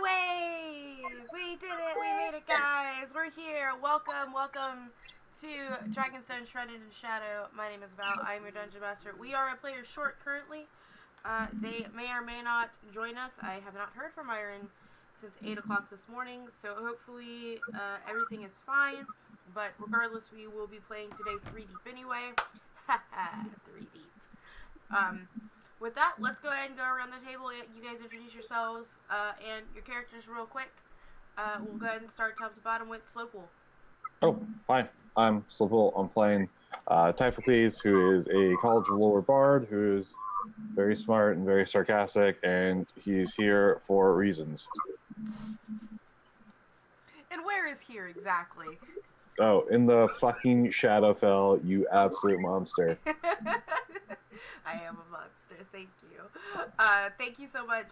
wave! We did it! We made it, guys! We're here! Welcome to Dragonstone, Shrouded in Shadow. My name is Val. I am your Dungeon Master. We are a player short currently. They may or may not join us. I have not heard from Iron since 8 o'clock this morning, so hopefully everything is fine. But regardless, we will be playing today 3 deep anyway. Haha, 3 deep. With that, let's go ahead and go around the table. You guys introduce yourselves and your characters real quick. We'll go ahead and start top to bottom with Slowpool. Oh, hi. I'm Slipple. I'm playing Typhocles, who is a college lore bard who is very smart and very sarcastic, and he's here for reasons. And where is here exactly? Oh, in the fucking Shadowfell, you absolute monster. I am a monster. Thank you. Thank you so much.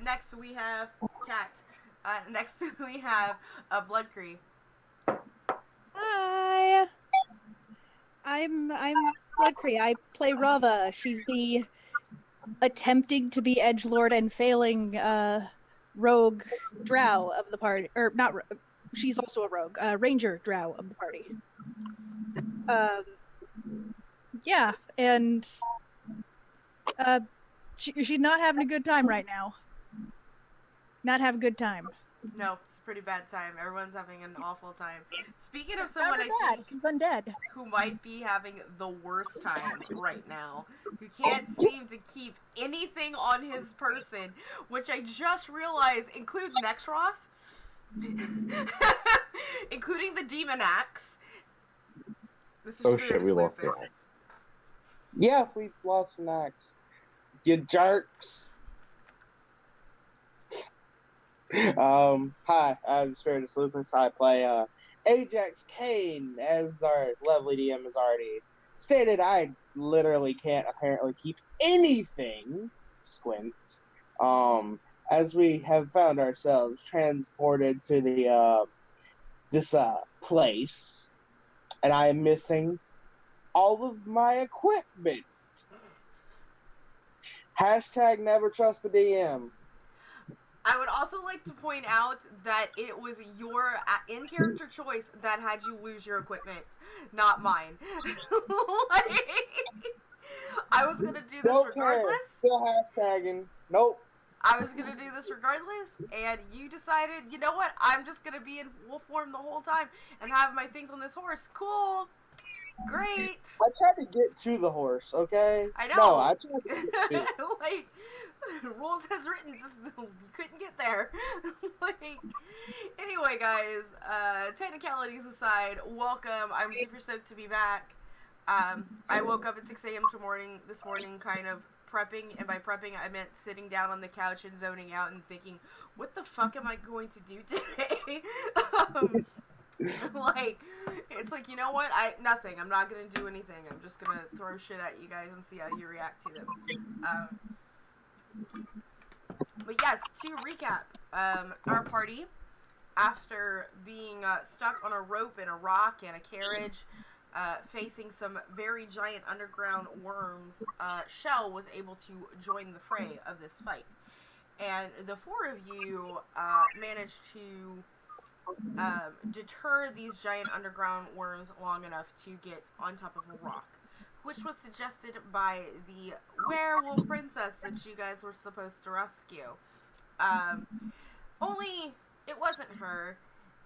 Next we have Cat. Next we have Bloodcree. Hi. I'm Bloodcree. I play Rava. She's the attempting to be edgelord and failing rogue drow of the party, or not. She's also a rogue, ranger drow of the party. Yeah, and she's not having a good time right now. Not have a good time. No, it's a pretty bad time. Everyone's having an awful time. Speaking of It's someone not I bad. think She's undead. who might be having the worst time right now, who can't seem to keep anything on his person, which I just realized includes Nexroth, including the Demon Axe. Mr. Oh shit, we lost the Lupus. axe. Yeah, we lost an axe. You jerks. Hi, I'm Spiritus Lupus. I play Ajax Kane, as our lovely DM has already stated. I literally can't apparently keep anything. Squints. As we have found ourselves transported to the this place, and I am missing all of my equipment. Hashtag never trust the DM. I would also like to point out that it was your in-character choice that had you lose your equipment, not mine. Like, I was gonna do this Don't regardless. care. Still hashtagging. Nope. I was gonna do this regardless, and you decided, you know what? I'm just gonna be in wolf form the whole time and have my things on this horse. Cool. Great. I tried to get to the horse, okay? I know. No, I tried to get to it. Like, rules as written, just you couldn't get there. Like, anyway, guys, technicalities aside, welcome. I'm super stoked to be back. I woke up at 6 a.m. this morning, kind of prepping, and by prepping, I meant sitting down on the couch and zoning out and thinking, what the fuck am I going to do today? Like, it's like, you know what? Nothing. I'm not gonna do anything. I'm just gonna throw shit at you guys and see how you react to them. But yes, to recap, our party, after being stuck on a rope and a rock and a carriage, facing some very giant underground worms, Shell was able to join the fray of this fight. And the four of you managed to deter these giant underground worms long enough to get on top of a rock, which was suggested by the werewolf princess that you guys were supposed to rescue. Only it wasn't her,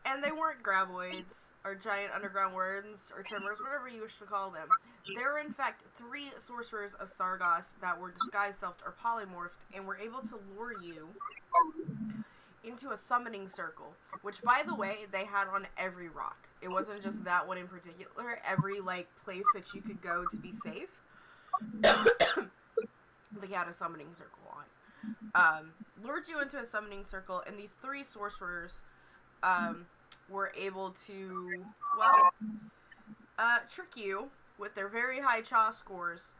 and they weren't graboids, or giant underground worms, or tremors, whatever you wish to call them. They were in fact 3 sorcerers of Sargos that were disguised self or polymorphed, and were able to lure you into a summoning circle, which, by the way, they had on every rock. It wasn't just that one in particular. Every, place that you could go to be safe, they had a summoning circle on. Lured you into a summoning circle, and these 3 sorcerers, were able to, trick you with their very high chaw scores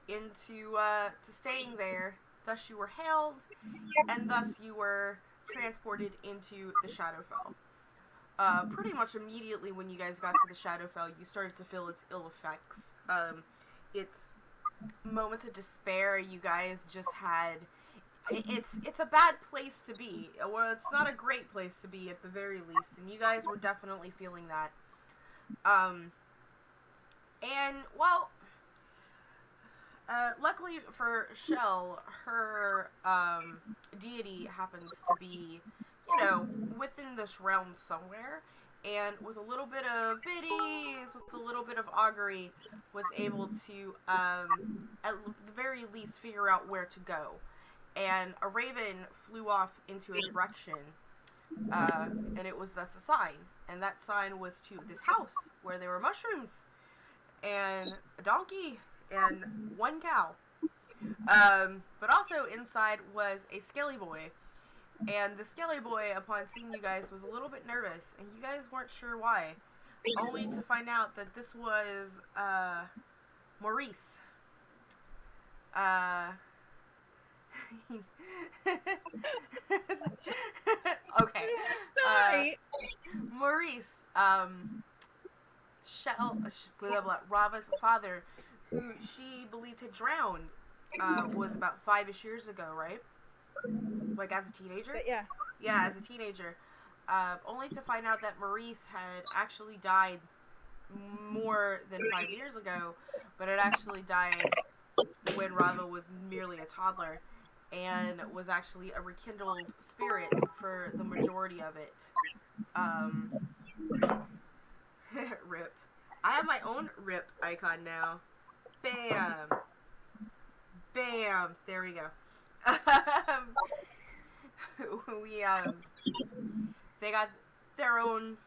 into, to staying there. Thus you were held, and thus you were transported into the Shadowfell. Pretty much immediately when you guys got to the Shadowfell, you started to feel its ill effects. Its moments of despair you guys just had it's a bad place to be. Well, it's not a great place to be at the very least, and you guys were definitely feeling that. And well, luckily for Shell, her deity happens to be, within this realm somewhere, and with a little bit of biddies, with a little bit of augury, was able to, at the very least, figure out where to go. And a raven flew off into a direction, and it was thus a sign. And that sign was to this house where there were mushrooms, and a donkey, and one cow. But also inside was a skelly boy. And the skelly boy, upon seeing you guys, was a little bit nervous, and you guys weren't sure why. Only to find out that this was, Maurice. Okay. Sorry. Maurice, Rava's father, who she believed had drowned, was about 5-ish years ago, right? Like as a teenager? But yeah. Yeah, as a teenager. Only to find out that Maurice had actually died more than 5 years ago, but had actually died when Rava was merely a toddler, and was actually a rekindled spirit for the majority of it. Rip. I have my own rip icon now. Bam. Bam. There we go. They got their own,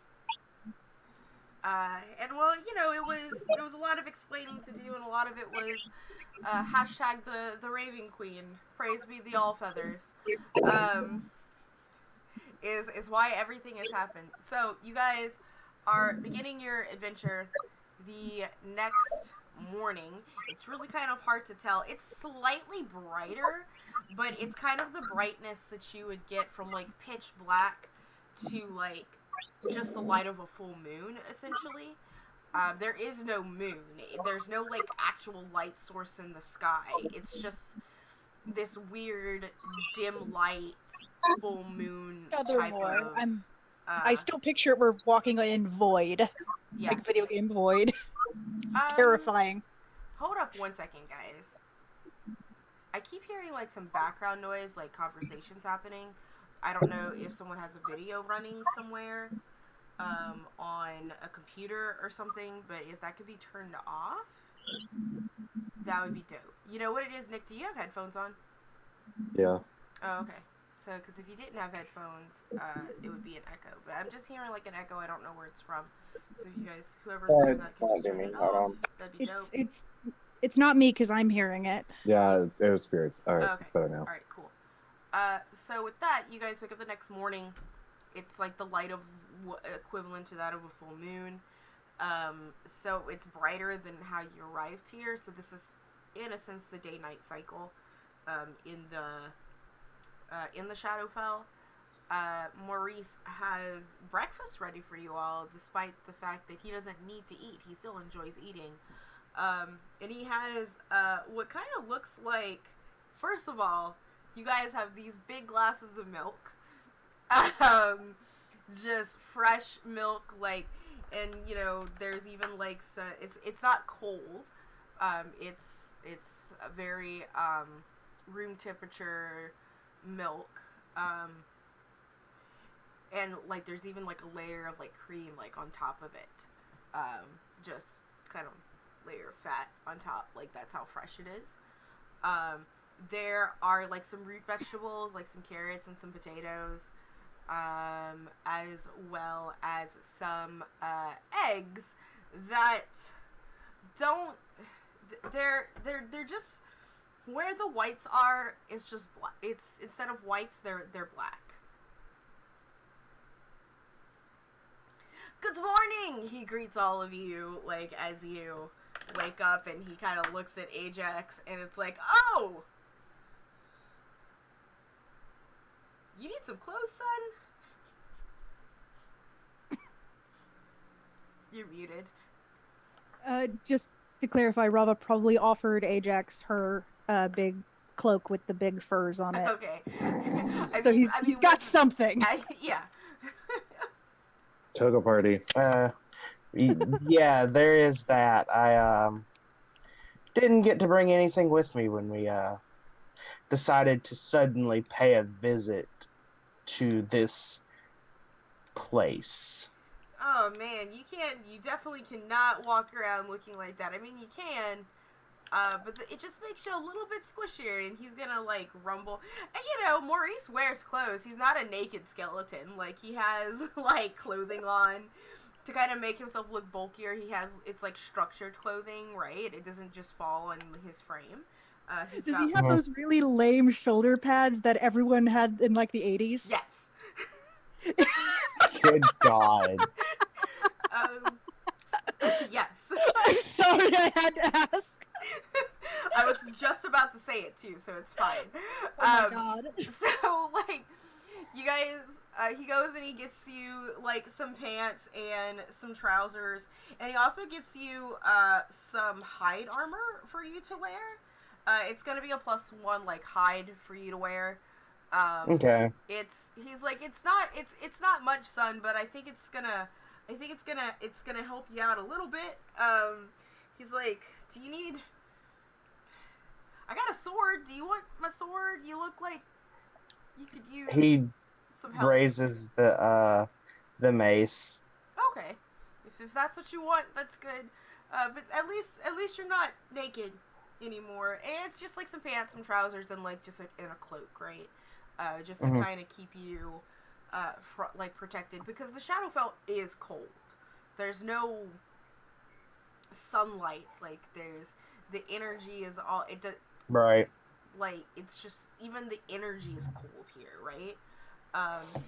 and well, it was a lot of explaining to do, and a lot of it was, hashtag the Raven Queen, praise be the All Feathers, is why everything has happened. So, you guys are beginning your adventure the next morning. It's really kind of hard to tell. It's slightly brighter, but it's kind of the brightness that you would get from, like, pitch black to, like, just the light of a full moon, essentially. There is no moon. There's no, like, actual light source in the sky. It's just this weird dim light, full moon type of... I still picture we're walking in void. Yeah. Like video game void. It's terrifying. Hold up one second, guys. I keep hearing, like, some background noise, like conversations happening. I don't know if someone has a video running somewhere, on a computer or something, but if that could be turned off, that would be dope. You know what it is, Nick? Do you have headphones on? Yeah. Oh, okay. So, because if you didn't have headphones, it would be an echo. But I'm just hearing, like, an echo. I don't know where it's from. So if you guys, whoever's doing that, can just turn it off. That'd be dope. It's not me, because I'm hearing it. Yeah, it was spirits. Alright, okay. It's better now. Alright, cool. So with that, you guys wake up the next morning. It's like the light of equivalent to that of a full moon. So it's brighter than how you arrived here. So this is, in a sense, the day-night cycle, in the Shadowfell. Maurice has breakfast ready for you all, despite the fact that he doesn't need to eat. He still enjoys eating. And he has, what kind of looks like, first of all, you guys have these big glasses of milk. Just fresh milk, like, and, there's even, like, it's not cold. It's a very, room temperature milk. And, like, there's even, like, a layer of, like, cream, like, on top of it. Just kind of layer of fat on top. Like, that's how fresh it is. There are, like, some root vegetables, like some carrots and some potatoes, as well as some, eggs that don't, they're just, where the whites are is just black. It's, instead of whites, they're black. Good morning! He greets all of you, like, as you wake up, and he kind of looks at Ajax, and it's like, oh! You need some clothes, son? You're muted. Just to clarify, Rava probably offered Ajax her big cloak with the big furs on it. Okay. So he's got something. Yeah. Toga party. Yeah, there is that. I didn't get to bring anything with me when we decided to suddenly pay a visit to this place. Oh man, you definitely cannot walk around looking like that. I mean, you can, but it just makes you a little bit squishier, and he's gonna, like, rumble. And, you know, Maurice wears clothes. He's not a naked skeleton. Like, he has, like, clothing on to kind of make himself look bulkier. It's, like, structured clothing, right? It doesn't just fall on his frame. Does he have those really lame shoulder pads that everyone had in, like, the 80s? Yes. Good God. Yes. I'm sorry, I had to ask. I was just about to say it too, so it's fine. Oh my God. So, like, you guys, he goes and he gets you, like, some pants and some trousers, and he also gets you, some hide armor for you to wear. It's gonna be a +1, like, hide for you to wear. Okay. It's not much, son, but I think it's gonna help you out a little bit. He's like, do you need... I got a sword. Do you want my sword? You look like you could use some help. Raises the mace. Okay. If that's what you want, that's good. But at least you're not naked anymore. And it's just like some pants, some trousers, and like just in a cloak, right? Just to kind of keep you like protected, because the Shadowfell is cold. There's no sunlight. Like the energy is all Right. Like, it's just, even the energy is cold here, right?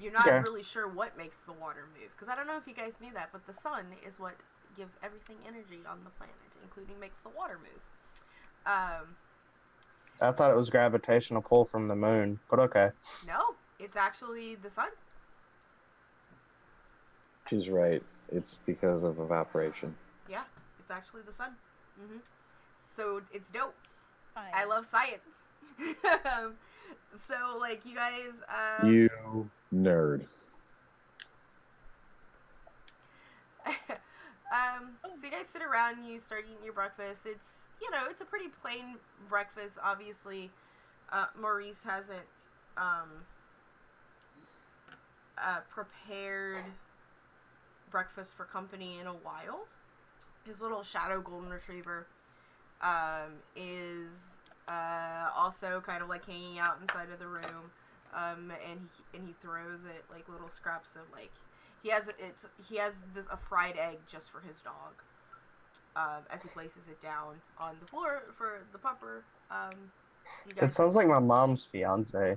You're not really sure what makes the water move, because I don't know if you guys knew that, but the sun is what gives everything energy on the planet, including makes the water move. I thought it was gravitational pull from the moon, but okay. No, it's actually the sun. She's right. It's because of evaporation. Yeah, it's actually the sun. So it's dope. Fine. I love science. So, like, you guys... You nerd. So you guys sit around, you start eating your breakfast. It's, you know, it's a pretty plain breakfast. Obviously, Maurice hasn't prepared breakfast for company in a while. His little shadow golden retriever is also kind of like hanging out inside of the room, and he throws it like little scraps of, like, he has a fried egg just for his dog, as he places it down on the floor for the pupper. It sounds like my mom's fiance.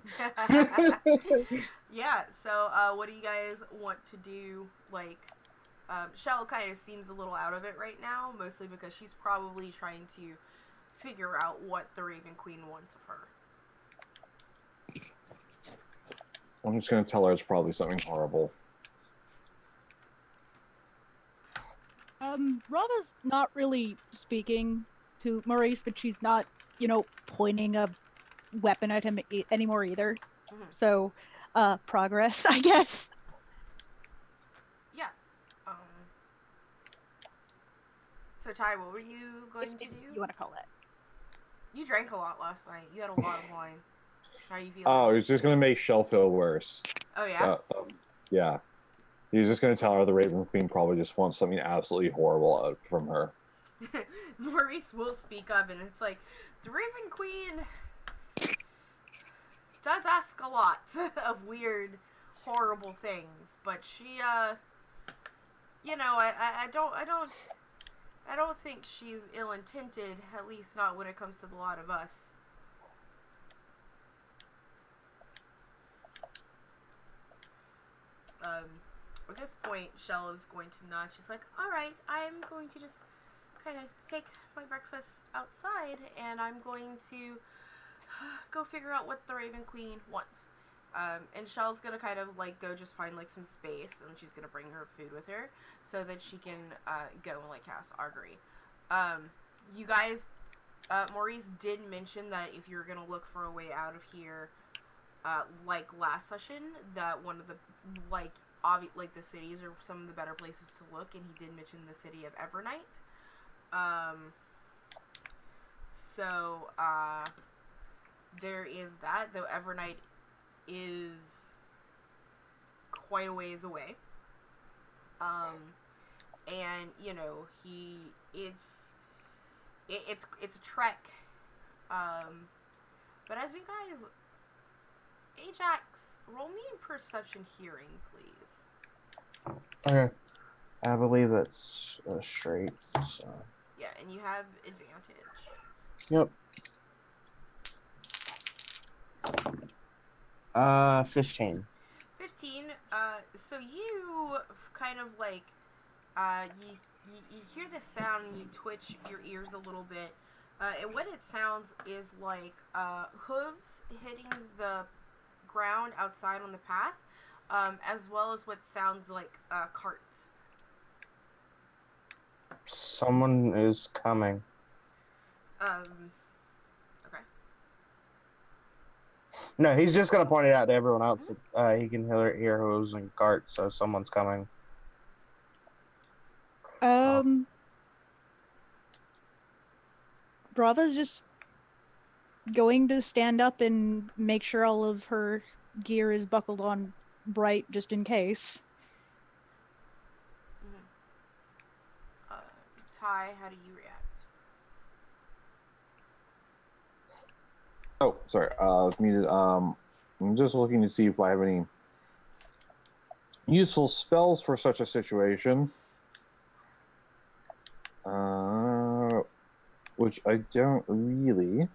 Yeah. So what do you guys want to do? Like, Shell kind of seems a little out of it right now, mostly because she's probably trying to figure out what the Raven Queen wants of her. I'm just going to tell her it's probably something horrible. Rava's not really speaking to Maurice, but she's not, pointing a weapon at him anymore either. So, progress, I guess. Yeah. So, Ty, what were you going to do? You want to call that? You drank a lot last night. You had a lot of wine. How are you feeling? Oh, he's just going to make Shell feel worse. Oh, yeah? Yeah. He was just going to tell her the Raven Queen probably just wants something absolutely horrible out from her. Maurice will speak up, and it's like, the Raven Queen does ask a lot of weird, horrible things, but she, I don't think she's ill-intended, at least not when it comes to the lot of us. At this point, Shell is going to nod. She's like, alright, I'm going to just kind of take my breakfast outside, and I'm going to go figure out what the Raven Queen wants. And Shell's gonna kind of, like, go just find, like, some space, and she's gonna bring her food with her, so that she can, go and, like, cast Augury. You guys Maurice did mention that if you're gonna look for a way out of here, like last session, that one of the, like, the cities are some of the better places to look, and he did mention the city of Evernight. So, there is that, though Evernight is quite a ways away. And, you know, it's a trek. But as you guys, Ajax, roll me in perception hearing, please. Okay. I believe that's straight. So. Yeah, and you have advantage. Yep. 15. 15. So you kind of like, you hear this sound and you twitch your ears a little bit. And what it sounds is like hooves hitting the ground outside on the path, as well as what sounds like carts. Someone is coming. Okay. No, he's just gonna point it out to everyone else. He can hear hooves and carts, so someone's coming. Brava's just going to stand up and make sure all of her gear is buckled on bright, just in case. Ty, how do you react? Oh, sorry. I was muted. I'm just looking to see if I have any useful spells for such a situation. Which I don't really.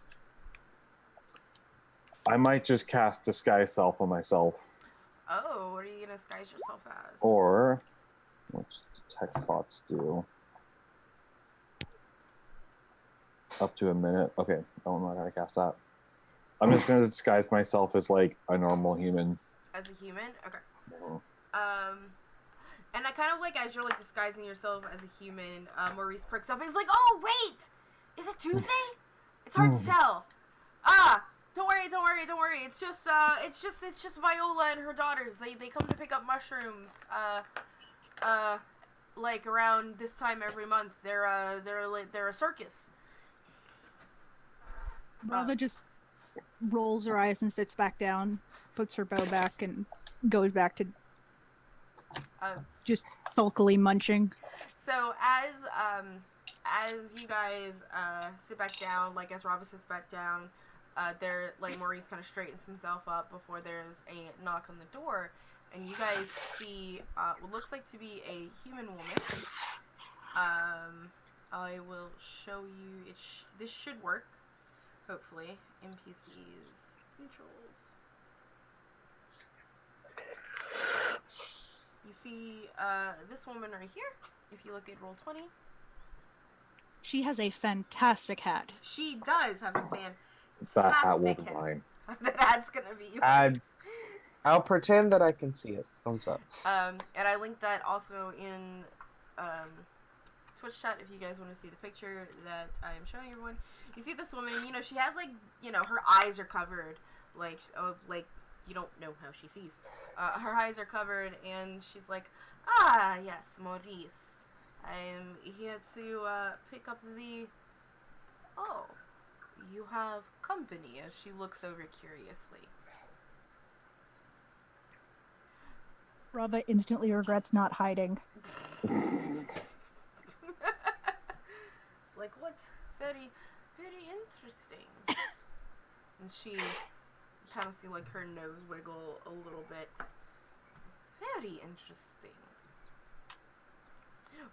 I might just cast Disguise Self on myself. Oh, what are you going to disguise yourself as? Or, what's Detect Thoughts do? Up to a minute. Okay, I'm not going to cast that. I'm just going to disguise myself as, like, a normal human. As a human? Okay. Yeah. And I kind of like, as you're, like, disguising yourself as a human, Maurice perks up and is like, oh, wait! Is it Tuesday? It's hard to tell. Don't worry. It's just Viola and her daughters. They come to pick up mushrooms, like, around this time every month. They're a circus. Brava just rolls her eyes and sits back down, puts her bow back, and goes back to just sulkily munching. So as you guys sit back down, like as Rava sits back down, there, like, Maurice kind of straightens himself up before there's a knock on the door, and you guys see what looks like to be a human woman. I will show you. This should work, hopefully. NPCs, neutrals. You see this woman right here. If you look at Roll20. She has a fantastic hat. She does have a That hat fantastic will be hat. mine. That hat's gonna be yours. I'll pretend that I can see it. Thumbs up. And I linked that also in Twitch chat if you guys want to see the picture that I am showing everyone. You see this woman, you know, she has, like, you know, her eyes are covered, like you don't know how she sees. Her eyes are covered, and she's like, yes, Maurice. I'm here to pick up the... Oh, you have company, as she looks over curiously. Brava instantly regrets not hiding. It's like, what? Very, very interesting. And she kind of see, like, her nose wiggle a little bit. Very interesting.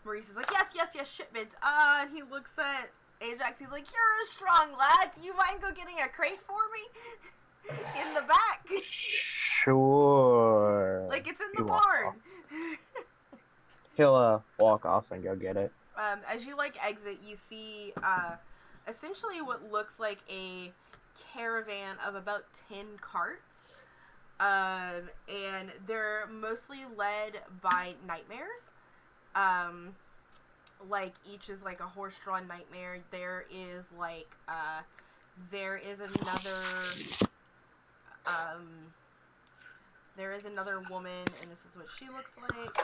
Maurice is like, yes, shipment. And he looks at Ajax. He's like, you're a strong lad. Do you mind go getting a crate for me? In the back. Sure. Like, it's in the barn. He'll walk off and go get it. As you, like, exit, you see essentially what looks like a caravan of about 10 carts. And they're mostly led by nightmares. like each is like a horse-drawn nightmare. There is um there is another woman, and this is what she looks like.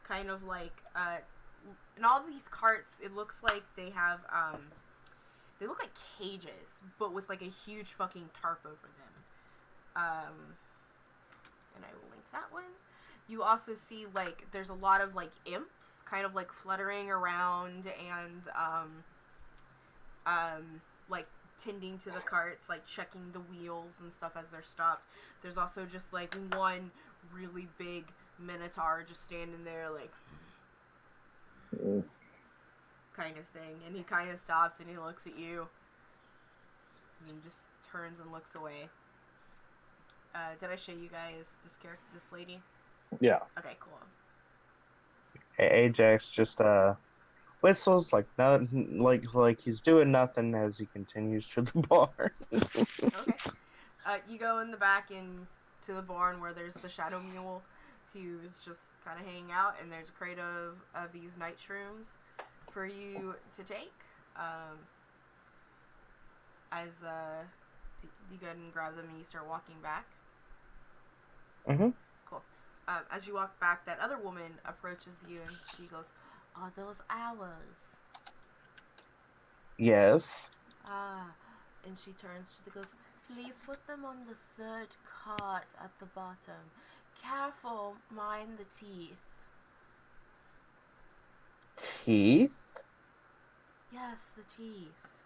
Kind of like in all these carts, it looks like they have they look like cages, but with like a huge fucking tarp over them. And I will link that one. You also see like there's a lot of like imps kind of like fluttering around and like tending to the carts, like checking the wheels and stuff as they're stopped. There's also just like one really big minotaur just standing there like kind of thing, and he kind of stops and he looks at you and just turns and looks away. Did I show you guys this lady? Yeah. Okay, cool. Ajax just whistles like nothing, like he's doing nothing as he continues to the bar. Okay. You go in the back to the barn where there's the shadow mule who's just kind of hanging out, and there's a crate of these night shrooms for you to take. As you go ahead and grab them and you start walking back. Mm-hmm. Cool. As you walk back, that other woman approaches you and she goes, "Are those ours?" Yes. Ah. And she turns to the goes, "Please put them on the third cart at the bottom. Careful, mind the teeth." Teeth? Yes, the teeth.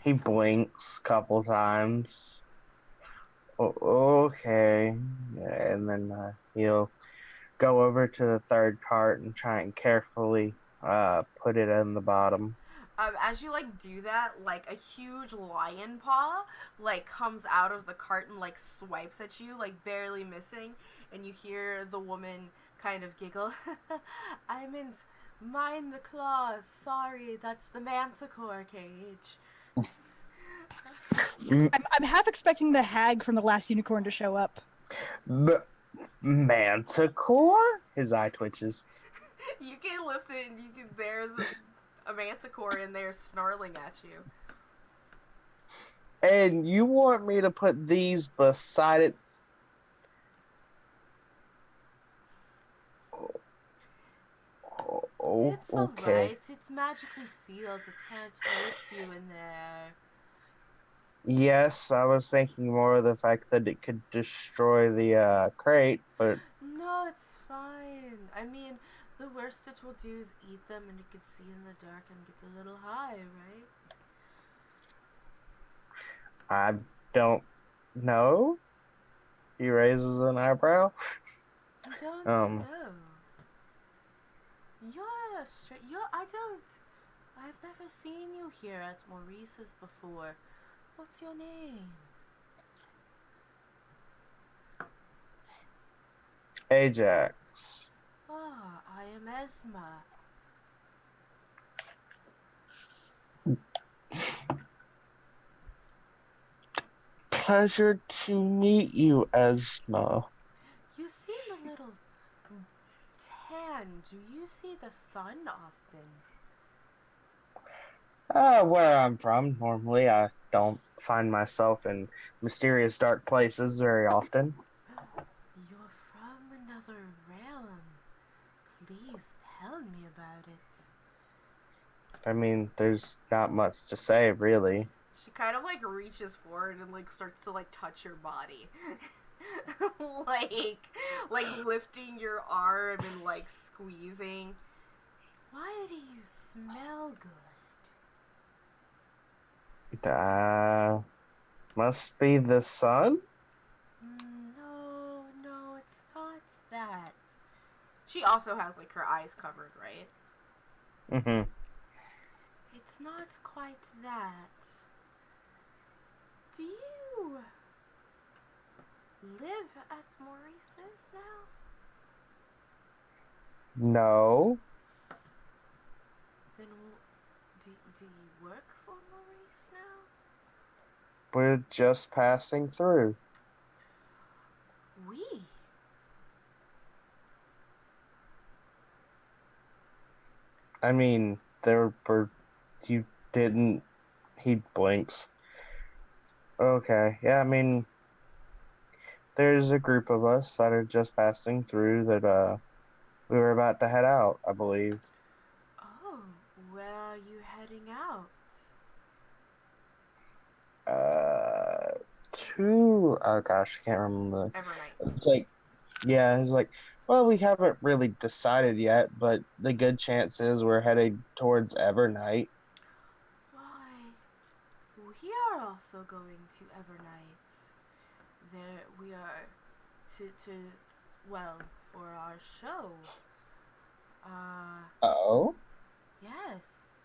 He blinks a couple times. Okay. And then he'll go over to the third cart and try and carefully put it in the bottom. As you like do that, like a huge lion paw like comes out of the cart and like swipes at you, like barely missing, and you hear the woman kind of giggle. "I meant mind the claws. Sorry, that's the manticore cage." I'm half expecting the hag from the last unicorn to show up. Manticore? His eye twitches. You can lift it, and there's a manticore in there snarling at you. And you want me to put these beside it? Oh, It's okay. alright. It's magically sealed. It can't hurt you in there. Yes, I was thinking more of the fact that it could destroy the crate, but No, it's fine. I mean, the worst it will do is eat them, and it can see in the dark and get a little high, right? I don't know. He raises an eyebrow. You don't Um, know. I've never seen you here at Maurice's before. What's your name? Ajax. Ah, I am Esma. Pleasure to meet you, Esma. You seem a little tan. Do you see the sun often? Where I'm from, normally I don't find myself in mysterious dark places very often. You're from another realm. Please tell me about it. I mean, there's not much to say, really. She kind of like reaches forward and like starts to like touch your body. like lifting your arm and like squeezing. Why do you smell good? Must be the sun? No, it's not that. She also has like her eyes covered, right? Mm-hmm. It's not quite that. Do you live at Maurice's now? No. Then do you work for Maurice now? We're just passing through. We? I mean, there were. You didn't. He blinks. Okay. Yeah, I mean, there's a group of us that are just passing through that we were about to head out, I believe. Oh, where are you heading out? Oh gosh, I can't remember. Evernight. It's like, yeah, it's like, well, we haven't really decided yet, but the good chance is we're headed towards Evernight. Why, we are also going to Evernight. There we are to well, for our show. Oh? Yes.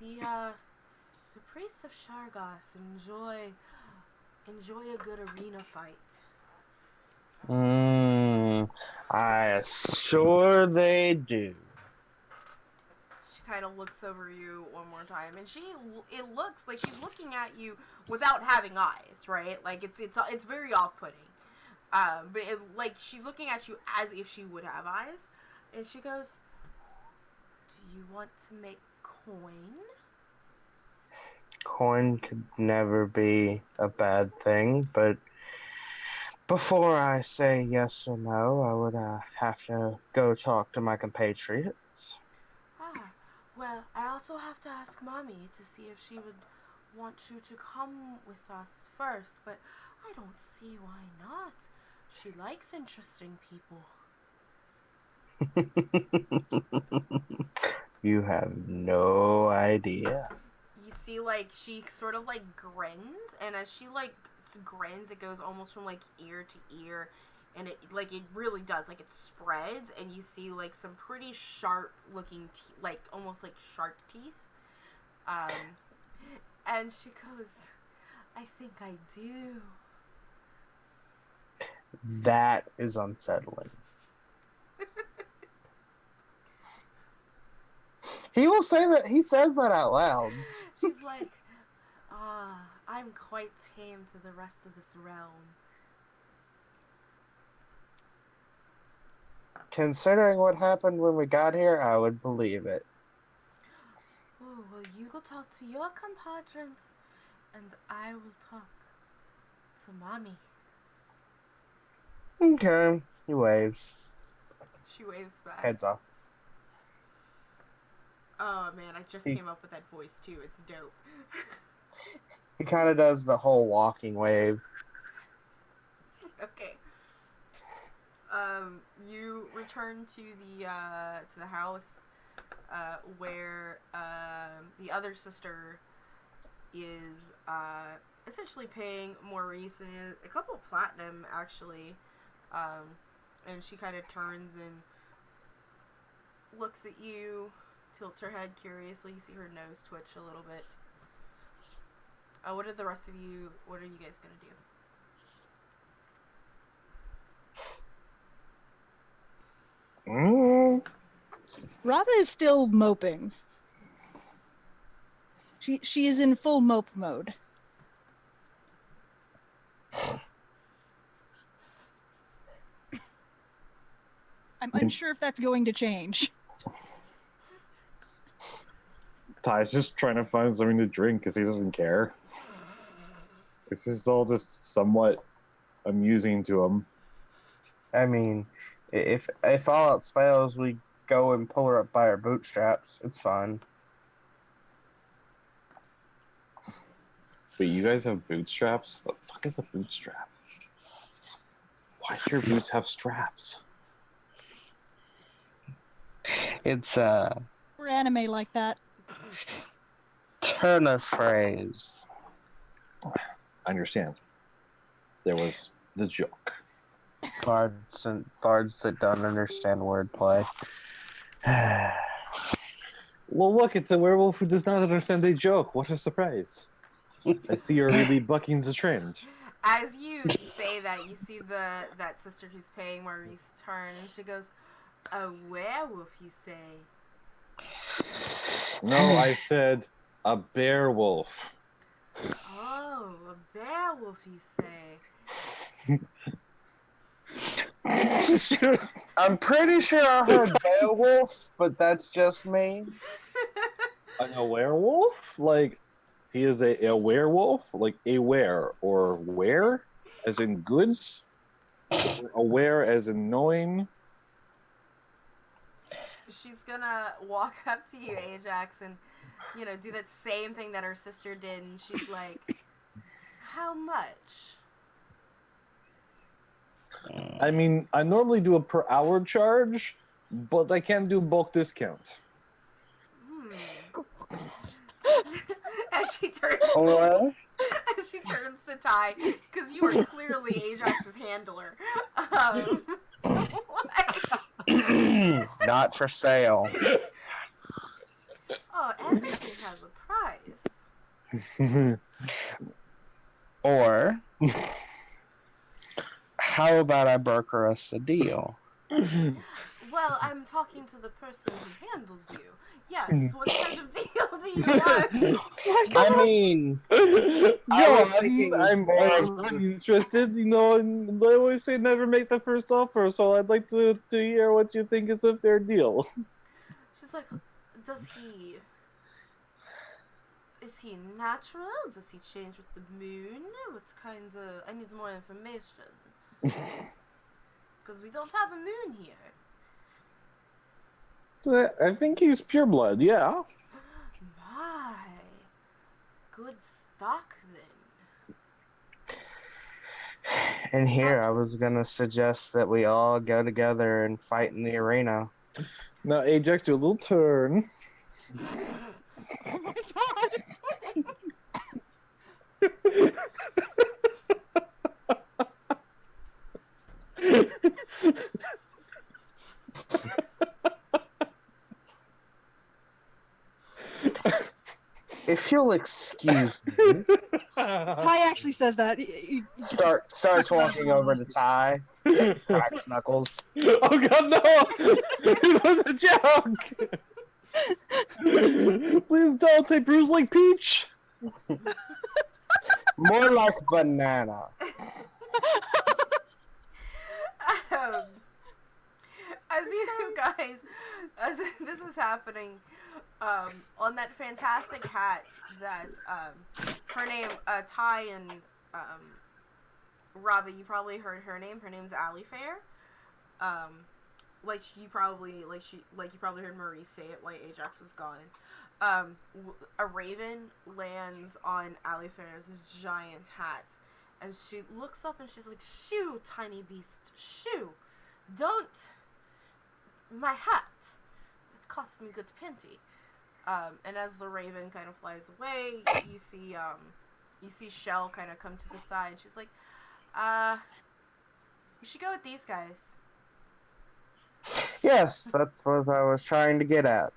The priests of Shargos enjoy a good arena fight. I sure they do. She kind of looks over you one more time, and it looks like she's looking at you without having eyes, right? Like it's very off-putting. But like she's looking at you as if she would have eyes, and she goes, "Do you want to make coin?" Coin could never be a bad thing, but before I say yes or no, I would have to go talk to my compatriots. Ah, well, I also have to ask Mommy to see if she would want you to come with us first, but I don't see why not. She likes interesting people. You have no idea. You see, like, she sort of, like, grins, and as she, like, grins, it goes almost from, like, ear to ear, and it really does, like, it spreads, and you see, like, some pretty sharp-looking, like, almost like shark teeth, and she goes, "I think I do." That is unsettling. He will say that. He says that out loud. She's like, I'm quite tame to the rest of this realm. Considering what happened when we got here, I would believe it. Oh, well, you go talk to your compadres, and I will talk to Mommy. Okay. He waves. She waves back. Heads off. Oh, man, I just came up with that voice, too. It's dope. He kind of does the whole walking wave. Okay. You return to the house, where, the other sister is, essentially paying Maurice and a couple platinum, actually, and she kind of turns and looks at you, tilts her head curiously. You see her nose twitch a little bit. What are the rest of you, what are you guys gonna do? Rava is still moping. She is in full mope mode. I'm unsure if that's going to change. Ty's just trying to find something to drink because he doesn't care. This is all just somewhat amusing to him. I mean, if all else fails, we go and pull her up by her bootstraps. It's fine. But you guys have bootstraps? The fuck is a bootstrap? Why do your boots have straps? It's We're anime like that. turn of phrase. I understand. There was the joke. Bards that don't understand wordplay. Well, look, it's a werewolf who does not understand a joke. What a surprise. I see you're really bucking the trend. As you say that, you see that sister who's paying Maurice turn, and she goes, "A werewolf, you say?" No, I said a bear wolf. "Oh, a werewolf, you say?" I'm pretty sure I heard a wolf, but that's just me. A werewolf? Like, he is a werewolf? Like, a were or where? As in goods? Or aware as in knowing? She's gonna walk up to you, Ajax, and, do that same thing that her sister did, and she's like, how much? I mean, I normally do a per hour charge, but I can't do bulk discount. As she turns Well, as she turns to Ty, because you are clearly Ajax's handler. not for sale. Oh, everything has a price. Or how about I broker us a deal? Well, I'm talking to the person who handles you. Yes, what kind of deal do you want? I mean, Go I was on, thinking I'm more- interested. And I always say never make the first offer, so I'd like to hear what you think is a fair deal. She's like, is he natural? Does he change with the moon? I need more information. Because we don't have a moon here. So I think he's pureblood, yeah. My, good stock then. And here I was gonna suggest that we all go together and fight in the arena. Now, Ajax, do a little turn. Oh my god! If you'll excuse me, Ty actually says that. starts walking over to Ty, cracks knuckles. Oh god, no! It was a joke! Please don't, they bruise like Peach! More like banana. As this is happening, on that fantastic hat that her name Ty and Robbie, you probably heard her name. Her name's Allie Fair. You probably heard Maurice say it while Ajax was gone. A raven lands on Allie Fair's giant hat, and she looks up and she's like, "Shoo, tiny beast, shoo! Don't my hat. It cost me good plenty." And as the raven kind of flies away, you see Shell kind of come to the side. She's like, "We should go with these guys." Yes, that's what I was trying to get at.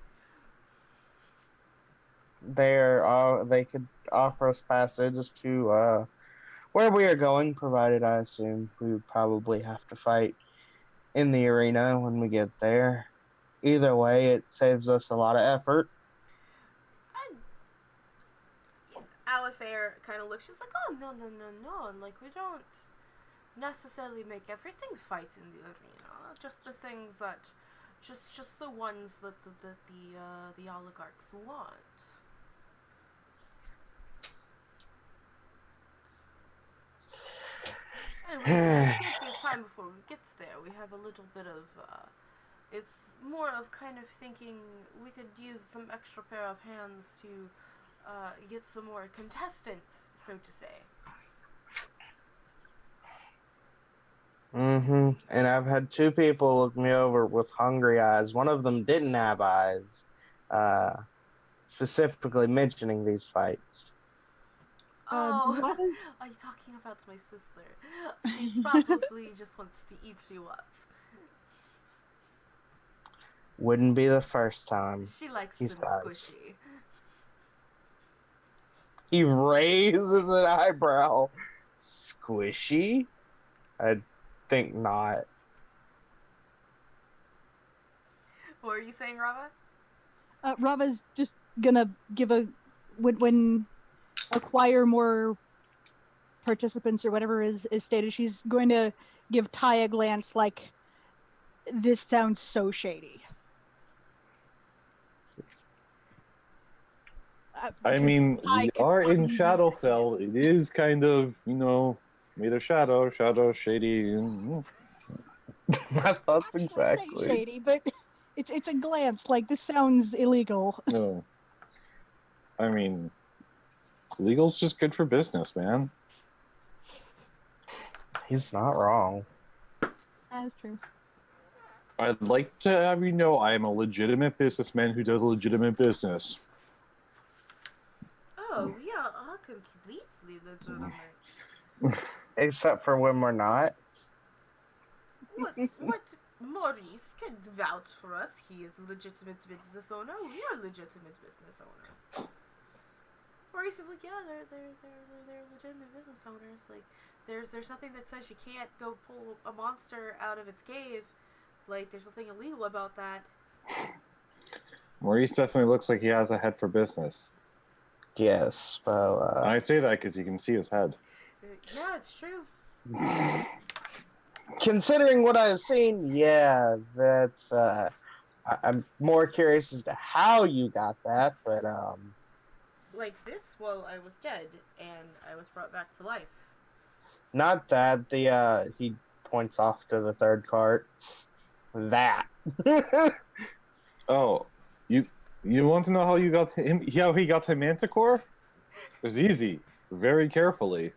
They could offer us passage to where we are going, provided I assume we would probably have to fight in the arena when we get there. Either way, it saves us a lot of effort. Alifair kind of looks. She's like, "Oh, no. Like, we don't necessarily make everything fight in the arena. Just the things that, just the ones that the oligarchs want." And there's plenty of time before we get there. We have a little bit of, it's more of kind of thinking we could use some extra pair of hands to get some more contestants, so to say. And I've had two people look me over with hungry eyes. One of them didn't have eyes, specifically mentioning these fights. Oh, are you talking about my sister? She's probably just wants to eat you up. Wouldn't be the first time. She likes He them says. squishy. He raises an eyebrow. Squishy? I think not. What are you saying, Rava? Rava's just gonna give when acquire more participants or whatever is stated, she's going to give Ty a glance like, this sounds so shady. I because mean, I we can are in undo Shadowfell. It is kind of, made of shadow, shady. My thoughts I'm not trying to say exactly. shady, but it's a glance. Like this sounds illegal. No, I mean, legal's just good for business, man. He's not wrong. That's true. I'd like to have you know I am a legitimate businessman who does legitimate business. Oh, we are all completely legitimate. Except for when we're not. What Maurice can vouch for us. He is a legitimate business owner. We are legitimate business owners. Maurice is like, yeah, they're legitimate business owners. Like, there's nothing that says you can't go pull a monster out of its cave. Like, there's nothing illegal about that. Maurice definitely looks like he has a head for business. Yes, well, And I say that because you can see his head. Yeah, it's true. considering what I've seen, yeah, that's I'm more curious as to how you got that, but Like this, well, I was dead, and I was brought back to life. not that. The he points off to the third cart. That. Oh, you want to know how you got him? How he got to Manticore? It was easy. Very carefully.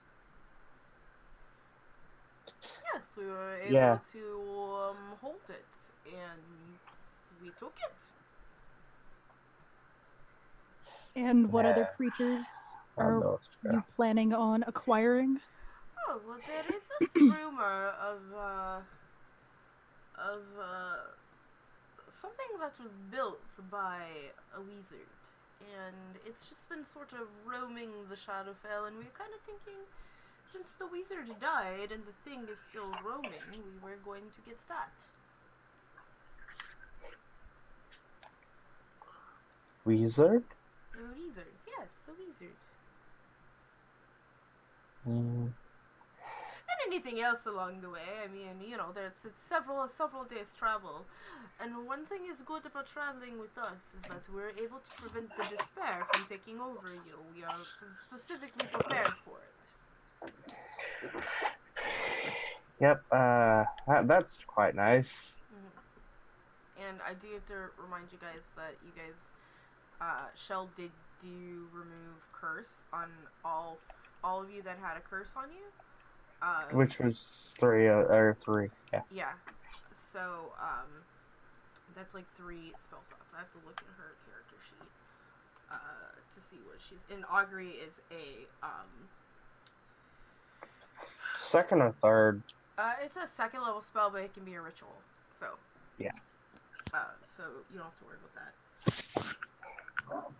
Yes, we were able Yeah. to hold it, and we took it. And what other Yeah. creatures Oh, are no. you planning on acquiring? Oh well, there is this rumor of something that was built by a wizard, and it's just been sort of roaming the Shadowfell, and we were kind of thinking, since the wizard died and the thing is still roaming, we were going to get that. Wizard? A wizard, yes, a wizard. Mm. And anything else along the way. I mean, it's several days travel. And one thing is good about traveling with us is that we're able to prevent the despair from taking over you. We are specifically prepared for it. Yep. That's quite nice. Mm-hmm. And I do have to remind you guys that you guys, Shell did do remove curse on all of you that had a curse on you. Which was three or three. Yeah. Yeah. So, that's like 3 spell slots. I have to look in her character sheet to see what she's. And Augury is a Second or third. it's a 2nd level spell, but it can be a ritual. So Yeah. so you don't have to worry about that.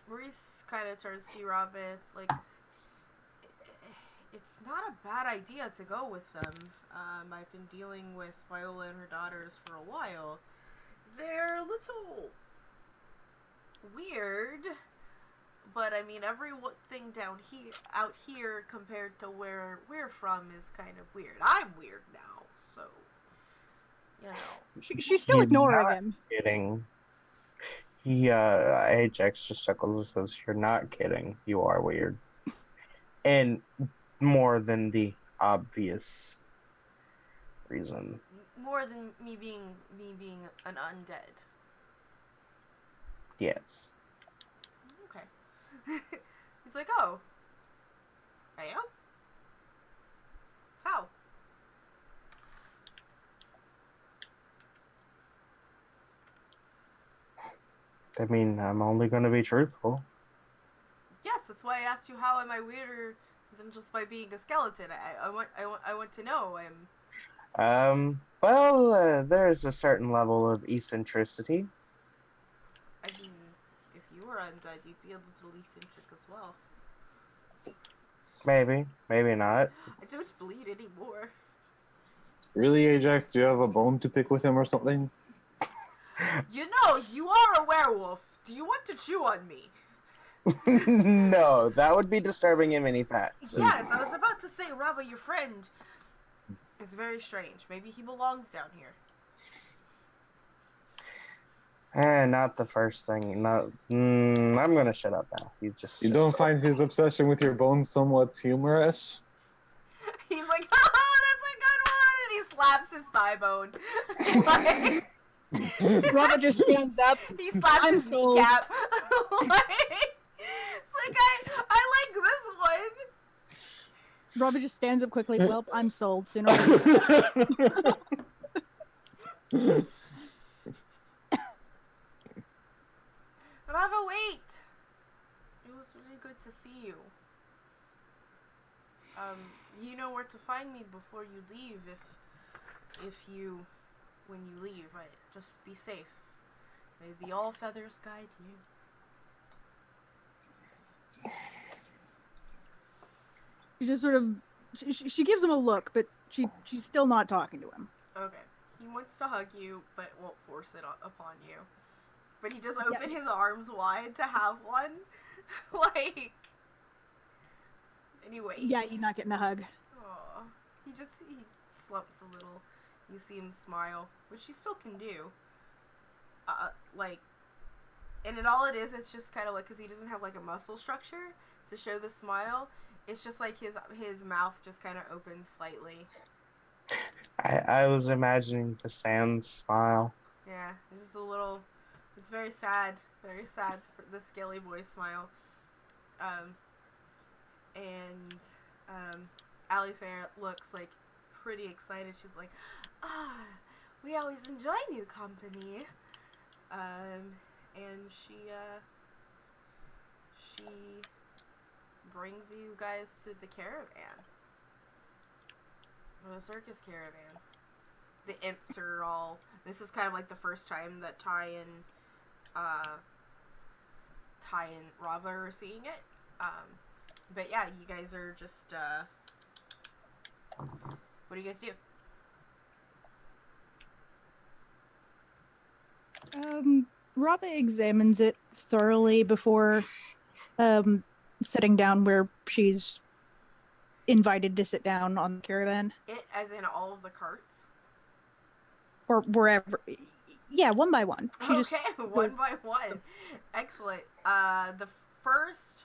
Maurice kind of turns to you, Robin. It's like it's not a bad idea to go with them. I've been dealing with Viola and her daughters for a while. They're a little weird, but I mean, everything out here compared to where we're from is kind of weird. I'm weird now, so you know. She's still ignoring him. Kidding. He Ajax just chuckles and says, "You're not kidding. You are weird." And more than the obvious reason. More than me being an undead. Yes. Okay. He's like, oh, I am? How? I mean, I'm only going to be truthful. Yes, that's why I asked you how am I weirder than just by being a skeleton. I want to know. Well, there's a certain level of eccentricity. I mean, if you were undead, you'd be a little eccentric as well. Maybe not. I don't bleed anymore. Really, Ajax? Do you have a bone to pick with him or something? You know, you are a werewolf. Do you want to chew on me? No, that would be disturbing in many facts. Yes, I was about to say, Rava, your friend, is very strange. Maybe he belongs down here. Not the first thing. Not. I'm gonna shut up now. He's just. You don't find his obsession with your bones somewhat humorous? He's like, oh, that's a good one, and he slaps his thigh bone. Like, Rava just stands up. he slaps I'm his sold. kneecap. It's like I like this one. Rava just stands up quickly. Well, I'm sold. Sooner or later. Rava, wait. It was really good to see you. You know where to find me before you leave. When you leave, right? Just be safe. May the all feathers guide you. She just sort of, she gives him a look, but she's still not talking to him. Okay. He wants to hug you, but won't force it upon you. But he just opened his arms wide to have one. Like. Anyway. Yeah, you're not getting a hug. Aw. He slumps a little. You see him smile, which he still can do. And all it is, it's just kind of like, because he doesn't have like a muscle structure to show the smile. It's just like his mouth just kind of opens slightly. I was imagining the Sans smile. Yeah, it's just a little. It's very sad for the Scaly Boy smile. Alifair looks like pretty excited. She's like, we always enjoy new company. And she brings you guys to the caravan. Or the circus caravan. The imps are all. This is kind of like the first time that Ty and Rava are seeing it. But yeah, you guys are just. What do you guys do? Rava examines it thoroughly before sitting down where she's invited to sit down on the caravan. It, as in all of the carts? Or wherever. Yeah, one by one. Okay, one by one. Excellent. The first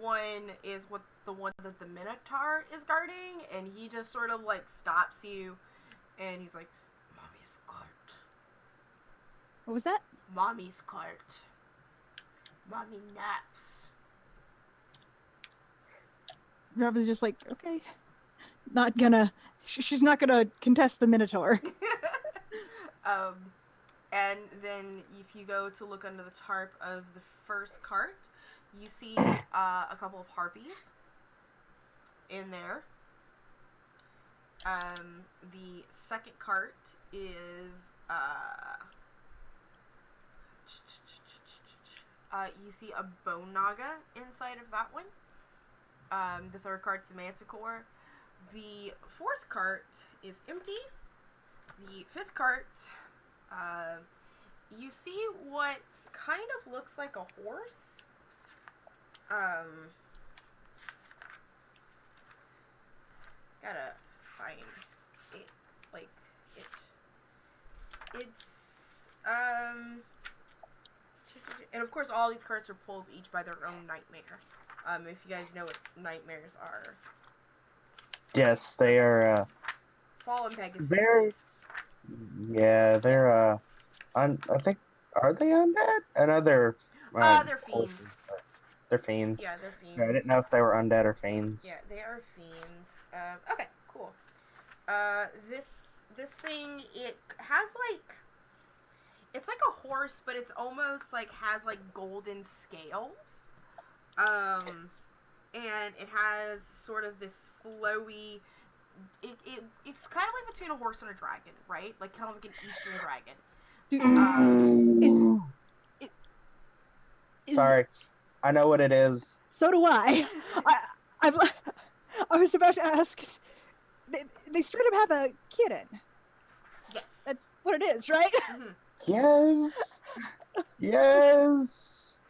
one is the one that the Minotaur is guarding, and he just sort of like stops you, and he's like, "Mommy's cart." What was that? Mommy's cart. Mommy naps. Rava's just like, okay. Not gonna. She's not gonna contest the Minotaur. And then if you go to look under the tarp of the first cart, you see a couple of harpies in there. The second cart is you see a bone naga inside of that one. The third cart's a manticore. The fourth cart is empty. The fifth cart, you see what kind of looks like a horse. Gotta find it, like, it's, and of course all these carts are pulled each by their own nightmare. If you guys know what nightmares are. Yes, they are, Fallen Pegasus. Yeah, they're, I think, are they undead? I know they're... They're fiends. They're fiends. Yeah, they're fiends. I didn't know if they were undead or fiends. Yeah, they are fiends. Okay, cool. This thing, it has like, it's like a horse, but it's almost like has like golden scales. And it has sort of this flowy. It's kind of like between a horse and a dragon, right? Like kind of like an Eastern dragon. Sorry, I know what it is. So do I. I was about to ask. They straight up have a kitten. Yes. That's what it is, right? Mm-hmm. Yes. Yes.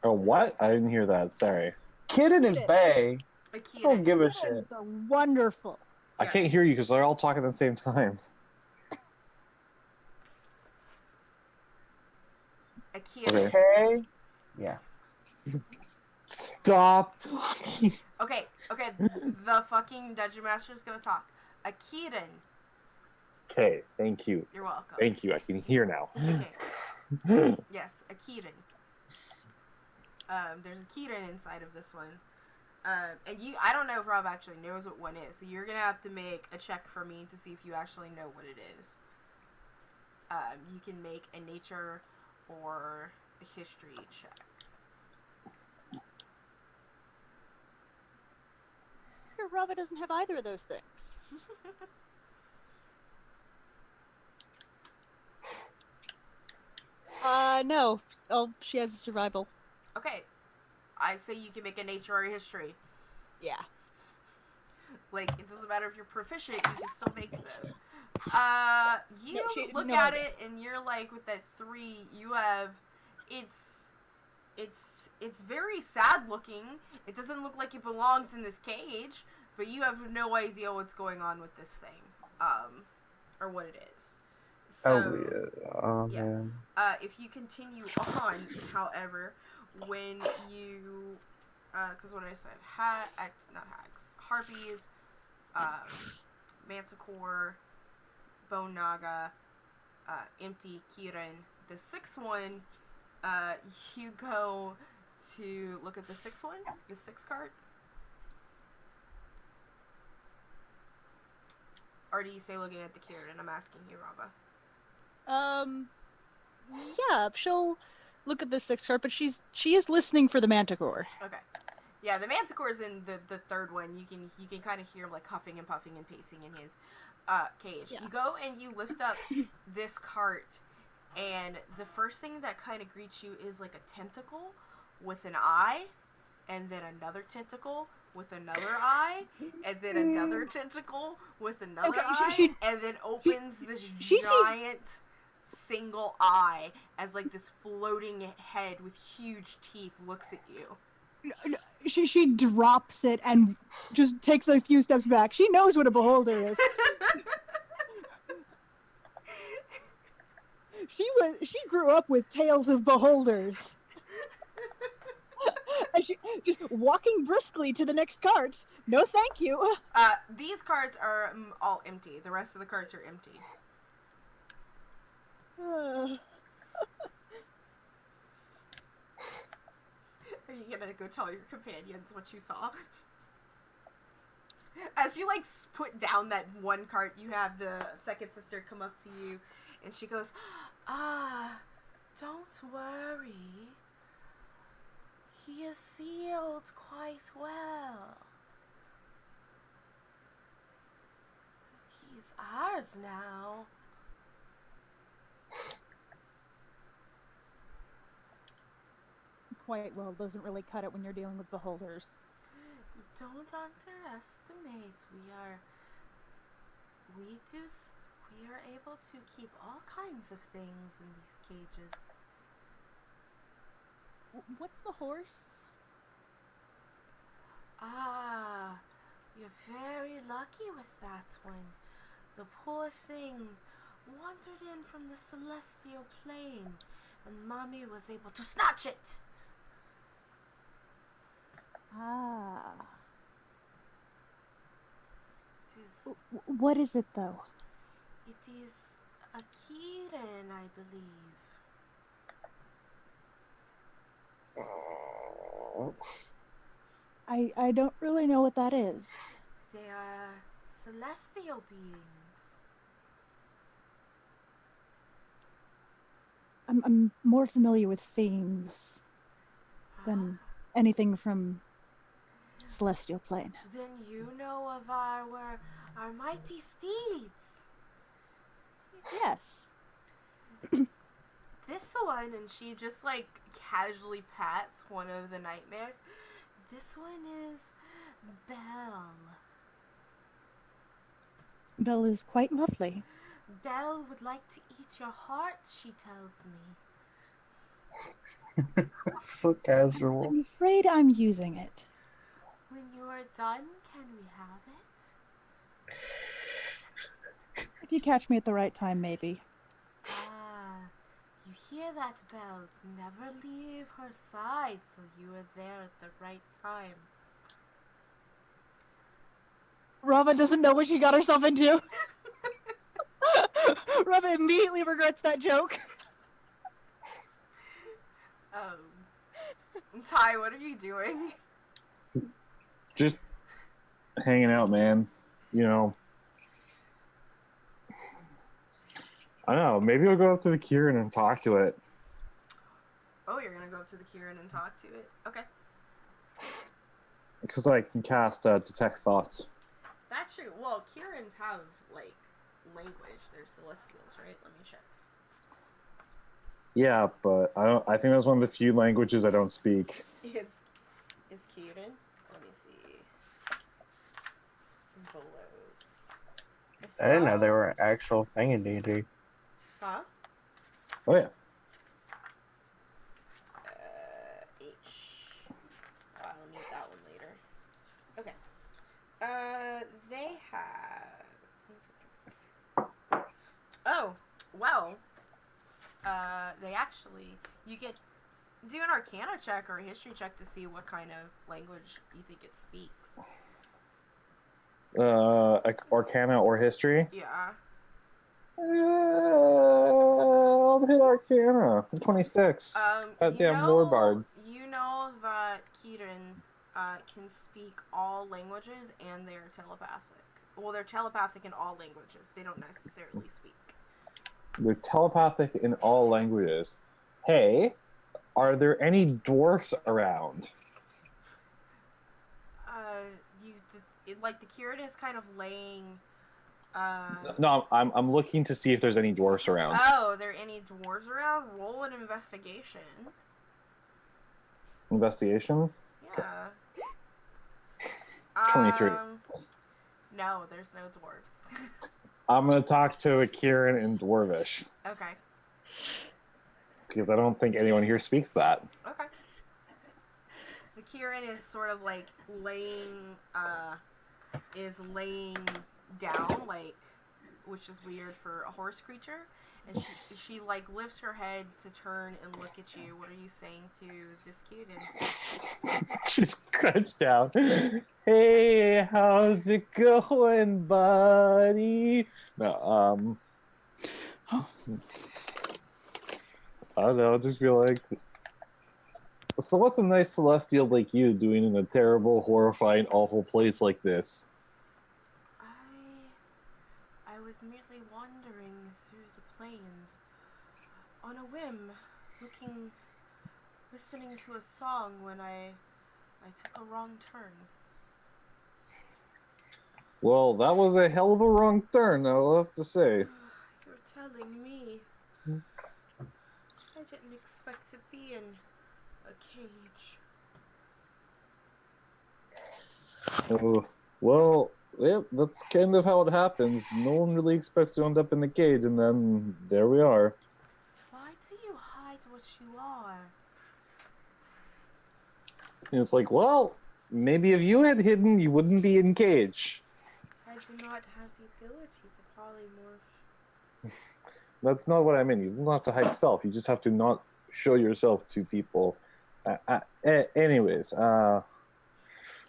Oh, what? I didn't hear that. Sorry. Kitten is bae. A I kitten. don't give a shit. Kittens are wonderful. I can't hear you because they're all talking at the same time. Akira. Okay. Yeah. Stop talking. Okay, the fucking Dungeon Master is gonna talk. Akiran. Okay, thank you. You're welcome. Thank you. I can hear now. Okay. Yes, Akiran. There's a Akiran inside of this one. And I don't know if Rob actually knows what one is, so you're gonna have to make a check for me to see if you actually know what it is. You can make a nature or a history check. Sure, Rava doesn't have either of those things. No. Oh, she has a survival. Okay. I say you can make a nature or a history. Yeah. Like, it doesn't matter if you're proficient, you can still make them. You look no at idea. it and you're like, with that 3, you have, it's very sad looking. It doesn't look like it belongs in this cage, but you have no idea what's going on with this thing, or what it is. So, yeah. Man. If you continue on, however, when you, because what I said, not hags, harpies, manticore, bone naga, empty kirin. The 6th one, you go to look at the 6th one, the 6th card. Or do you say looking at the kirin? I'm asking you, Rava. Yeah, she'll look at the 6th card, but she is listening for the manticore. Okay. Yeah, the manticore's in the 3rd one. You can kind of hear him like huffing and puffing and pacing in his cage. Yeah. You go and you lift up this cart, and the first thing that kind of greets you is like a tentacle with an eye, and then another tentacle with another eye, and then another tentacle with another eye, and then opens this giant single eye as like this floating head with huge teeth looks at you. She drops it and just takes a few steps back. She knows what a beholder is. She grew up with tales of beholders. And she just walking briskly to the next cart. No, thank you. These carts are all empty. The rest of the carts are empty. Are you gonna go tell your companions what you saw? As you like put down that one cart, you have the second sister come up to you, and she goes, don't worry. He is sealed quite well. He is ours now. Quite well doesn't really cut it when you're dealing with beholders. Don't underestimate. We are able to keep all kinds of things in these cages. What's the horse? You're very lucky with that one. The poor thing wandered in from the celestial plane, and Mommy was able to snatch it. What is it, though? It is a Kirin, I believe. I don't really know what that is. They are celestial beings. I'm more familiar with fiends than anything from celestial plane. Then you know of our mighty steeds. Yes. This one, and she just like casually pats one of the nightmares. This one is Belle. Belle is quite lovely. Belle would like to eat your heart, she tells me. So casual. I'm afraid I'm using it. When you are done, can we have it? If you catch me at the right time, maybe. You hear that, Belle? Never leave her side, so you are there at the right time. Rava doesn't know what she got herself into. Rava immediately regrets that joke. Ty, what are you doing? Just hanging out, man. You know, I don't know. Maybe I'll go up to the Kieran and talk to it. Oh, you're gonna go up to the Kieran and talk to it? Okay. Because I can cast Detect Thoughts. That's true. Well, Kierans have, like, language. They're celestials, right? Let me check. Yeah, but I think that's one of the few languages I don't speak. Is Kieran? Let me see. Some bolos. I didn't know they were an actual thing in D&D. Huh? Oh yeah. H. Oh, I'll need that one later. Okay. They have. Oh, well. They actually. You get. Do an Arcana check or a History check to see what kind of language you think it speaks. Arcana or History? Yeah. I'll hit Arcana. 26. Goddamn lore bards. You know that Kieran can speak all languages and they're telepathic. Well, they're telepathic in all languages. They don't necessarily speak. They're telepathic in all languages. Hey, are there any dwarfs around? Like the Kieran is kind of laying. No, I'm looking to see if there's any dwarfs around. Oh, are there any dwarves around? Roll an investigation. Investigation? Yeah. 23. No, there's no dwarves. I'm gonna talk to a Kieran in Dwarvish. Okay. Because I don't think anyone here speaks that. Okay. The Kieran is sort of like laying down, like, which is weird for a horse creature. And she like lifts her head to turn and look at you. What are you saying to this Kieran? She's crouched down. Hey, how's it going, buddy? No, I don't know, just be like, so what's a nice celestial like you doing in a terrible, horrifying, awful place like this? I was merely wandering through the plains on a whim, listening to a song when I took a wrong turn. Well, that was a hell of a wrong turn, I'll have to say. You're telling me. I didn't expect to be in a cage. Oh, well, yep, that's kind of how it happens. No one really expects to end up in the cage, and then there we are. Why do you hide what you are? And it's like, well, maybe if you had hidden, you wouldn't be in cage. I do not have the ability to polymorph. That's not what I mean. You don't have to hide self. You just have to not show yourself to people. Anyways,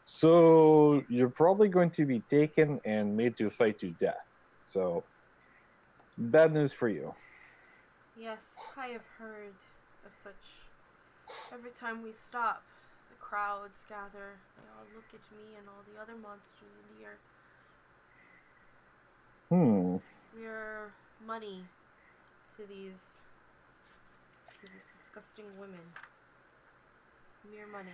so you're probably going to be taken and made to fight to death. So, bad news for you. Yes, I have heard of such. Every time we stop, the crowds gather. They all look at me and all the other monsters in here. We're money to these disgusting women. Mere money.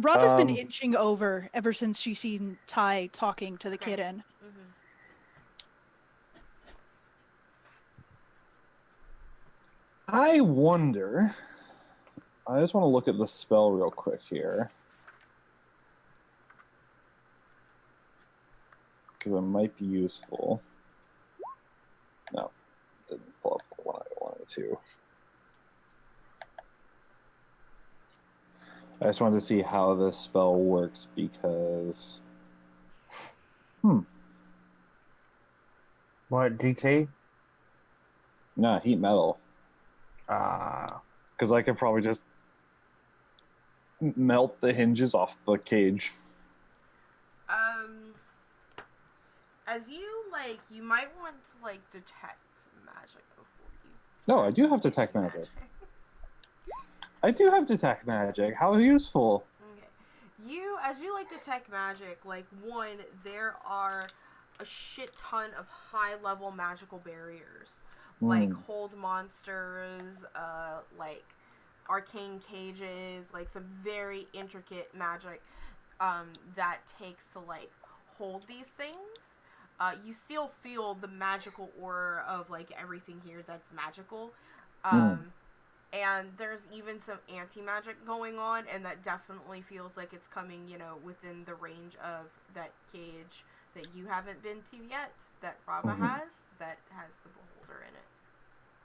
Rava's been inching over ever since she's seen Ty talking to the kitten. Mm-hmm. I wonder. I just want to look at the spell real quick here. Because it might be useful. No, it didn't pull up the one I wanted to. I just wanted to see how this spell works because... What, DT? No, heat metal. Because I could probably just melt the hinges off the cage. As you you might want to detect magic before you. No, I do have detect magic. I do have detect magic. How useful. Okay. As you detect magic, one, there are a shit ton of high-level magical barriers. Hold monsters, arcane cages, some very intricate magic, that takes to, hold these things. You still feel the magical aura of, everything here that's magical. And there's even some anti-magic going on, and that definitely feels like it's coming, within the range of that cage that you haven't been to yet, that Rava has, that has the beholder in it.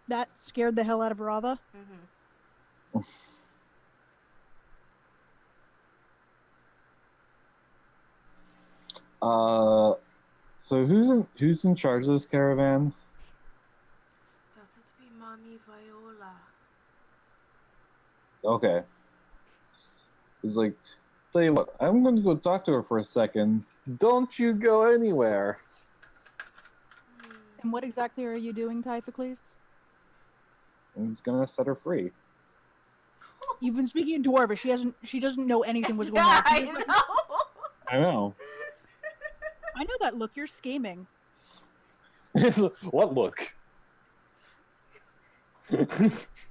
That scared the hell out of Rava. So who's in charge of this caravan? That would be Mommy Viola. Okay. It's tell you what, I'm going to go talk to her for a second. Don't you go anywhere. And what exactly are you doing, Typhocles? I'm just going to set her free. You've been speaking in Dwarvish. She doesn't know anything was going Yeah, on. I know. I know. I know that look. You're scheming. What look?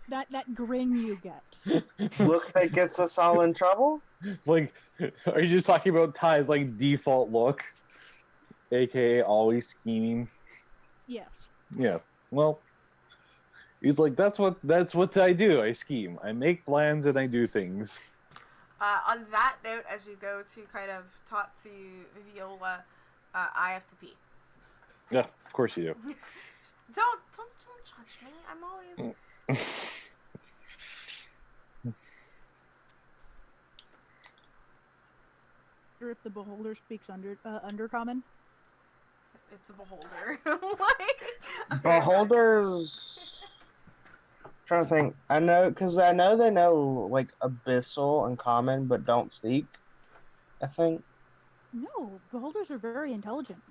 That grin you get. Look that gets us all in trouble? Are you just talking about Ty's default look? AKA always scheming? Yes. Yes. Well, he's that's what I do. I scheme. I make plans and I do things. On that note, as you go to kind of talk to Viola, I have to pee. Yeah, of course you do. Don't judge me. I'm always. If the beholder speaks undercommon. It's a beholder. Beholders. Trying to think. I know they know abyssal and common, but don't speak. I think. No, beholders are very intelligent.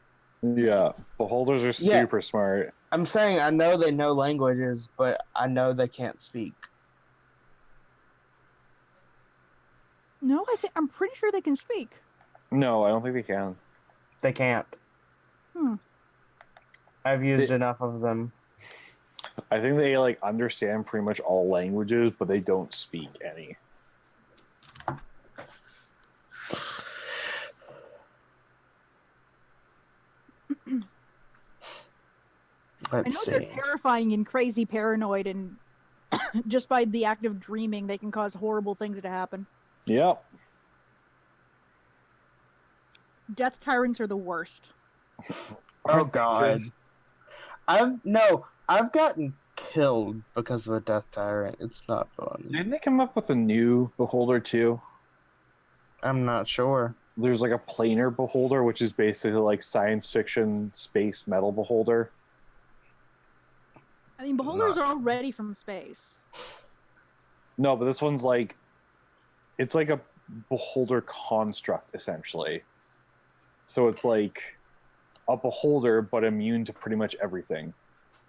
Yeah, beholders are super smart. I'm saying I know they know languages, but I know they can't speak. No, I'm pretty sure they can speak. No, I don't think they can. They can't. I've used enough of them. I think they understand pretty much all languages, but they don't speak any. I know they're terrifying and crazy paranoid, and just by the act of dreaming, they can cause horrible things to happen. Yep. Death tyrants are the worst. Oh God. I've gotten killed because of a death tyrant. It's not fun. Didn't they come up with a new beholder too? I'm not sure. There's a planar beholder, which is basically science fiction space metal beholder. I mean, beholders are already from space. No, but this one's it's a beholder construct essentially. So it's a beholder, but immune to pretty much everything.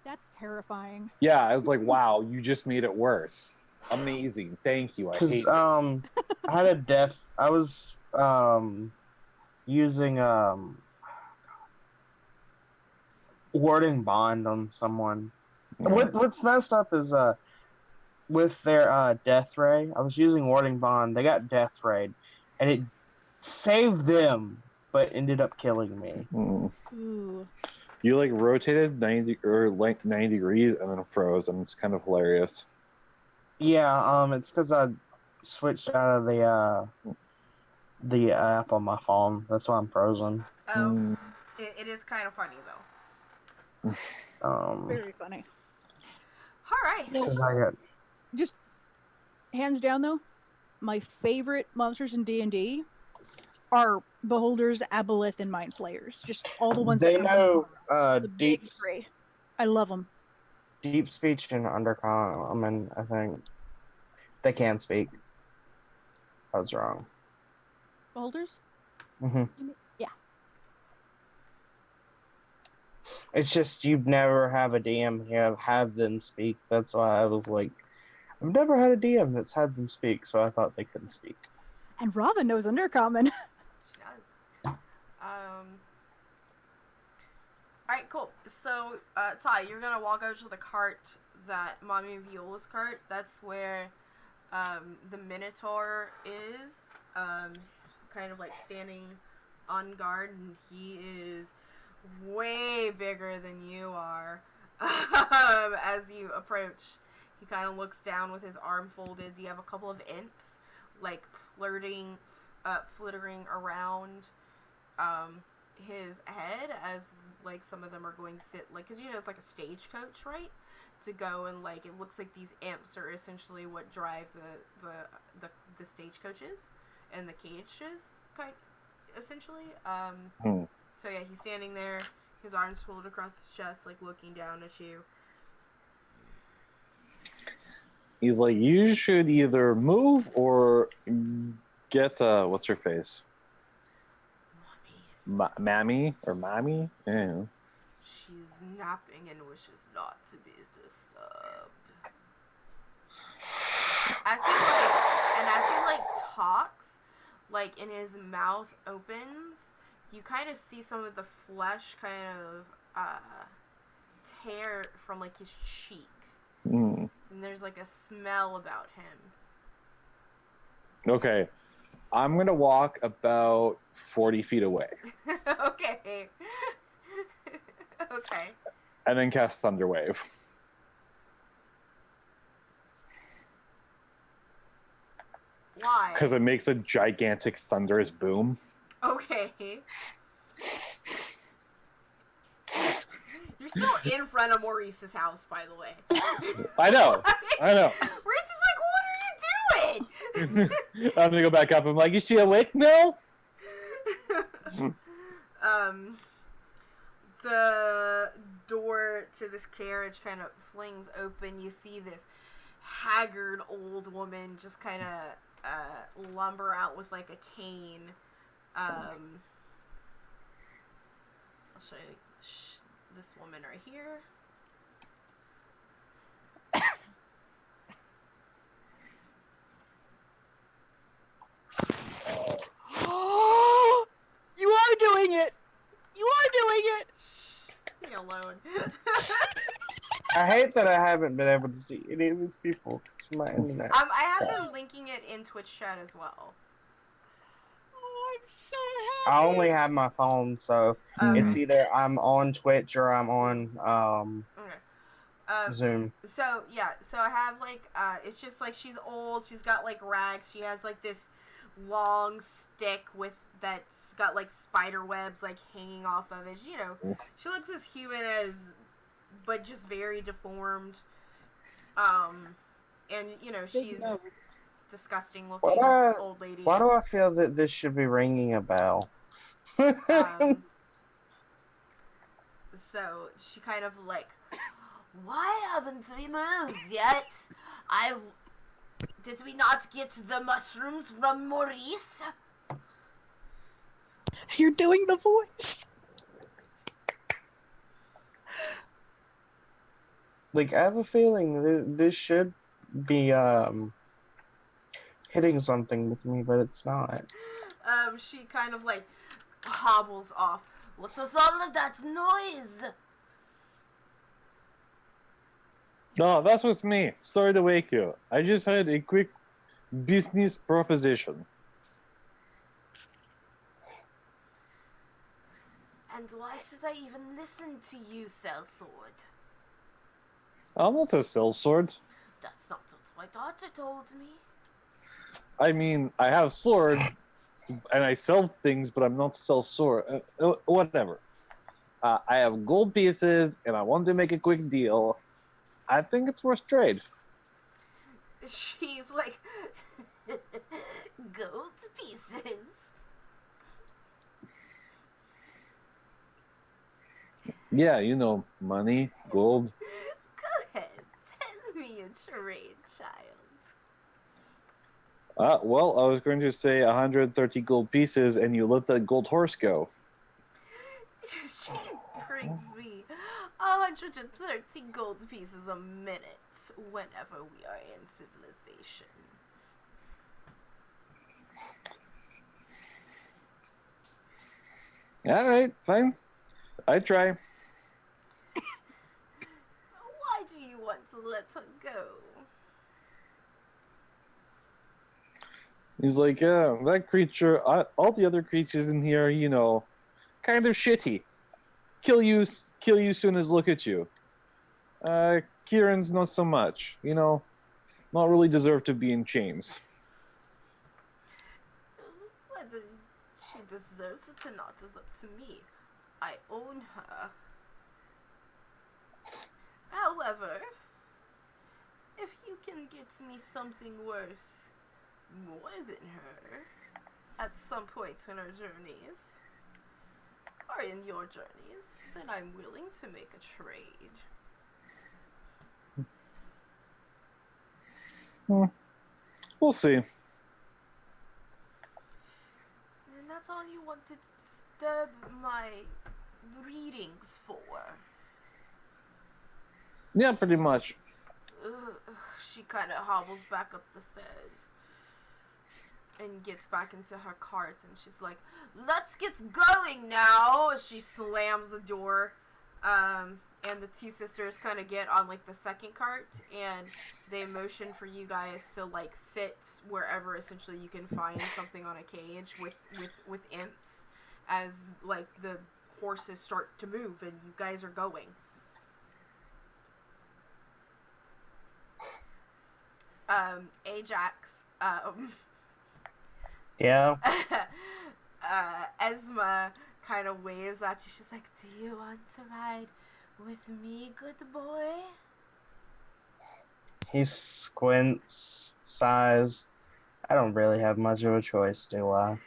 That's terrifying. Yeah, I was wow, you just made it worse. Amazing, thank you. I hate it. I had a death. I was using warding bond on someone. What's messed up is with their death ray. I was using warding bond. They got death rayed, and it saved them, but ended up killing me. Ooh. You rotated 90 degrees and then froze, and it's kind of hilarious. Yeah, it's because I switched out of the app on my phone. That's why I'm frozen. Oh, it is kind of funny though. Very funny. All right. Because I got just hands down though, my favorite monsters in D&D are beholders, aboleth, and mind flayers. Just all the ones they that come know the deep. big three. I love them. deep speech and undercommon, I think. They can speak. I was wrong. Beholders? Hmm Yeah. It's just you've never have a DM have them speak. That's why I was like, I've never had a DM that's had them speak, so I thought they couldn't speak. And Robin knows Undercommon. She does. Alright, cool. So, Ty, you're gonna walk over to the cart that Mommy Viola's cart. That's where the Minotaur is, kind of like standing on guard, and he is way bigger than you are. As you approach, he kind of looks down with his arm folded. You have a couple of imps, like, flittering around his head as, like, some of them are going to sit, like, because, you know, it's like a stagecoach, right? To go and, like, it looks like these imps are essentially what drive the stagecoaches and the cages, essentially. So, yeah, he's standing there, his arms folded across his chest, like, looking down at you. He's like, you should either move or get, what's her face? Mammy or Mommy? Yeah. She's napping and wishes not to be disturbed. As he talks, like, and his mouth opens, you kind of see some of the flesh kind of tear from, like, his cheek. Mm. And there's, like, a smell about him. Okay. I'm going to walk about 40 feet away. Okay. Okay. And then cast Thunder Wave. Why? Because it makes a gigantic thunderous boom. Okay. You're still in front of Maurice's house, by the way. I know. Maurice is like, what are you doing? I'm going to go back up. I'm like, is she awake now? The door to this carriage kind of flings open. You see this haggard old woman just kind of lumber out with, like, a cane. I'll show you this woman right here. You are doing it! You are doing it! Leave me alone. I hate that I haven't been able to see any of these people because my internet. I have been linking it in Twitch chat as well. Oh, I'm so happy! I only have my phone, so it's either I'm on Twitch or I'm on Zoom. So yeah, so I have, like, it's just like she's old. She's got, like, rags. She has, like, this long stick that's got, like, spider webs, like, hanging off of it. You know, she looks as human but just very deformed. And, you know, she's disgusting looking old lady. Why do I feel that this should be ringing a bell? So she kind of like, why haven't we moved yet? Did we not get the mushrooms from Maurice? You're doing the voice. Like, I have a feeling this should be hitting something with me, but it's not. She kind of like hobbles off. What was all of that noise? No, that was me. Sorry to wake you. I just had a quick business proposition. And why should I even listen to you, sellsword? I'm not a sellsword. That's not what my daughter told me. I mean, I have sword, and I sell things, but I'm not sellsword. Whatever. I have gold pieces, and I want to make a quick deal. I think it's worth trade. She's like, gold pieces. Yeah, you know, money, gold. Go a charade, child. Well, I was going to say 130 gold pieces, and you let the gold horse go. She brings me 130 gold pieces a minute whenever we are in civilization. Alright, fine. I try. Why do you want to let her go? He's like, yeah, that creature, all the other creatures in here, kind of shitty. Kill you soon as look at you. Kieran's not so much, not really deserve to be in chains. Whether she deserves it or not is up to me. I own her. However, if you can get me something worth more than her at some point in our journeys, or in your journeys, then I'm willing to make a trade. We'll see. And that's all you wanted to disturb my readings for? Yeah, pretty much. She kind of hobbles back up the stairs and gets back into her cart, and she's like, let's get going now. She slams the door, and the two sisters kind of get on like the second cart, and they motion for you guys to like sit wherever essentially you can find something on a cage with imps, as like the horses start to move and you guys are going. Ajax, Yeah. Esma kind of waves at you. She's like, do you want to ride with me, good boy? He squints, sighs. I don't really have much of a choice, do I?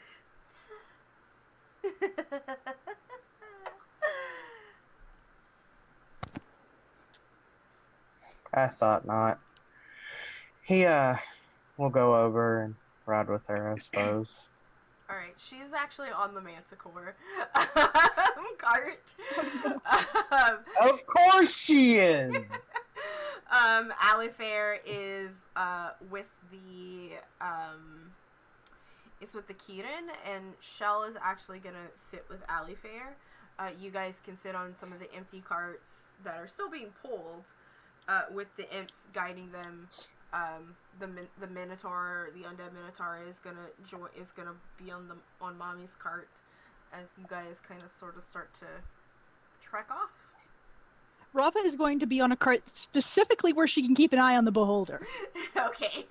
I thought not. He, will go over and ride with her, I suppose. Alright, she's actually on the Manticore cart. Of course she is! Alifair is with the Kieran, and Shell is actually gonna sit with Alifair. You guys can sit on some of the empty carts that are still being pulled, with the imps guiding them. The Minotaur, the undead Minotaur, is gonna be on Mommy's cart as you guys kind of sort of start to trek off. Rava is going to be on a cart specifically where she can keep an eye on the beholder. Okay.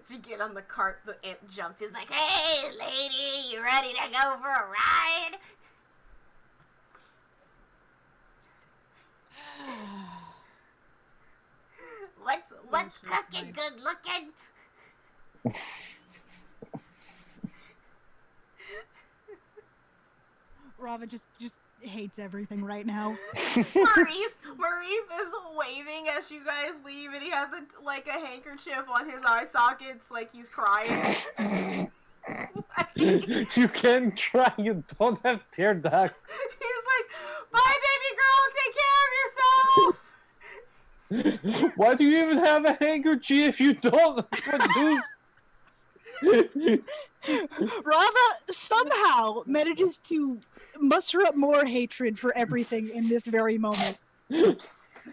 So you get on the cart, the imp jumps. He's like, hey, lady, you ready to go for a ride? What's cooking, good looking? Rava just hates everything right now. Maurice is waving as you guys leave, and he has a handkerchief on his eye sockets, like he's crying. You can try, you don't have tear ducts. He's like, bye, baby girl, take care of yourself. Why do you even have a handkerchief if you don't? Rava somehow manages to muster up more hatred for everything in this very moment.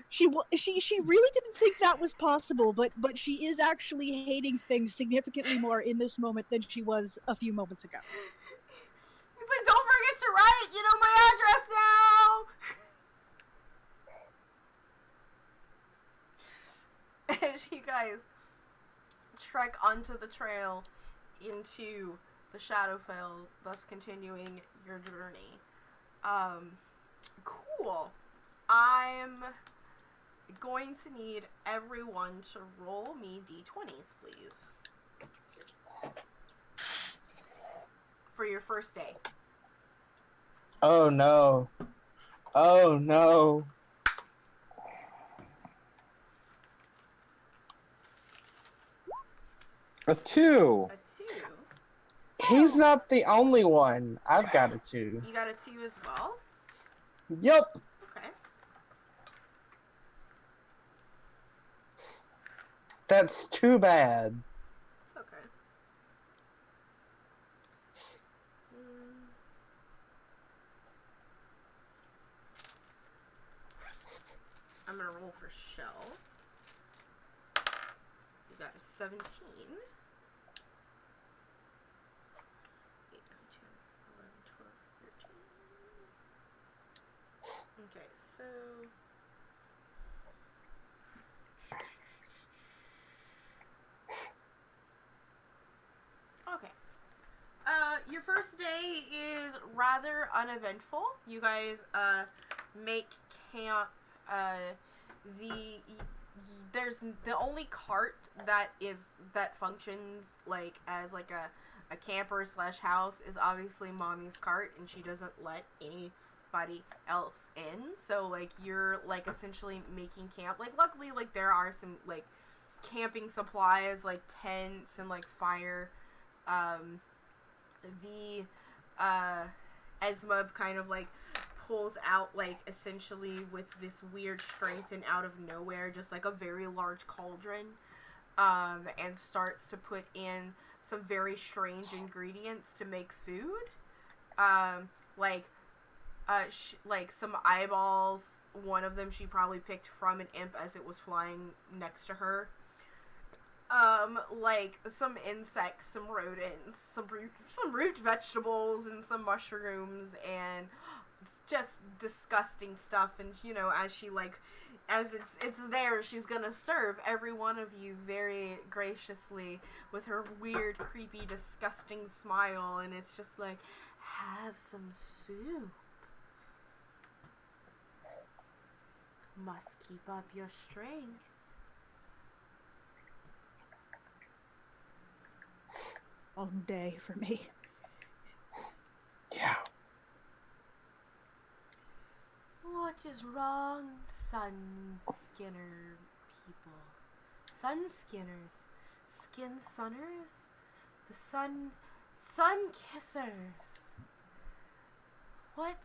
She really didn't think that was possible, but she is actually hating things significantly more in this moment than she was a few moments ago. He's like, don't forget to write, my address now. As you guys trek onto the trail into the Shadowfell, thus continuing your journey. Cool. I'm going to need everyone to roll me d20s, please. For your first day. Oh no. Oh no. A 2. A 2. He's not the only one. I've got a 2. You got a 2 as well? Yup. Okay. That's too bad. It's okay. I'm gonna roll for Shell. You got a 17. 8, 9, 10, 11, 12, 13. Okay, so... Okay. Your first day is rather uneventful. You guys, make camp, there's the only cart that functions, like, as, like, a camper / house is obviously Mommy's cart, and she doesn't let anybody else in, so, like, you're, like, essentially making camp. Like, luckily, like, there are some, like, camping supplies, like, tents and, like, fire. Esma kind of, like, pulls out, like, essentially with this weird strength and out of nowhere, just, like, a very large cauldron, and starts to put in some very strange ingredients to make food. Like some eyeballs. One of them she probably picked from an imp as it was flying next to her. Like, some insects, some rodents, some root vegetables, and some mushrooms, and it's just disgusting stuff, and, you know, as she, like, as it's there, she's gonna serve every one of you very graciously with her weird, creepy, disgusting smile, and it's just like, have some soup. Must keep up your strength. Long day for me. Yeah. What is wrong, Sun Skinner people? Sun Skinners? Skin Sunners? The Sun Kissers? What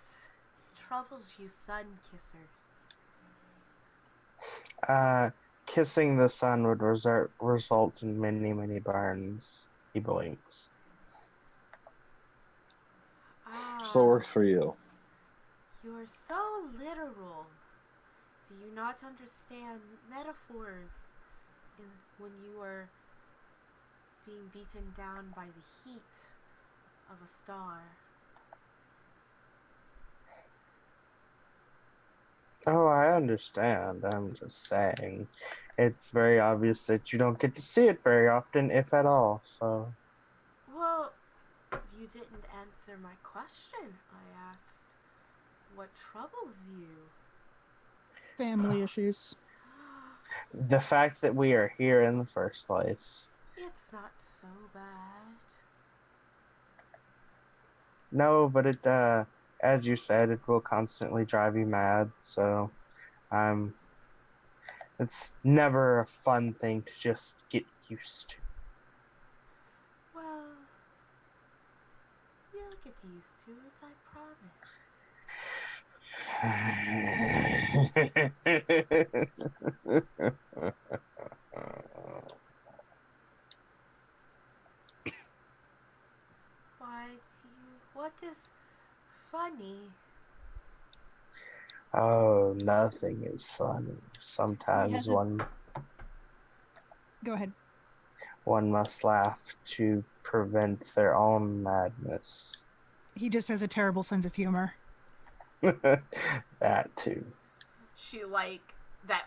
troubles you, Sun Kissers? Kissing the sun would result in many, many burns. He blinks. So it works for you. You're so literal. Do you not understand metaphors when you are being beaten down by the heat of a star? Oh, I understand. I'm just saying. It's very obvious that you don't get to see it very often, if at all, so... Well, you didn't answer my question. I asked, what troubles you? Family issues. The fact that we are here in the first place. It's not so bad. No, but it, as you said, it will constantly drive you mad, so... It's never a fun thing to just get used to. Well, you'll get used to it, I promise. What is funny? Oh, nothing is funny. Sometimes Go ahead. one must laugh to prevent their own madness. He just has a terrible sense of humor. That too. She, like, that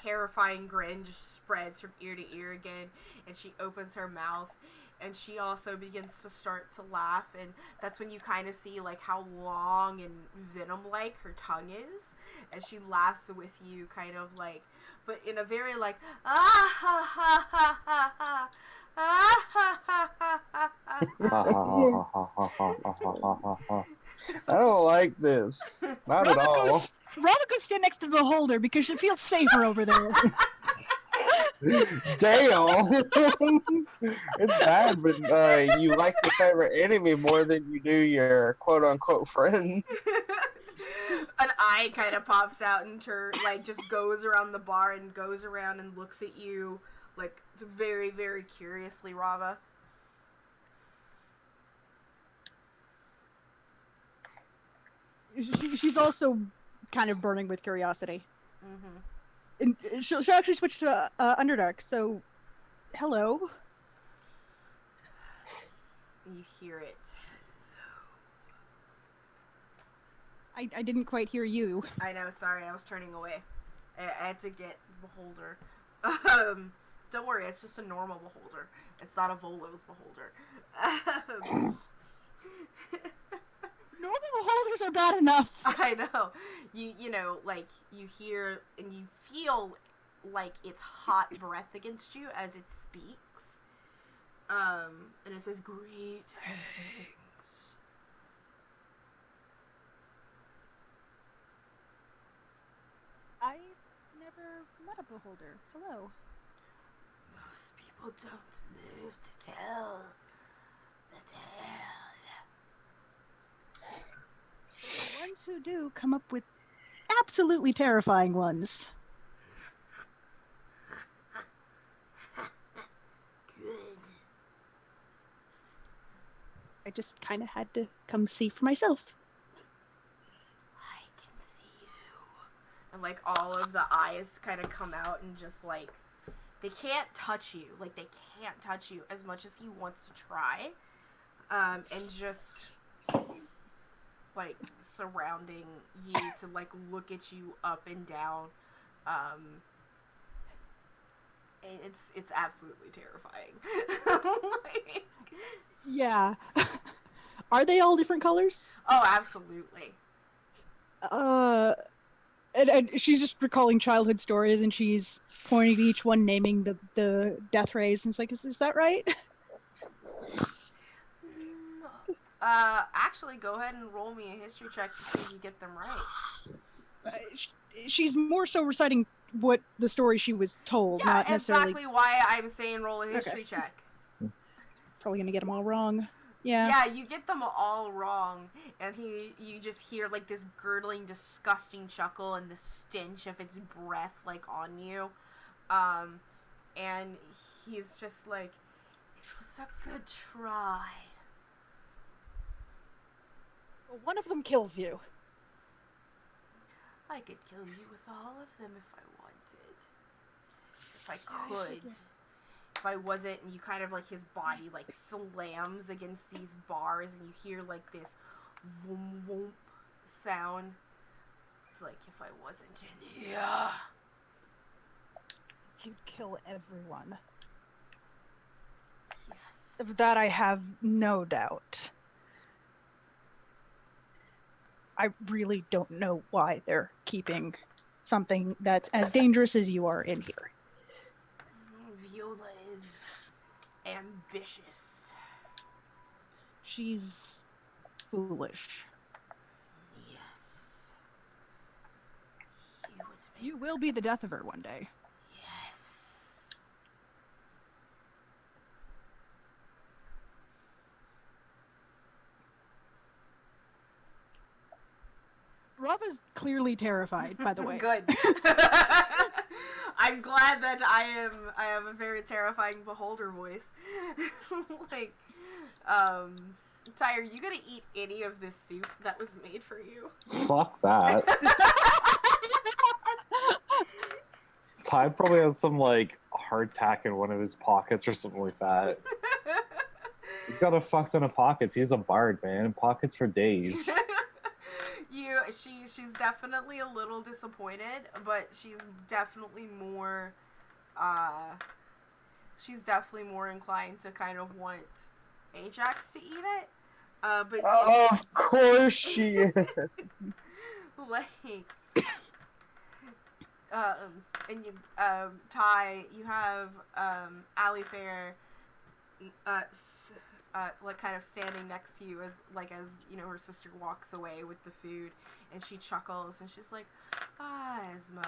terrifying grin just spreads from ear to ear again, and she opens her mouth, and she also begins to start to laugh, and that's when you kind of see, like, how long and venom-like her tongue is, as she laughs with you, kind of, like, but in a very, like, ah ha ha ha ha ha, ah ha ha ha ha ha. I don't like this. Not at all. Rather go stand next to the holder because it feels safer over there. Dale. It's bad when you like your favorite enemy more than you do your quote unquote friend. An eye kind of pops out and just goes around the bar and goes around and looks at you like very, very curiously, Rava. She's also kind of burning with curiosity. Mm-hmm. And she'll actually switch to Underdark. So, hello. You hear it. I didn't quite hear you. I know, sorry, I was turning away. I had to get Beholder. Don't worry, it's just a normal Beholder. It's not a Volo's Beholder. Normal beholders are bad enough. I know. You know, like, you hear and you feel like it's hot breath against you as it speaks. And it says, "Greetings." I never met a beholder. Hello. Most people don't live to tell the tale. The ones who do come up with absolutely terrifying ones. Good. I just kind of had to come see for myself. I can see you. And like all of the eyes kind of come out and just like they can't touch you. Like they can't touch you as much as he wants to try. And just like surrounding you to like look at you up and down. And it's absolutely terrifying. Like, Yeah. Are they all different colors? oh, absolutely. And she's just recalling childhood stories, and she's pointing to each one, naming the death rays, and it's like, is that right? Actually, go ahead and roll me a history check to see if you get them right. She's more so reciting what the story she was told, Yeah, not necessarily. exactly why I'm saying roll a history check. Probably gonna get them all wrong. Yeah. Yeah, you get them all wrong, and you just hear like this gurgling, disgusting chuckle and the stench of its breath like on you, and he's just like, "It was a good try." Well, one of them kills you. I could kill you with all of them if I wanted. If I could. If I wasn't, and you kind of like his body like slams against these bars and you hear like this vroom vroom sound. It's like if I wasn't in here. You'd kill everyone. Yes. Of that I have no doubt. I really don't know why they're keeping something that's as dangerous as you are in here. Viola is ambitious. She's foolish. Yes. You will be the death of her one day. Yes. Rava's clearly terrified, by the way. Good. I'm glad that I have a very terrifying beholder voice. Like, Ty, are you gonna eat any of this soup that was made for you? Fuck that. Ty probably has some like hardtack in one of his pockets or something like that. He's got a fuck ton of pockets. He's a bard, man. Pockets for days. She's definitely a little disappointed, but she's definitely more inclined to kind of want Ajax to eat it. But Of course she is. like and you Ty, you have Alifair like kind of standing next to you as you know her sister walks away with the food, and she chuckles and she's like, "Ah, Esma,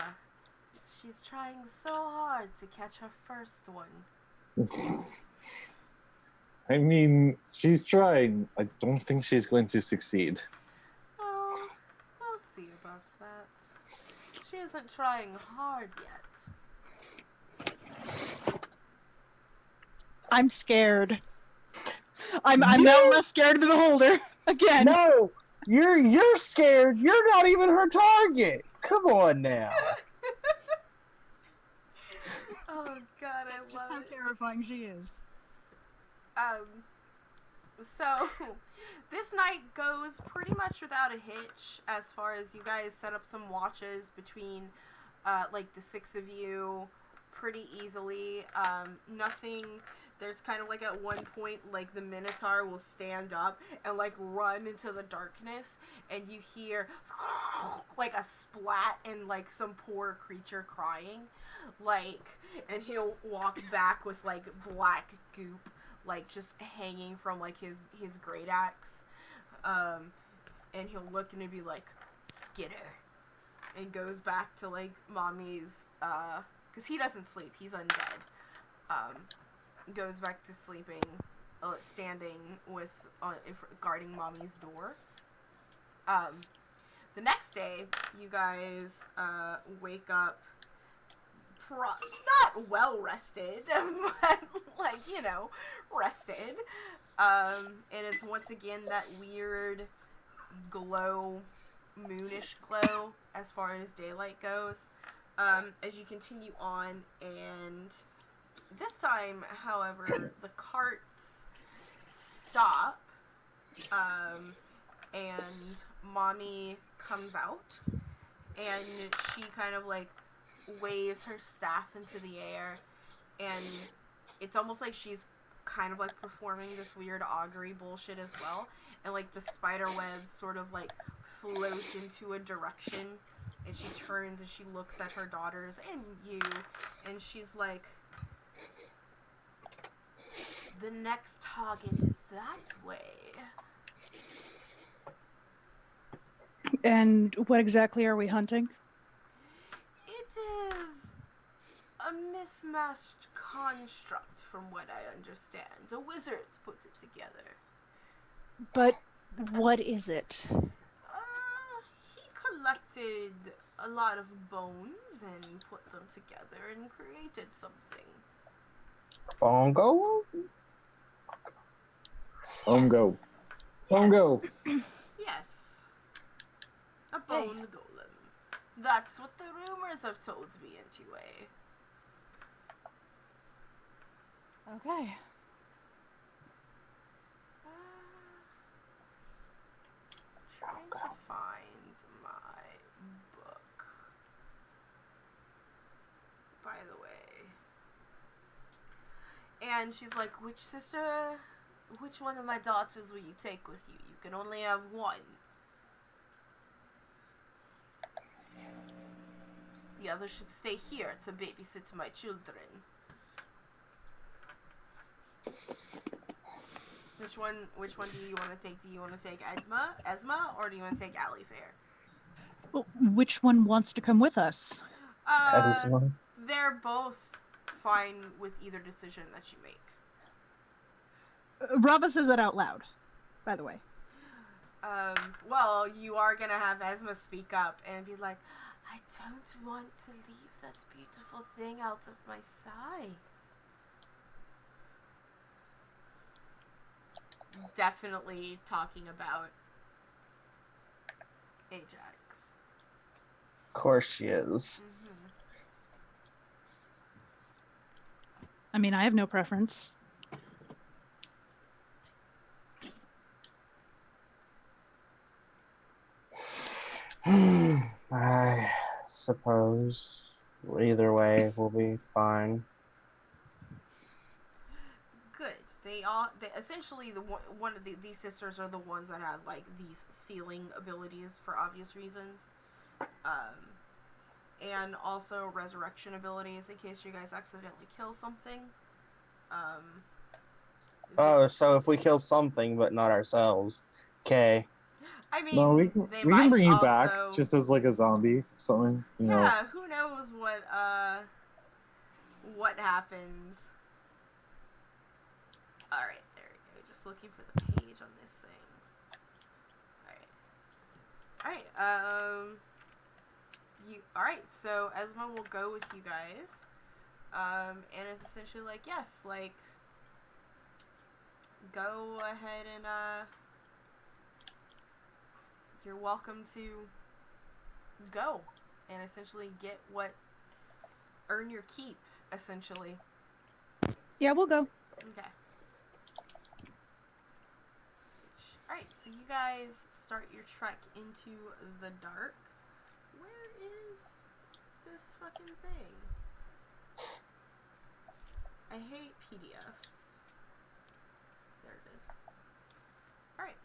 She's trying so hard to catch her first one. I mean, she's trying. I don't think she's going to succeed. Oh, we'll see about that. She isn't trying hard yet. I'm scared. I'm now less scared of the beholder again. No, you're scared. You're not even her target. Come on now. Oh god, I Just love how it. terrifying she is. So this night goes pretty much without a hitch as far as you guys set up some watches between like the six of you pretty easily. Nothing, there's kind of like at one point like the Minotaur will stand up and like run into the darkness and you hear like a splat and like some poor creature crying, like, and he'll walk back with like black goop like just hanging from like his great axe, and he'll look and he'll be like, Skitter, and goes back to like mommy's, because he doesn't sleep, he's undead, goes back to sleeping, standing with guarding mommy's door. The next day you guys wake up not well rested, but like, you know, rested. And it's once again that weird glow, moonish glow as far as daylight goes. As you continue on, and this time, however, the carts stop, and mommy comes out, and she kind of like waves her staff into the air, and it's almost like she's kind of like performing this weird augury bullshit as well, and like the spider webs sort of like float into a direction, and she turns and she looks at her daughters and you, and she's like, the next target is that way. And what exactly are we hunting? It is a mismatched construct, from what I understand. A wizard put it together. But what is it? He collected a lot of bones and put them together and created something. Bongo? Go. Yes. Go. Yes. A bone golem. That's what the rumors have told me, anyway. Okay. Trying to find my book. By the way. And she's like, which one of my daughters will you take with you? You can only have one. The other should stay here to babysit my children. Which one do you want to take? Do you want to take Esma, or do you want to take Alifair? Well, which one wants to come with us? They're both fine with either decision that you make. Rava says that out loud, by the way. Well, you are gonna have Esma speak up and be like, I don't want to leave that beautiful thing out of my sight. Definitely talking about Ajax. Of course she is. Mm-hmm. I mean, I have no preference. I suppose either way will be fine. Good. They essentially one of these sisters are the ones that have like these sealing abilities for obvious reasons, and also resurrection abilities in case you guys accidentally kill something. Oh, so if we kill something but not ourselves, okay. I mean, No, we they can might bring you also, back just as like a zombie, something. You know. Yeah, who knows knows what happens. Alright, there we go. Just looking for the page on this thing. Alright, alright, so Esma will go with you guys. And it's essentially like, yes, like, go ahead and, you're welcome to go and essentially earn your keep, essentially. Yeah, we'll go. Okay. Alright, so you guys start your trek into the dark. Where is this fucking thing? I hate PDFs. There it is. Alright.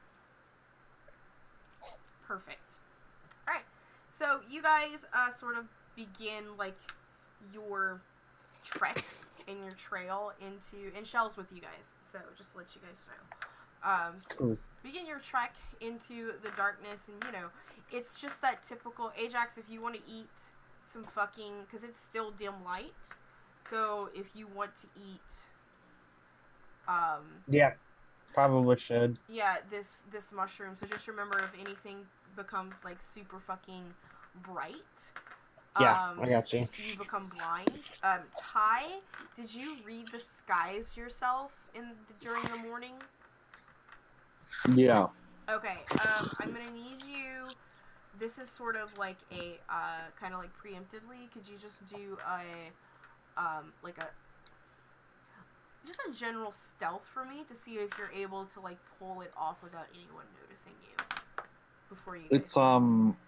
Perfect. Alright, so you guys sort of begin, like, your trek and your trail and Shell's with you guys, so just to let you guys know. Cool. Begin your trek into the darkness, and, you know, it's just that typical, Ajax, if you want to eat some fucking, because it's still dim light, so if you want to eat, Yeah, probably should. yeah, this mushroom, so just remember if anything becomes, like, super fucking bright, Yeah, I got you. you become blind. Ty, did you read the skies yourself during the morning? Yeah. Okay, I'm gonna need you, this is sort of like a, kind of like preemptively, could you just do just a general stealth for me to see if you're able to, like, pull it off without anyone noticing you before you guys...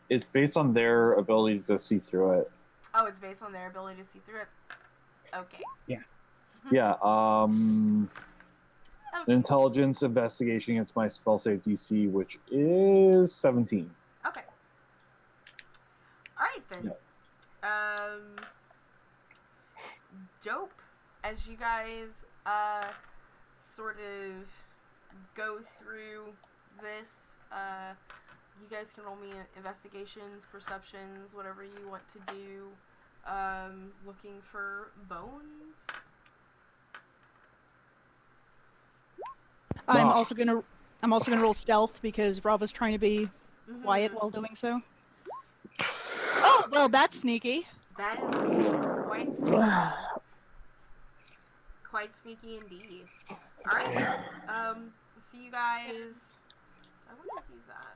It's based on their ability to see through it. Oh, it's based on their ability to see through it? Okay. Yeah, Okay. intelligence investigation against my spell save DC, which is 17. Okay. Alright then. Yeah. Dope. As you guys, sort of go through this, you guys can roll me investigations, perceptions, whatever you want to do. Looking for bones. I'm also gonna roll stealth because Rava's trying to be quiet while doing so. Oh, well, that's sneaky. That is quite sneaky. Quite sneaky indeed. Alright. So you guys... I want to do that.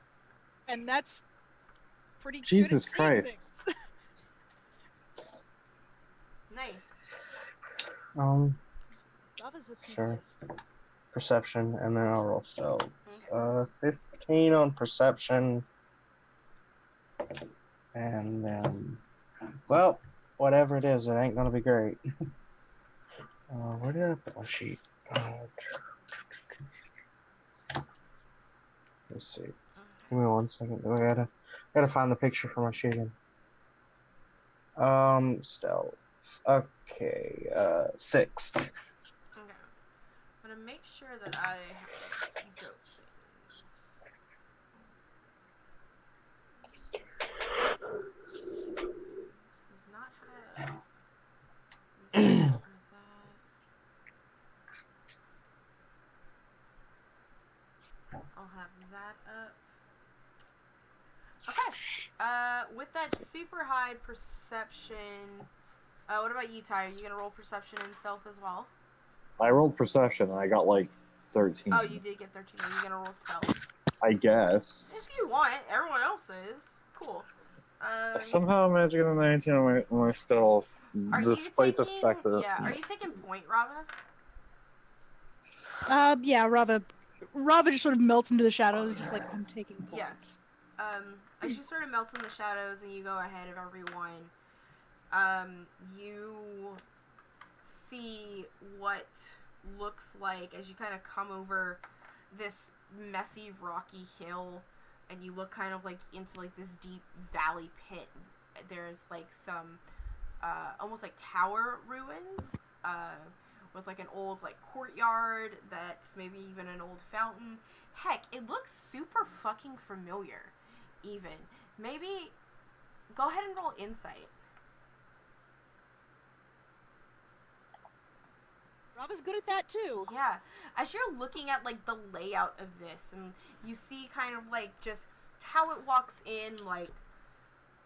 And that's pretty Jesus good at seeing Christ. things. Nice. Rava's the Sure. sneakiest. Perception, and then I'll roll stealth. Okay. 15 on perception. And then, well, whatever it is, it ain't gonna be great. Where did I put my sheet? Let's see. Give me 1 second. I gotta find the picture for my sheeting. Stealth. Okay, 6. Okay. I'm gonna make sure that I have goat things. Does not have that. I'll have that up. Okay. With that super high perception, what about you, Ty? Are you gonna roll perception and stealth as well? I rolled perception and I got like 13. Oh, you did get 13. Are you gonna roll stealth? I guess. If you want, everyone else is. Cool. Somehow I'm managing a 19 on my stealth, despite the fact that... Yeah, are you taking point, Rava? Yeah, Rava just sort of melts into the shadows, just like, I'm taking point. Yeah. As you sort of melt in the shadows and you go ahead of everyone, you see what looks like, as you kind of come over this messy rocky hill and you look kind of like into like this deep valley pit, there's like some almost like tower ruins with like an old like courtyard that's maybe even an old fountain. Heck, it looks super fucking familiar even. Maybe go ahead and roll insight. Rob is good at that too. Yeah. As you're looking at, like, the layout of this, and you see kind of, like, just how it walks in, like,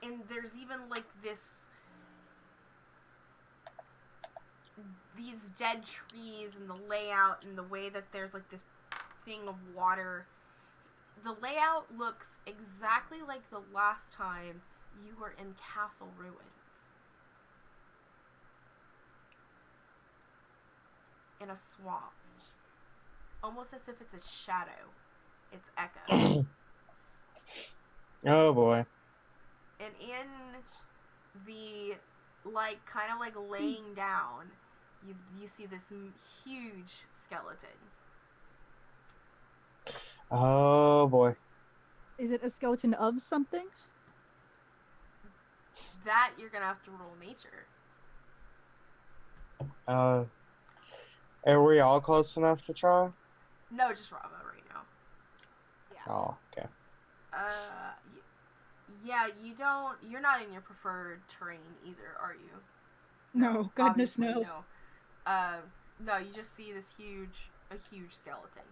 and there's even, like, these dead trees and the layout and the way that there's, like, this thing of water. The layout looks exactly like the last time you were in Castle Ruins. In a swamp. Almost as if it's a shadow. It's echo. Oh boy. And in the, like, kind of like laying down, you see this huge skeleton. Oh boy. Is it a skeleton of something? That you're gonna have to roll nature. Are we all close enough to try? No, just Rava right now. Oh, okay. Yeah, you're not in your preferred terrain either, are you? No, goodness Obviously, no. No, you just see a huge skeleton.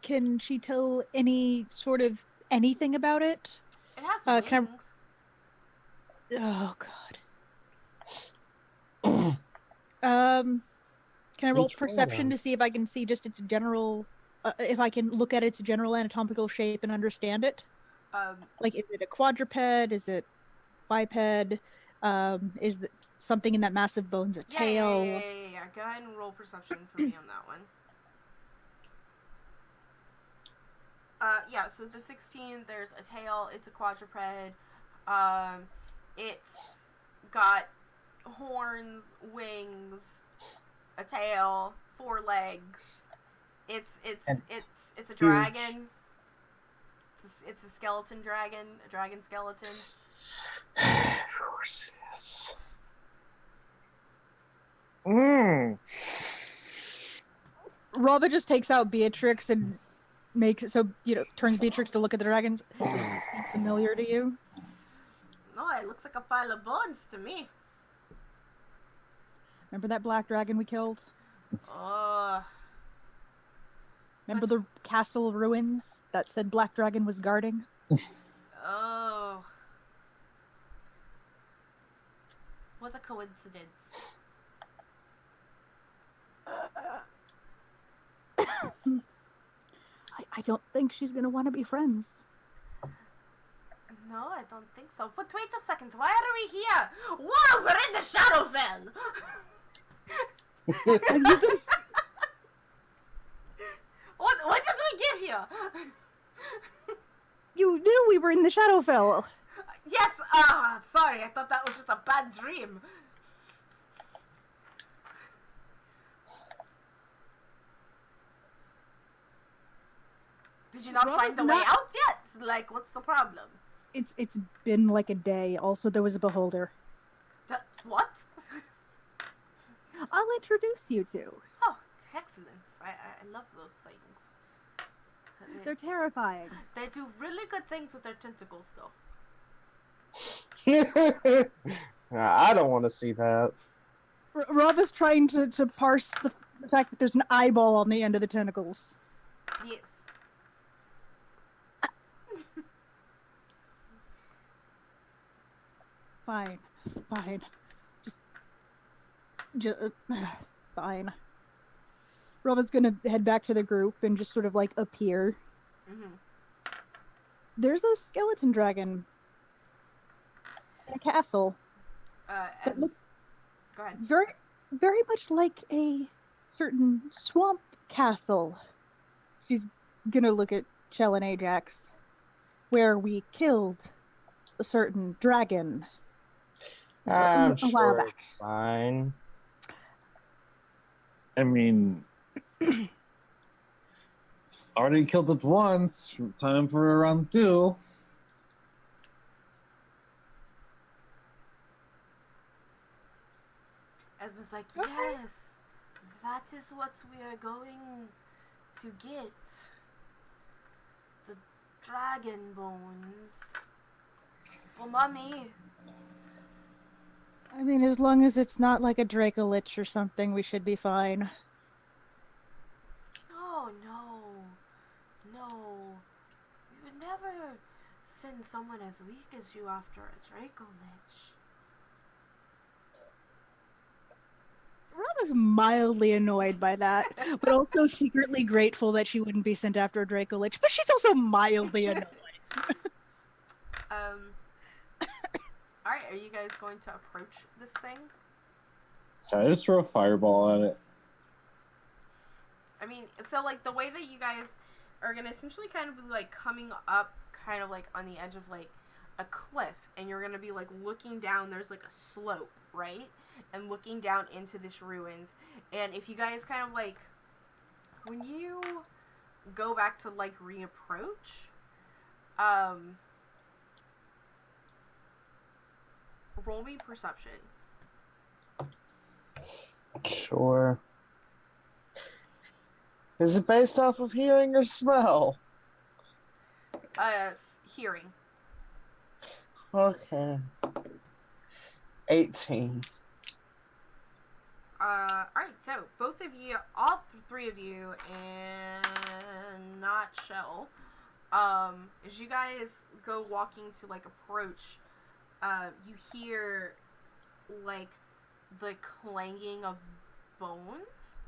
Can she tell any sort of anything about it? It has Can wings. Oh god. Can I roll Each one of perception them. to see if I can see just its general, if I can look at its general anatomical shape and understand it? Like, is it a quadruped? Is it biped? Is something in that massive bones a tail? Yeah. Go ahead and roll perception for me on that one. Yeah, so the 16, there's a tail, it's a quadruped, it's got horns, wings, a tail, 4 legs. It's a dragon. It's a skeleton dragon, a dragon skeleton. Of course it is. Rava just takes out Beatrix and makes it so, turns Beatrix to look at the dragons. Familiar to you? No, it looks like a pile of bones to me. Remember that black dragon we killed? Remember the castle ruins that said Black Dragon was guarding? Oh. What a coincidence. I don't think she's gonna want to be friends. No, I don't think so. But wait a second, why are we here? Whoa, we're in the Shadowfell! What did we get here? You knew we were in the Shadowfell. Yes, sorry, I thought that was just a bad dream. Did you not find the way out yet? Like, what's the problem? It's been like a day. Also, there was a beholder. What? I'll introduce you to. Oh, excellent. I love those things. They're terrifying. They do really good things with their tentacles, though. I don't want to see that. Rava's trying to parse the fact that there's an eyeball on the end of the tentacles. Yes. Fine. Just fine. Rava's gonna head back to the group and just sort of like appear. Mm-hmm. There's a skeleton dragon in a castle. Go ahead. Very, very much like a certain swamp castle. She's gonna look at Chell and Ajax, where we killed a certain dragon. I'm a while sure back. it's fine. I mean, already killed it once. Time for round 2. Esma's like, yes, that is what we are going to get. The dragon bones. For mommy. I mean, as long as it's not like a Dracolich or something, we should be fine. Oh, no. No. We would never send someone as weak as you after a Draco Lich. Rob is mildly annoyed by that, but also secretly grateful that she wouldn't be sent after a Dracolich. But she's also mildly annoyed. Alright, are you guys going to approach this thing? Can I just throw a fireball at it? I mean, so, like, the way that you guys are going to essentially kind of be, like, coming up kind of, like, on the edge of, like, a cliff, and you're going to be, like, looking down, there's, like, a slope, right? And looking down into this ruins, and if you guys kind of, like, when you go back to, like, reapproach, roll me perception. Sure. Is it based off of hearing or smell? Hearing. Okay. 18. Alright, so, both of you, all three of you, and not Shell, as you guys go walking to, like, approach, you hear, like, the clanging of bones,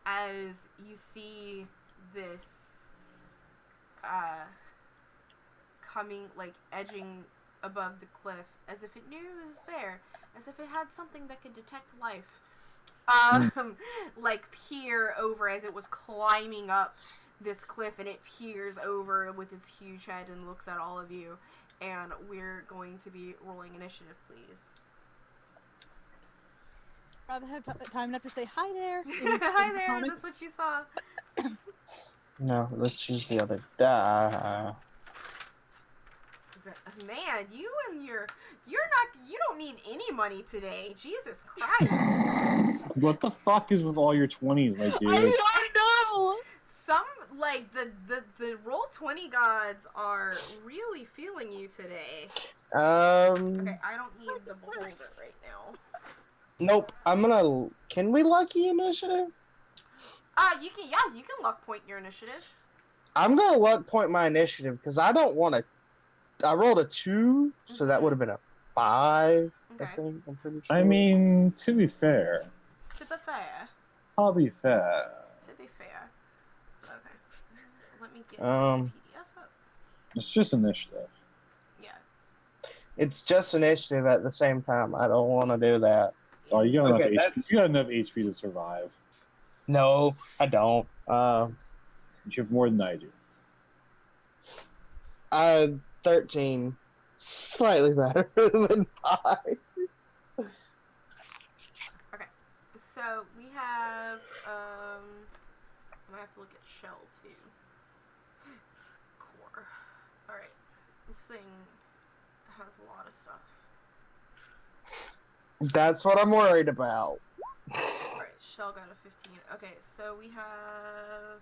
as you see this, coming, like, edging above the cliff, as if it knew it was there, as if it had something that could detect life, like, peer over as it was climbing up this cliff, and it peers over with its huge head and looks at all of you, and we're going to be rolling initiative, please. Rob had time enough to say hi there. Hi there, that's what you saw. No, let's use the other die. Man, you don't need any money today. Jesus Christ. What the fuck is with all your 20s, my dude? I don't know. Some, like, the Roll20 gods are really feeling you today. Okay, I don't need the beholder right now. Nope. Can we lucky initiative? You can luck point your initiative. I'm gonna luck point my initiative because I don't want to. I rolled a 2, so that would have been a 5. Okay. I think I'm pretty sure. I mean, to be fair. To be fair. I'll be fair. To be fair. Okay. Let me get this Um, PDF up. It's just initiative. Yeah. it's just initiative at the same time. I don't want to do that. Oh, you got enough Okay, HP. that's- You got enough HP to survive. No, I don't. You have more than I do. 13, slightly better than 5. Okay. So we have I have to look at shell too. Core. Alright. This thing has a lot of stuff. That's what I'm worried about. Alright, shell got a 15. Okay, so we have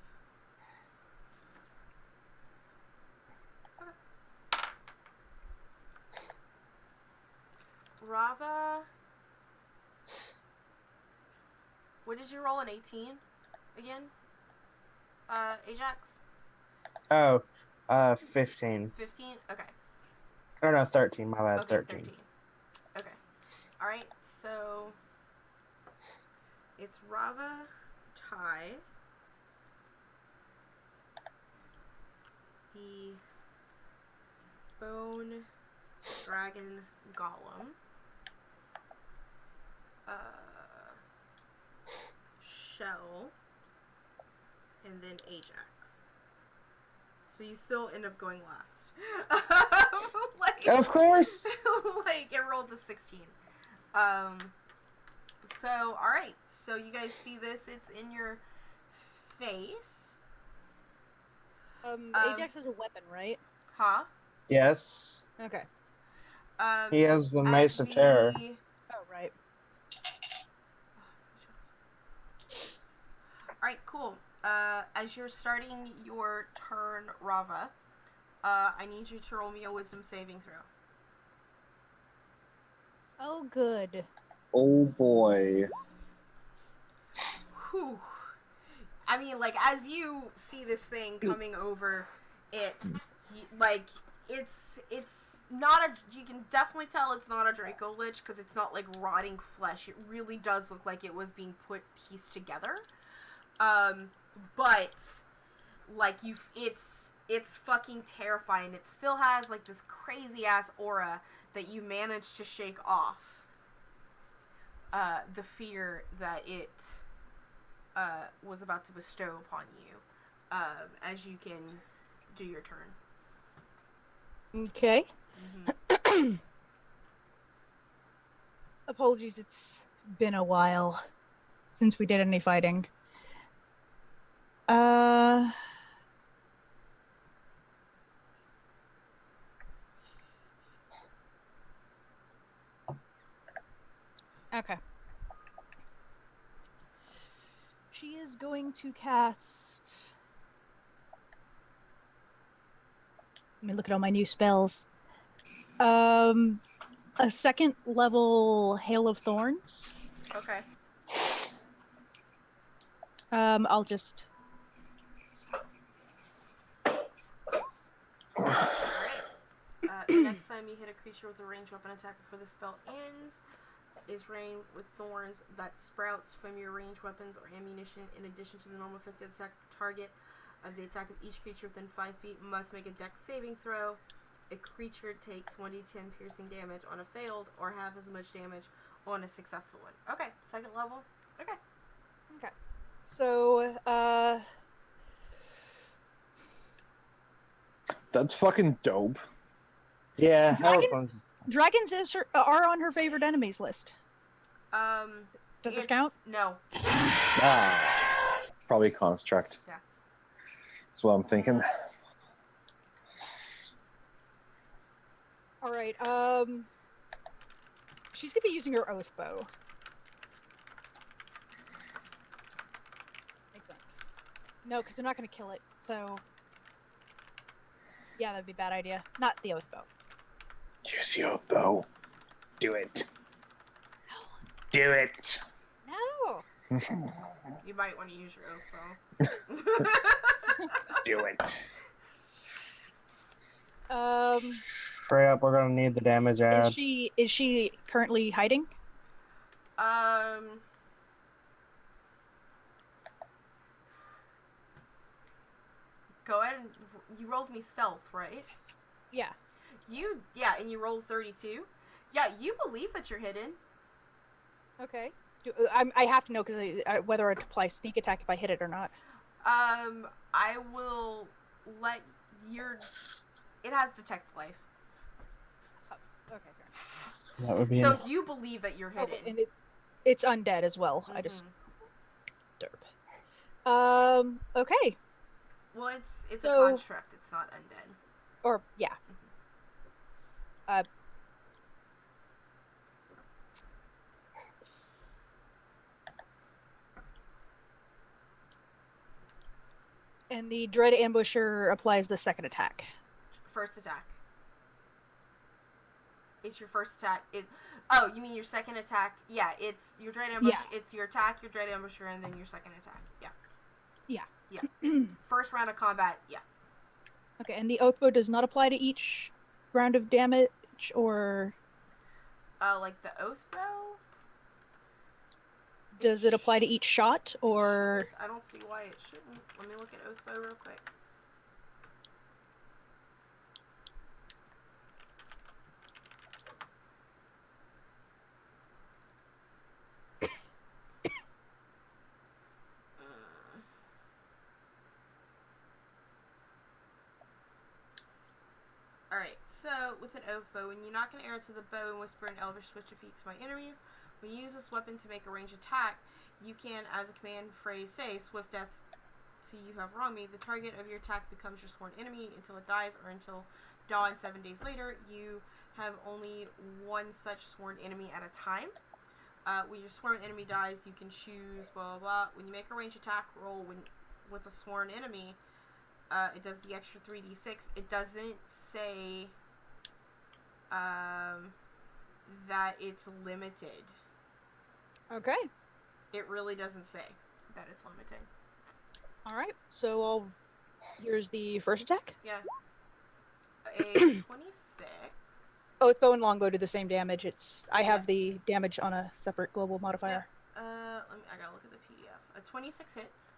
Rava. What did you roll, an 18 again? Ajax? Oh, 15. 15? Okay. Oh no, 13. My bad, Okay, 13. Okay. Alright, so it's Rava, Tai, the Bone Dragon Golem, Shell, and then Ajax. So you still end up going last. Of course. Like, it rolled to 16. So, alright. So you guys see this. It's in your face. Ajax is a weapon, right? Huh? Yes. Okay. He has the at Mace of Terror. Oh, right. Alright, cool. As you're starting your turn, Rava, I need you to roll me a wisdom saving throw. Oh, good. Oh boy. Whew. I mean, like, as you see this thing coming over it, like, it's not a, you can definitely tell it's not a Draco Lich, because it's not, like, rotting flesh. It really does look like it was being pieced together. But, like, it's fucking terrifying. It still has, like, this crazy-ass aura that you managed to shake off. The fear that it was about to bestow upon you, as you can do your turn. Okay. Mm-hmm. Apologies, it's been a while since we did any fighting. Okay. She is going to cast... Let me look at all my new spells. A second level Hail of Thorns. Okay. I'll just... Alright. The next time you hit a creature with a ranged weapon attack before the spell ends, is rained with thorns that sprouts from your ranged weapons or ammunition. In addition to the normal effective attack, the target of the attack of each creature within 5 feet must make a dex saving throw. A creature takes 1d10 piercing damage on a failed, or half as much damage on a successful one. Okay, second level. Okay. Okay. So, That's fucking dope. Yeah, Dragon- Dragons are on her favorite enemies list. Does this count? No. Ah, probably construct. Yeah. That's what I'm thinking. All right. She's gonna be using her oath bow. I think. No, because they're not gonna kill it. So, yeah, that'd be a bad idea. Not the oath bow. Use your bow. Do it. Do it. No. You might want to use your oath bow. Do it. Hurry up, we're gonna need the damage ad. Is she currently hiding? Go ahead and you rolled me stealth, right? Yeah. And you rolled 32. Yeah, you believe that you're hidden. Okay. I have to know because whether it applies sneak attack if I hit it or not. I will let your. It has detect life. Oh, okay, fair. That would be So you believe that you're Oh, hidden. and it's undead as well. Mm-hmm. I just derp. Okay. Well, it's So- a construct. It's not undead. Or yeah. And the Dread Ambusher applies the second attack. First attack. It's your first attack. Oh, you mean your second attack? Yeah, it's your dread ambush. Yeah. It's your attack, your dread ambusher, and then your second attack. Yeah. Yeah. Yeah. First round of combat. Yeah. Okay, and the Oathbow does not apply to each round of damage, or Like the oath bow. does it apply to each shot, or I don't see why it shouldn't. Let me look at oath bow real quick. Alright, so with an oath bow, when you knock an arrow to the bow and whisper an elvish switch of feet to my enemies, when you use this weapon to make a ranged attack, you can, as a command phrase, say, swift death to you who have wronged me. The target of your attack becomes your sworn enemy until it dies or until dawn 7 days later. You have only one such sworn enemy at a time. When your sworn enemy dies, you can choose blah, blah, blah. When you make a ranged attack roll with a sworn enemy, it does the extra 3d6. It doesn't say that it's limited. Okay. It really doesn't say that it's limited. All right. So here's the first attack. Yeah. A 26. Both bow and longbow do the same damage. I have Yeah. the damage on a separate global modifier. I gotta look at the PDF. A 26 hits.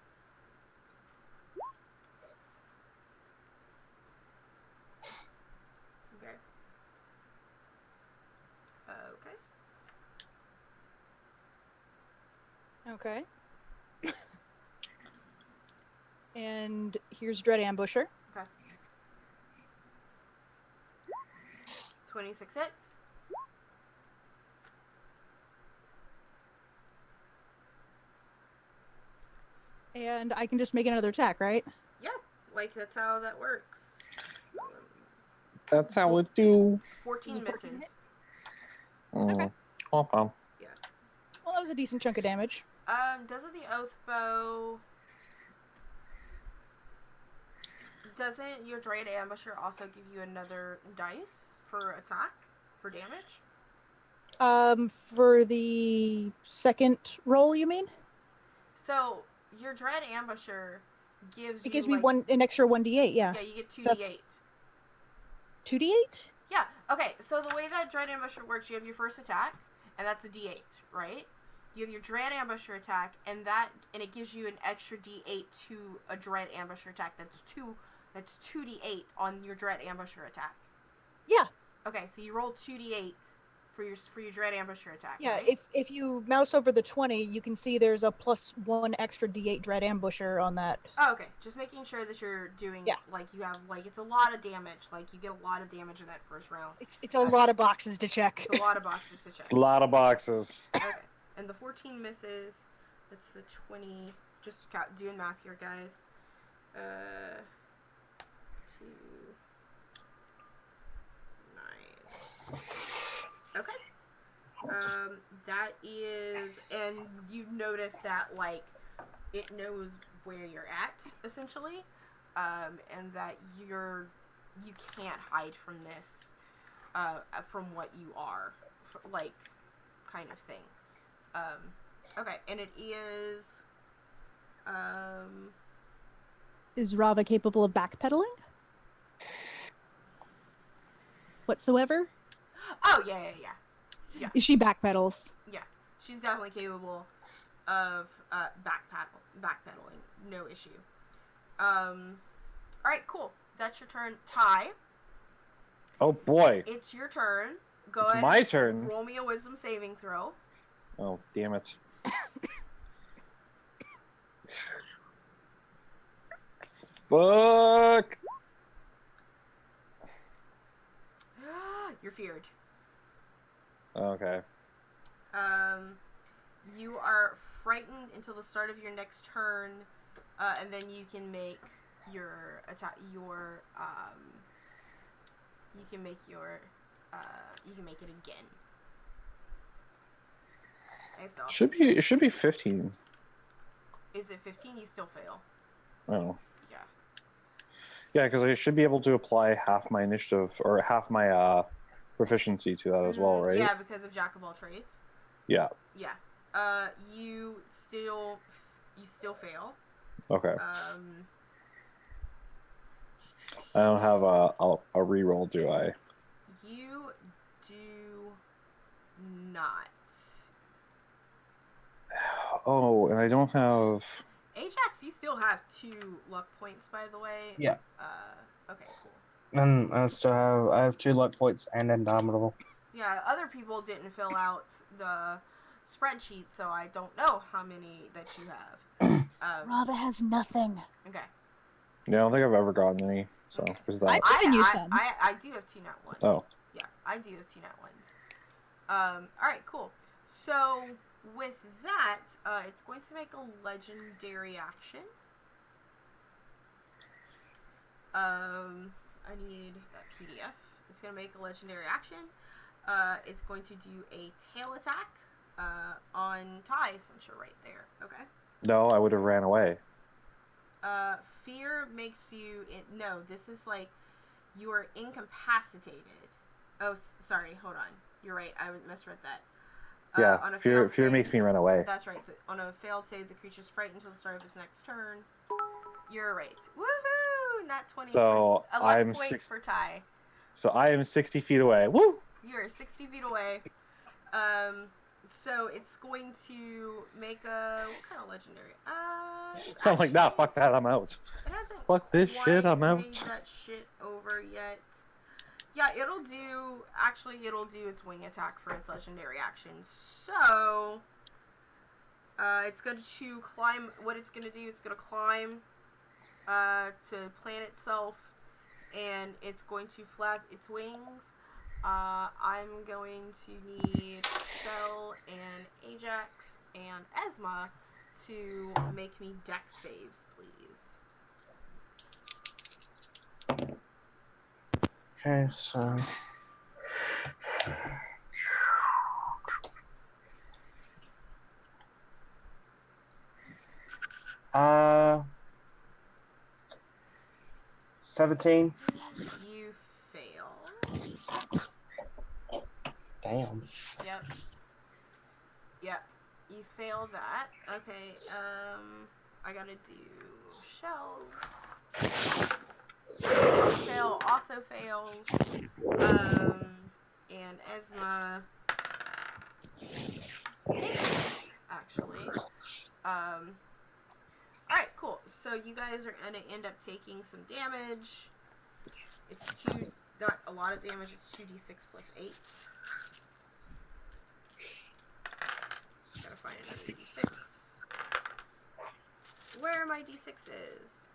Okay. Okay. Okay. And here's Dread Ambusher. Okay. 26 hits. And I can just make another attack, right? Yeah, like that's how that works. That's how it do. 14 Is it 14 misses. Okay. Oh, wow. Well, that was a decent chunk of damage. Doesn't the oath bow... Doesn't your Dread Ambusher also give you another dice for attack? For damage? For the second roll, you mean? So, your Dread Ambusher gives It you, gives me like... an extra 1d8, yeah. Yeah, you get 2d8. That's 2d8? Yeah, okay, so the way that Dread Ambusher works, you have your first attack, and that's a d8, right? You have your Dread Ambusher attack, and it gives you an extra d8 to a Dread Ambusher attack. That's 2d8 on your Dread Ambusher attack. Yeah. Okay, so you roll 2d8 for your Dread Ambusher attack, Yeah, right? if you mouse over the 20, you can see there's a +1 extra d8 Dread Ambusher on that. Oh, okay. Just making sure that you're doing, Yeah. like, you have, like, it's a lot of damage. Like, you get a lot of damage in that first round. It's a lot of boxes to check. It's a lot of boxes to check. A lot of boxes. Okay. And the 14 misses. That's the 20. Just doing math here, guys. 2, 9. Okay. That is, and you notice that, like, it knows where you're at, essentially, and that you can't hide from this, from what you are, like, kind of thing. Okay, and it is, Is Rava capable of backpedaling? Whatsoever? oh, yeah. Is she backpedals? Yeah, she's definitely capable of backpedaling. No issue. Alright, cool. That's your turn. Ty, Oh, boy. it's your turn. Go It's ahead. my turn. Roll me a wisdom saving throw. Oh, damn it. Fuck! You're feared. Okay. You are frightened until the start of your next turn, and then you can make your attack. You can make it again. I have to also It should be 15. Is it 15? You still fail. Oh. Yeah. Yeah, because I should be able to apply half my initiative or half my proficiency to that as well, right? Yeah, because of Jack of all trades. Yeah. Yeah. You still fail. Okay. I don't have a reroll, do I? You do not. Oh, and I don't have. Ajax, you still have 2 luck points, by the way. Yeah. Okay, cool. And I have 2 luck points and Indomitable. Yeah, other people didn't fill out the spreadsheet, so I don't know how many that you have. Rava has nothing. Okay. Yeah, I don't think I've ever gotten any. So is that? I've given you some. I do have 2 nat ones. Oh. Yeah, I do have 2 nat ones. Alright, cool. So, with that, it's going to make a legendary action. I need that PDF. It's going to make a legendary action. It's going to do a tail attack on Ty, since you're right there. Okay. No, I would have ran away. Fear makes you... No, this is like... You are incapacitated. Oh, sorry. Hold on. You're right. I misread that. Yeah, On a fear failed save, makes me run away. That's right. On a failed save, the creature's frightened until the start of its next turn. You're right. Woohoo! Not 20. So a luck I'm point for Ty. So I am 60 feet away. Woo! You're 60 feet away. So it's going to make a what kind of legendary? I'm like, nah, fuck that, I'm out. It hasn't Fuck this shit, I'm out. made that shit over yet. Yeah, it'll do its wing attack for its legendary action. So, it's going to climb. What it's going to do, it's going to climb to plant itself, and it's going to flap its wings. I'm going to need Shell and Ajax and Esma to make me dex saves, please. Okay, so 17. You fail. Damn. Yep. You fail that. Okay, I gotta do Shells. Shell also fails. And Esma makes it, actually. Alright, cool. So you guys are gonna end up taking some damage. It's not a lot of damage, it's 2d6 plus 8. Gotta find another d6. Where are my d6s?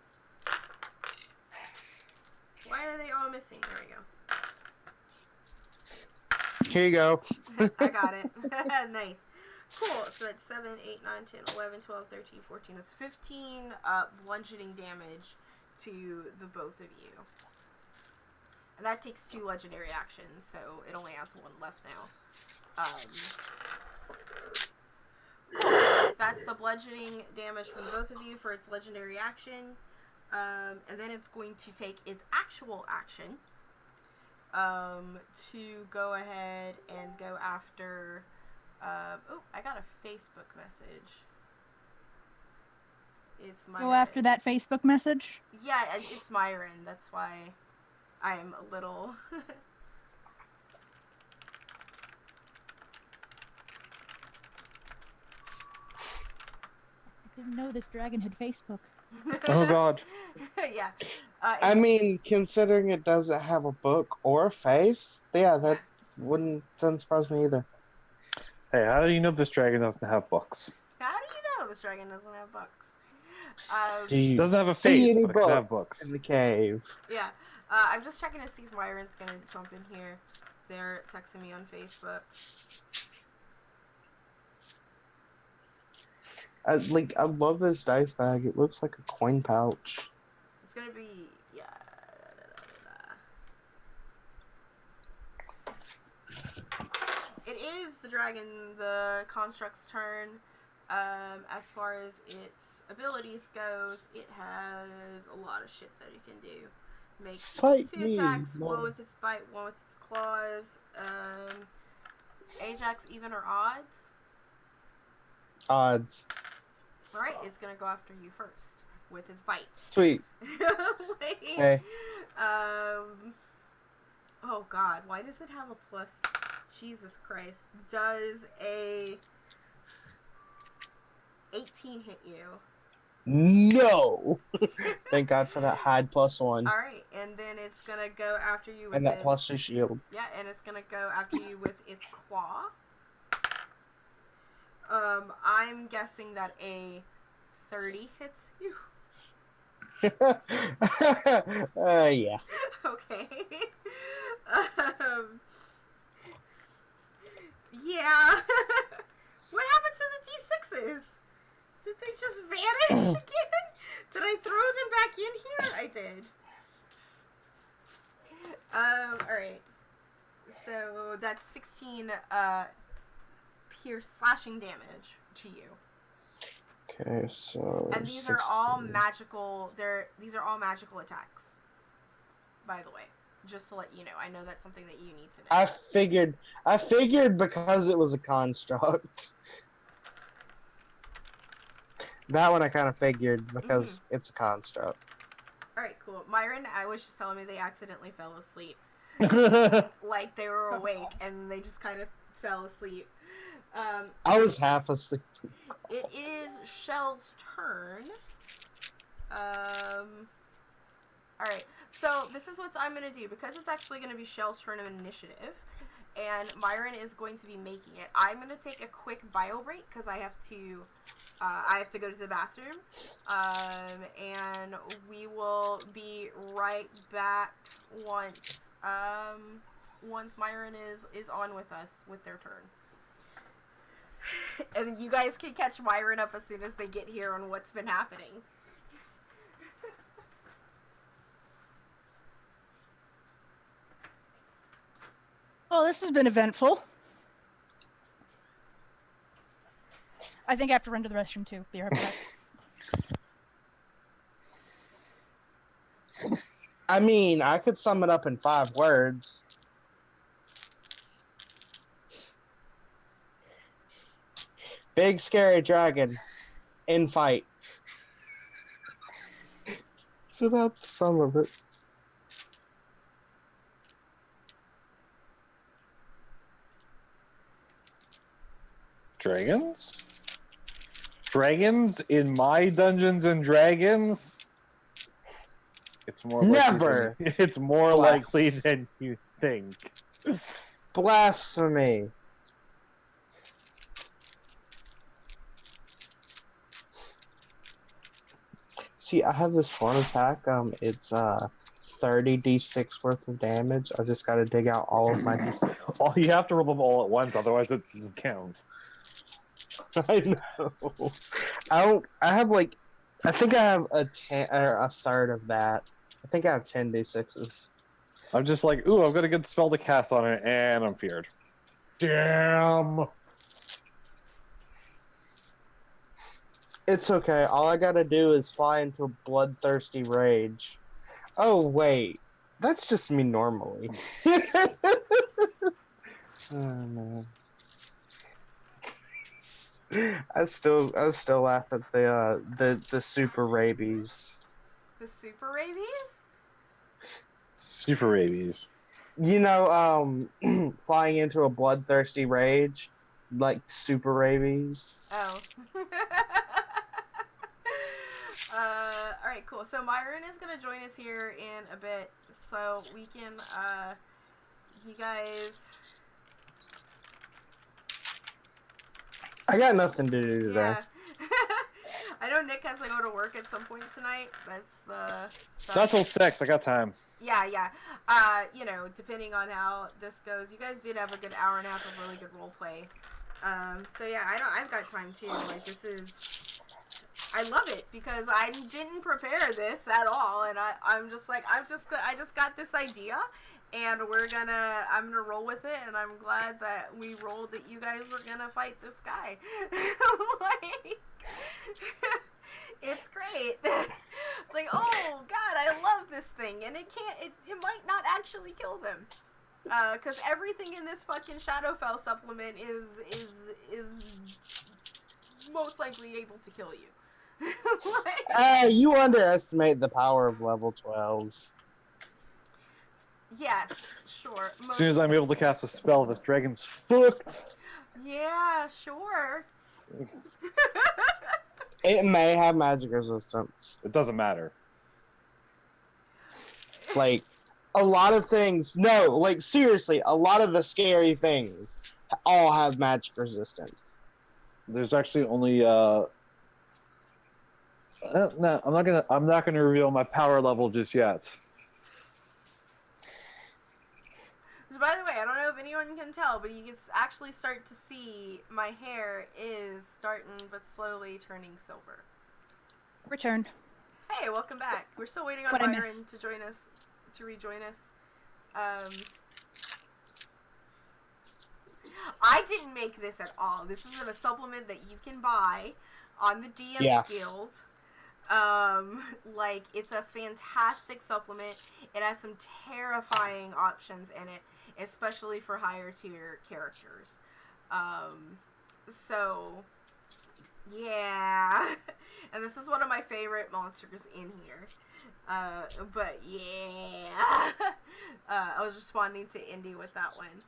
Why are they all missing? There we go. Here you go. I got it. Nice. Cool. So that's 7, 8, 9, 10, 11, 12, 13, 14. That's 15 bludgeoning damage to the both of you. And that takes 2 legendary actions, so it only has 1 left now. Cool. That's the bludgeoning damage from the both of you for its legendary action. And then it's going to take its actual action to go ahead and go after... oh, I got a Facebook message. It's Myron. Go after that Facebook message? Yeah, it's Myron. That's why I'm a little... I didn't know this dragon had Facebook. Oh god. Yeah. I mean, considering it doesn't have a book or a face, yeah, that doesn't surprise me either. Hey, how do you know this dragon doesn't have books? How do you know this dragon doesn't have books? It doesn't have a See face, any but it can have books. in the cave? Yeah. I'm just checking to see if Myron's gonna jump in here. They're texting me on Facebook. I love this dice bag. It looks like a coin pouch. It's gonna be... yeah. It is the construct's turn. As far as its abilities goes, it has a lot of shit that it can do. Makes Fight 2 me, attacks, Mom. one with its bite, one with its claws. Ajax, even or odds? Odds. Alright, it's gonna go after you first with its bite. Sweet. Like, Hey. oh god, why does it have a plus? Jesus Christ. Does a 18 hit you? No. Thank God for that hide +1. Alright, and then it's gonna go after you with And that +2 shield. Yeah, and it's gonna go after you with its claw. I'm guessing that a 30 hits you. Yeah. Okay. Yeah. What happened to the D6s? Did they just vanish again? Did I throw them back in here? I did. Alright. So that's 16 pierce slashing damage to you. Okay, so. And these are all magical. These are all magical attacks. By the way, Just to let you know. I know that's something that you need to know. I figured because it was a construct. That one I kind of figured because it's a construct. Alright, cool. Myron, I was just telling me they accidentally fell asleep. Like they were awake and they just kind of fell asleep. I was half asleep. It is Shell's turn. Alright, so this is what I'm going to do. Because it's actually going to be Shell's turn of initiative, and Myron is going to be making it. I'm going to take a quick bio break because I have to go to the bathroom. And we will be right back once Myron is on with us with their turn. And you guys can catch Myron up as soon as they get here on what's been happening. Oh, this has been eventful. I think I have to run to the restroom too. Be right back. I mean, I could sum it up in 5 words. Big scary dragon in fight. It's about the sum of it. Dragons? Dragons in my Dungeons and Dragons? It's more Never. likely than, it's more likely than you think. Blasphemy. See, I have this fun attack. It's 30d6 worth of damage. I just gotta dig out all of my d6. Well, you have to roll them all at once, otherwise it doesn't count. I know. I have like, I think I have a third of that. I think I have 10 d6s. I'm just like, ooh, I've got a good spell to cast on it, and I'm feared. Damn. It's okay. All I gotta do is fly into a bloodthirsty rage. Oh wait, that's just me normally. Oh man. I still laugh at the super rabies. The super rabies? Super rabies. You know, flying into a bloodthirsty rage, like super rabies. Oh. Alright, cool. So Myron is gonna join us here in a bit, so we can, you guys... I got nothing to do today. Yeah. I know Nick has to go to work at some point tonight. That's the... Not till 6, I got time. Yeah. You know, depending on how this goes, you guys did have a good hour and a half of really good roleplay. So yeah, I've got time too. Like, this is... I love it because I didn't prepare this at all, and I'm just like, I just got this idea, and I'm gonna roll with it, and I'm glad that we rolled that you guys were gonna fight this guy. Like, it's great. It's like, oh god, I love this thing, and it might not actually kill them. Cause everything in this fucking Shadowfell supplement is most likely able to kill you. Like, You underestimate the power of level 12s. yes, sure. As soon as I'm able to cast a spell, this dragon's fucked. Yeah, sure. It may have magic resistance. It doesn't matter. Like, a lot of things. No, like, seriously, a lot of the scary things all have magic resistance. There's actually only no, I'm not gonna reveal my power level just yet. So by the way, I don't know if anyone can tell, but you can actually start to see my hair is starting but slowly turning silver. Return. Hey, welcome back. We're still waiting on What I Myron missed. to rejoin us. I didn't make this at all. This is a supplement that you can buy on the DM's Yeah. Guild. Like, it's a fantastic supplement. It has some terrifying options in it, especially for higher tier characters. So, yeah. And this is one of my favorite monsters in here. But yeah. I was responding to Indy with that one.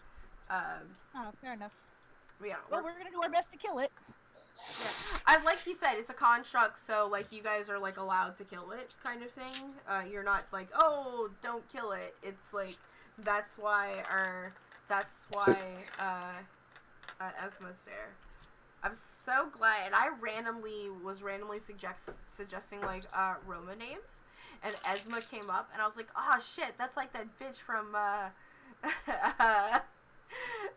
Oh, fair enough. Yeah. Well, we're gonna do our best to kill it. Yeah, like you said, it's a construct, so like you guys are like allowed to kill it, kind of thing. You're not like, oh, don't kill it. It's like that's why Esma's there. I'm so glad, and I was randomly suggesting like Roma names, and Esma came up, and I was like, oh shit, that's like that bitch from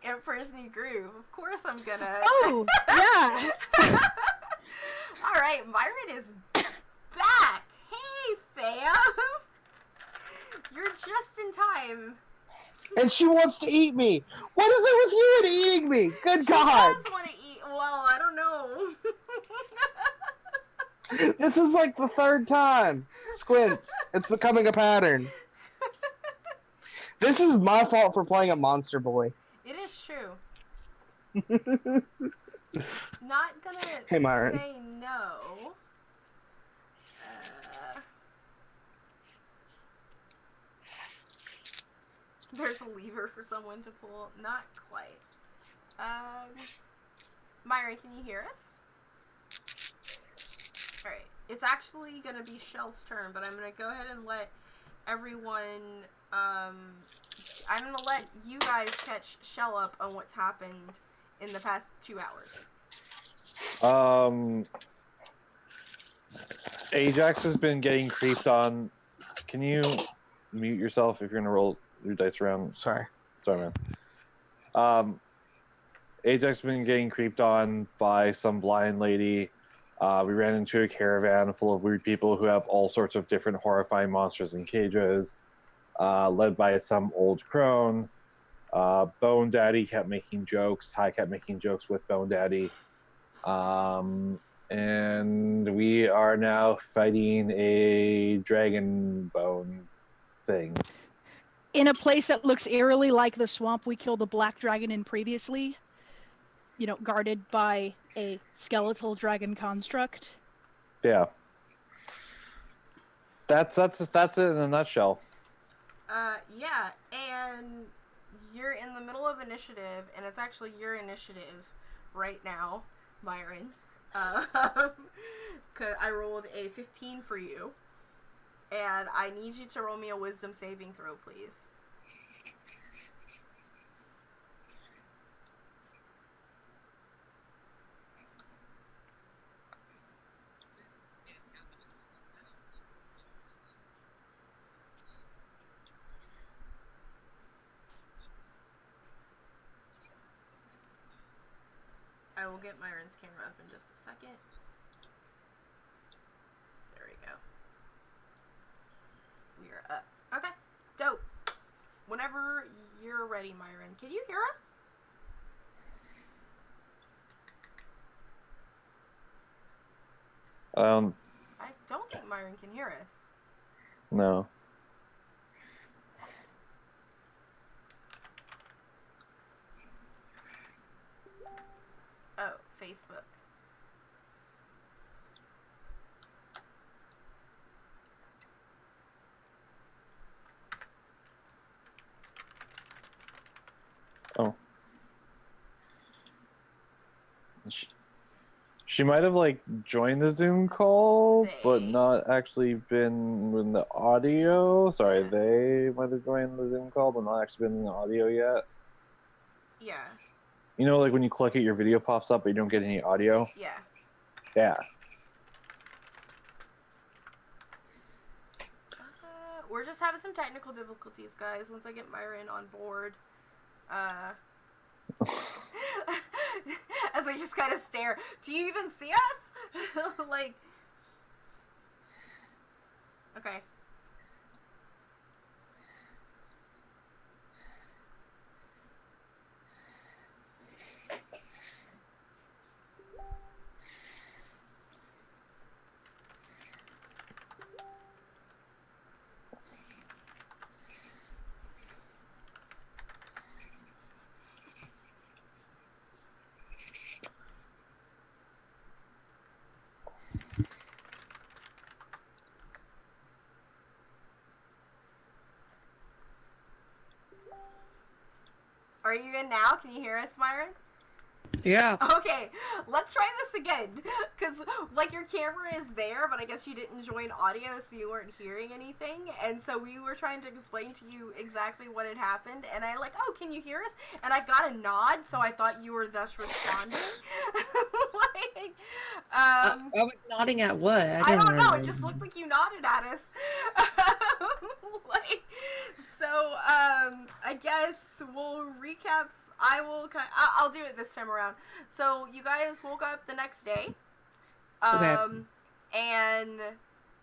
Emperor's New Groove. Of course I'm gonna. Oh, yeah. All right, Myron is back. Hey, fam. You're just in time. And she wants to eat me. What is it with you and eating me? Good She God. does want to eat. Well, I don't know. This is like the third time. Squints. It's becoming a pattern. This is my fault for playing a monster boy. It is true. Not gonna Hey, Myron. say no. There's a lever for someone to pull. Not quite. Myron, can you hear us? Alright. It's actually gonna be Shell's turn, but I'm gonna go ahead and let everyone, I'm gonna let you guys catch Shell up on what's happened in the past 2 hours. Ajax has been getting creeped on. Can you mute yourself if you're gonna roll your dice around? Sorry, man. Ajax has been getting creeped on by some blind lady. We ran into a caravan full of weird people who have all sorts of different horrifying monsters in cages, led by some old crone. Bone Daddy kept making jokes. Ty kept making jokes with Bone Daddy. And we are now fighting a dragon bone thing. In a place that looks eerily like the swamp we killed the black dragon in previously. You know, guarded by a skeletal dragon construct. Yeah. That's it in a nutshell. Yeah, and you're in the middle of initiative, and it's actually your initiative right now, Myron. 'Cause I rolled a 15 for you, and I need you to roll me a wisdom saving throw, please. I will get Myron's camera up in just a second. There we go. We are up. Okay, dope. Whenever you're ready, Myron. Can you hear us? I don't think Myron can hear us. No. Oh, Facebook. Oh. She might have like joined the Zoom call, but not actually been in the audio. Sorry, Yeah. they might have joined the Zoom call, but not actually been in the audio yet. Yeah. You know, like when you click it, your video pops up, but you don't get any audio? Yeah. Yeah. We're just having some technical difficulties, guys. Once I get Myron on board, as we just kind of stare. Do you even see us? Like, okay. Are you in now? Can you hear us, Myron? Yeah. Okay, let's try this again. Because, like, your camera is there, but I guess you didn't join audio, so you weren't hearing anything. And so we were trying to explain to you exactly what had happened. And I like, oh, can you hear us? And I got a nod, so I thought you were thus responding. Like, I was nodding at what? I don't know. It just looked like you nodded at us. Like, so, I guess we'll recap. I'll do it this time around. So you guys woke up the next day, and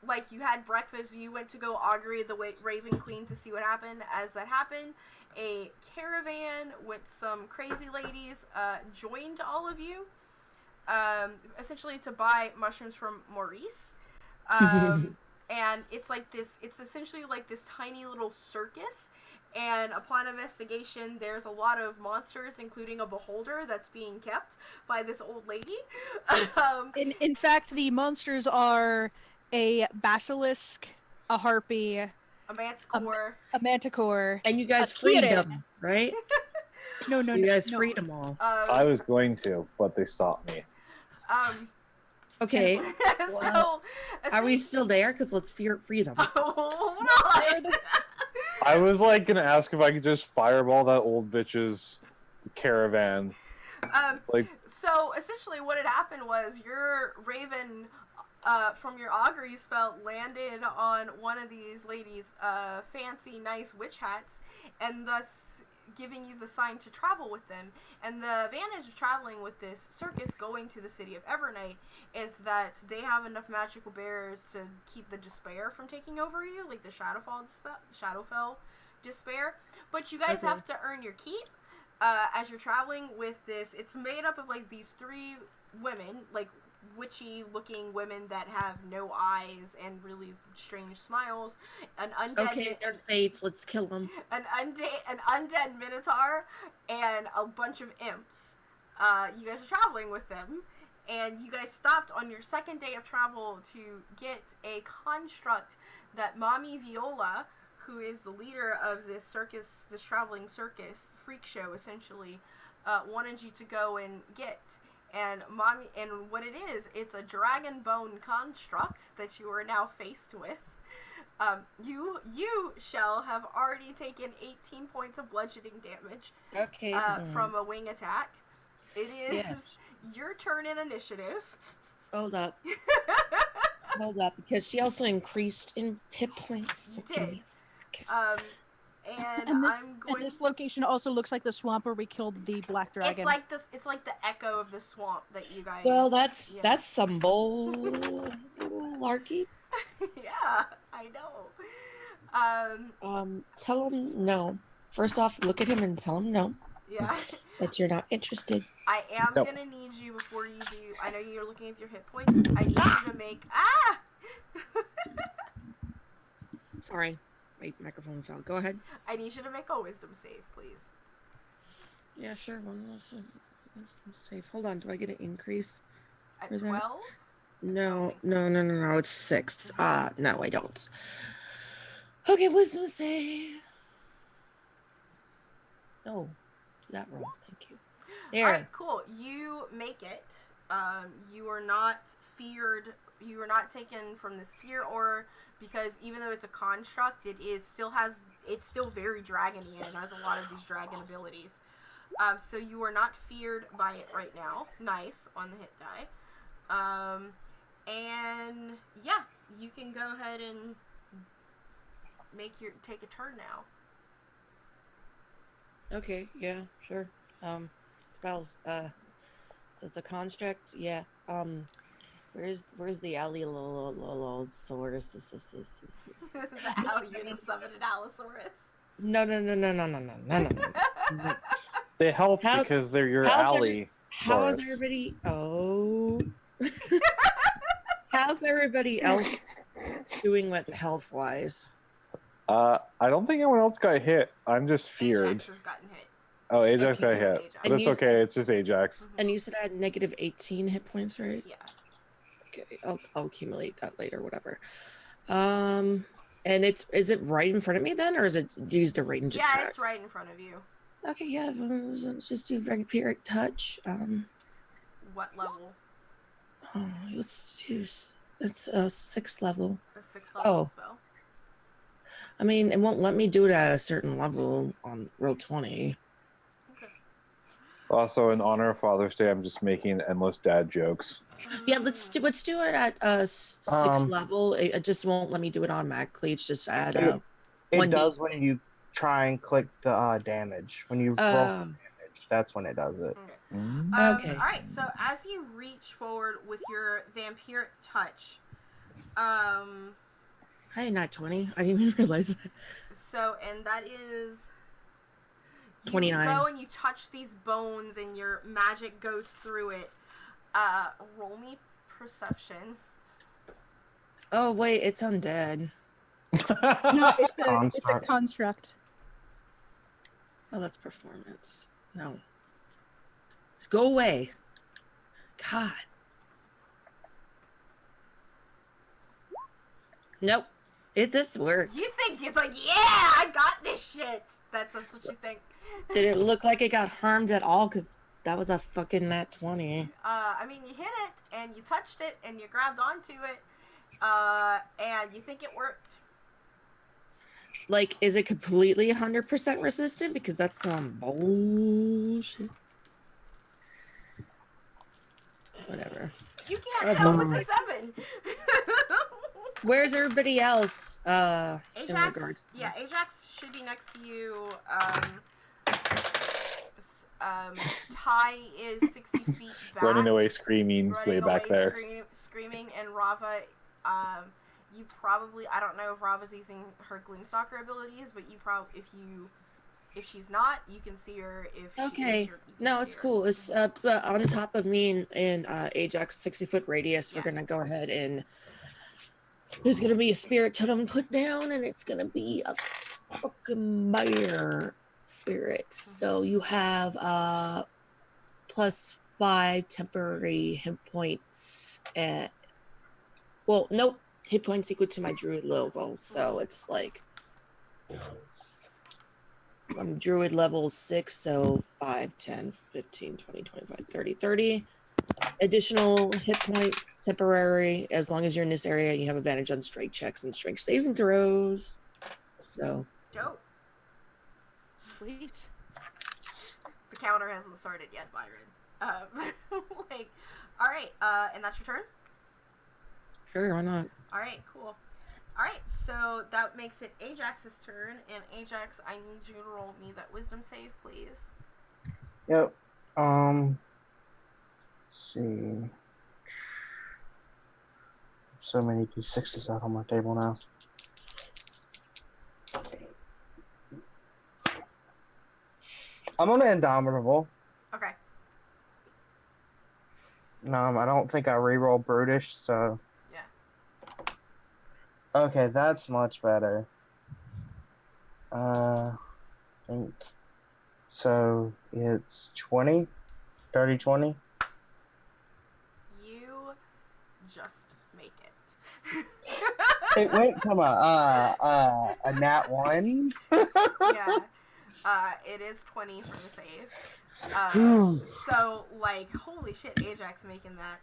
like you had breakfast. You went to go augury the Raven Queen to see what happened. As that happened, a caravan with some crazy ladies joined all of you, essentially to buy mushrooms from Maurice. And it's like this. It's essentially like this tiny little circus. And upon investigation, there's a lot of monsters, including a beholder that's being kept by this old lady. In fact, the monsters are a basilisk, a harpy, a manticore. a manticore. And you guys a freed Kirin. them, right? No, You guys no. freed them all. I was going to, but they stopped me. Okay. So, Are we still there? Because let's free them. Hold on. I was like gonna ask if I could just fireball that old bitch's caravan. So essentially what had happened was your raven from your augury spell landed on one of these ladies' fancy nice witch hats, and thus giving you the sign to travel with them. And the advantage of traveling with this circus going to the city of Evernight is that they have enough magical barriers to keep the despair from taking over you, like the Shadowfell despair. But you guys have to earn your keep as you're traveling with this. It's made up of like these 3 women, like witchy looking women that have no eyes and really strange smiles, an undead they're fates, let's kill them. an undead minotaur, and a bunch of imps. You guys are traveling with them, and you guys stopped on your second day of travel to get a construct that Mommy Viola, who is the leader of this circus, this traveling circus freak show essentially, wanted you to go and get. And what it is, it's a dragon bone construct that you are now faced with. You shall have already taken 18 points of bludgeoning damage. Okay. From a wing attack. It is your turn in initiative. Hold up. Because she also increased in hit points. You did. And I'm going. And this location also looks like the swamp where we killed the black dragon. It's like this. It's like the echo of the swamp that you guys. Well, that's some larky. Yeah, I know. Tell him no. First off, look at him and tell him no. Yeah. That you're not interested. I am gonna need you before you do. I know you're looking at your hit points. I need you to make Sorry. My microphone fell. Go ahead. I need you to make a wisdom save, please. Yeah, sure. Wisdom save. Hold on. Do I get an increase? At For that? 12? No. It's 6. No, I don't. Okay, wisdom save. No, do that wrong. Thank you. There. Alright, cool. You make it. You are not feared. You are not taken from this fear aura, because even though it's a construct, it's still very dragony, and it has a lot of these dragon abilities. So you are not feared by it right now. Nice on the hit die. And yeah, you can go ahead and take a turn now. Okay, yeah, sure. Spells. So it's a construct, yeah. Where's the Allosaurus? The Al, you're gonna summon an Allosaurus. No. They help because they're your ally. How is everybody? Oh. How's everybody else doing with health wise? I don't think anyone else got hit. I'm just feared. Ajax has gotten hit. Oh, Ajax got hit. Ajax. But it's okay. It's just Ajax. Mm-hmm. And you said I had negative 18 hit points, right? Yeah. Okay, I'll accumulate that later, whatever. And is it right in front of me then, or is it used to range attack? Yeah, it's right in front of you. Okay, yeah, let's just do vampiric touch. What level? Let's use it's a 6th level. A 6th level Oh, spell. I mean, it won't let me do it at a certain level on roll 20. Okay. Also, in honor of Father's Day, I'm just making endless dad jokes. Yeah, let's do it at a 6th level. It just won't let me do it automatically. It's just at It 1d. does when you try and click the damage. When you roll damage, that's when it does it. Okay. Okay. All right. So as you reach forward with your vampiric touch, Hi, not 20. I didn't even realize that. So, and that is... You 29. go and you touch these bones and your magic goes through it. Roll me perception. Oh, wait, it's undead. No, it's a construct. Oh, that's performance. No. Just go away. God. Nope. This worked. You think it's like, yeah, I got this shit. That's what you think. Did it look like it got harmed at all? Because that was a fucking nat 20. I mean, you hit it, and you touched it, and you grabbed onto it, and you think it worked. Like, is it completely 100% resistant? Because that's some bullshit. Whatever. You can't tell with the 7. Where's everybody else? In Ajax, regards? yeah, Ajax should be next to you. Ty is 60 feet back. Running away screaming way back there. Screaming, and Rava, you probably, I don't know if Rava's using her Gloomstalker abilities, but you probably, if she's not, you can see her. If Okay. she is, No, it's cool. It's on top of me in Ajax 60-foot radius. We're gonna go ahead and there's gonna be a spirit totem put down, and it's gonna be a fucking bear spirit. So you have +5 temporary hit points at nope, hit points equal to my druid level. So it's like I'm druid level 6, so 5, 10, 15, 20, 25, 30, 30. Additional hit points, temporary, as long as you're in this area, you have advantage on strength checks and strength saving throws. So dope. Sweet. The counter hasn't started yet, Byron. All right, and that's your turn? sure, why not? All right, cool. All right, so that makes it Ajax's turn, and Ajax, I need you to roll me that wisdom save, please. Yep. Let's see. So many D6s out on my table now. I'm on Indomitable. Okay. I don't think I reroll Brutish, so. Yeah. Okay, that's much better. I think. So it's 20? 30, 20? You just make it. It went from a nat 1. Yeah. It is 20 for the save. So, like, holy shit, Ajax making that.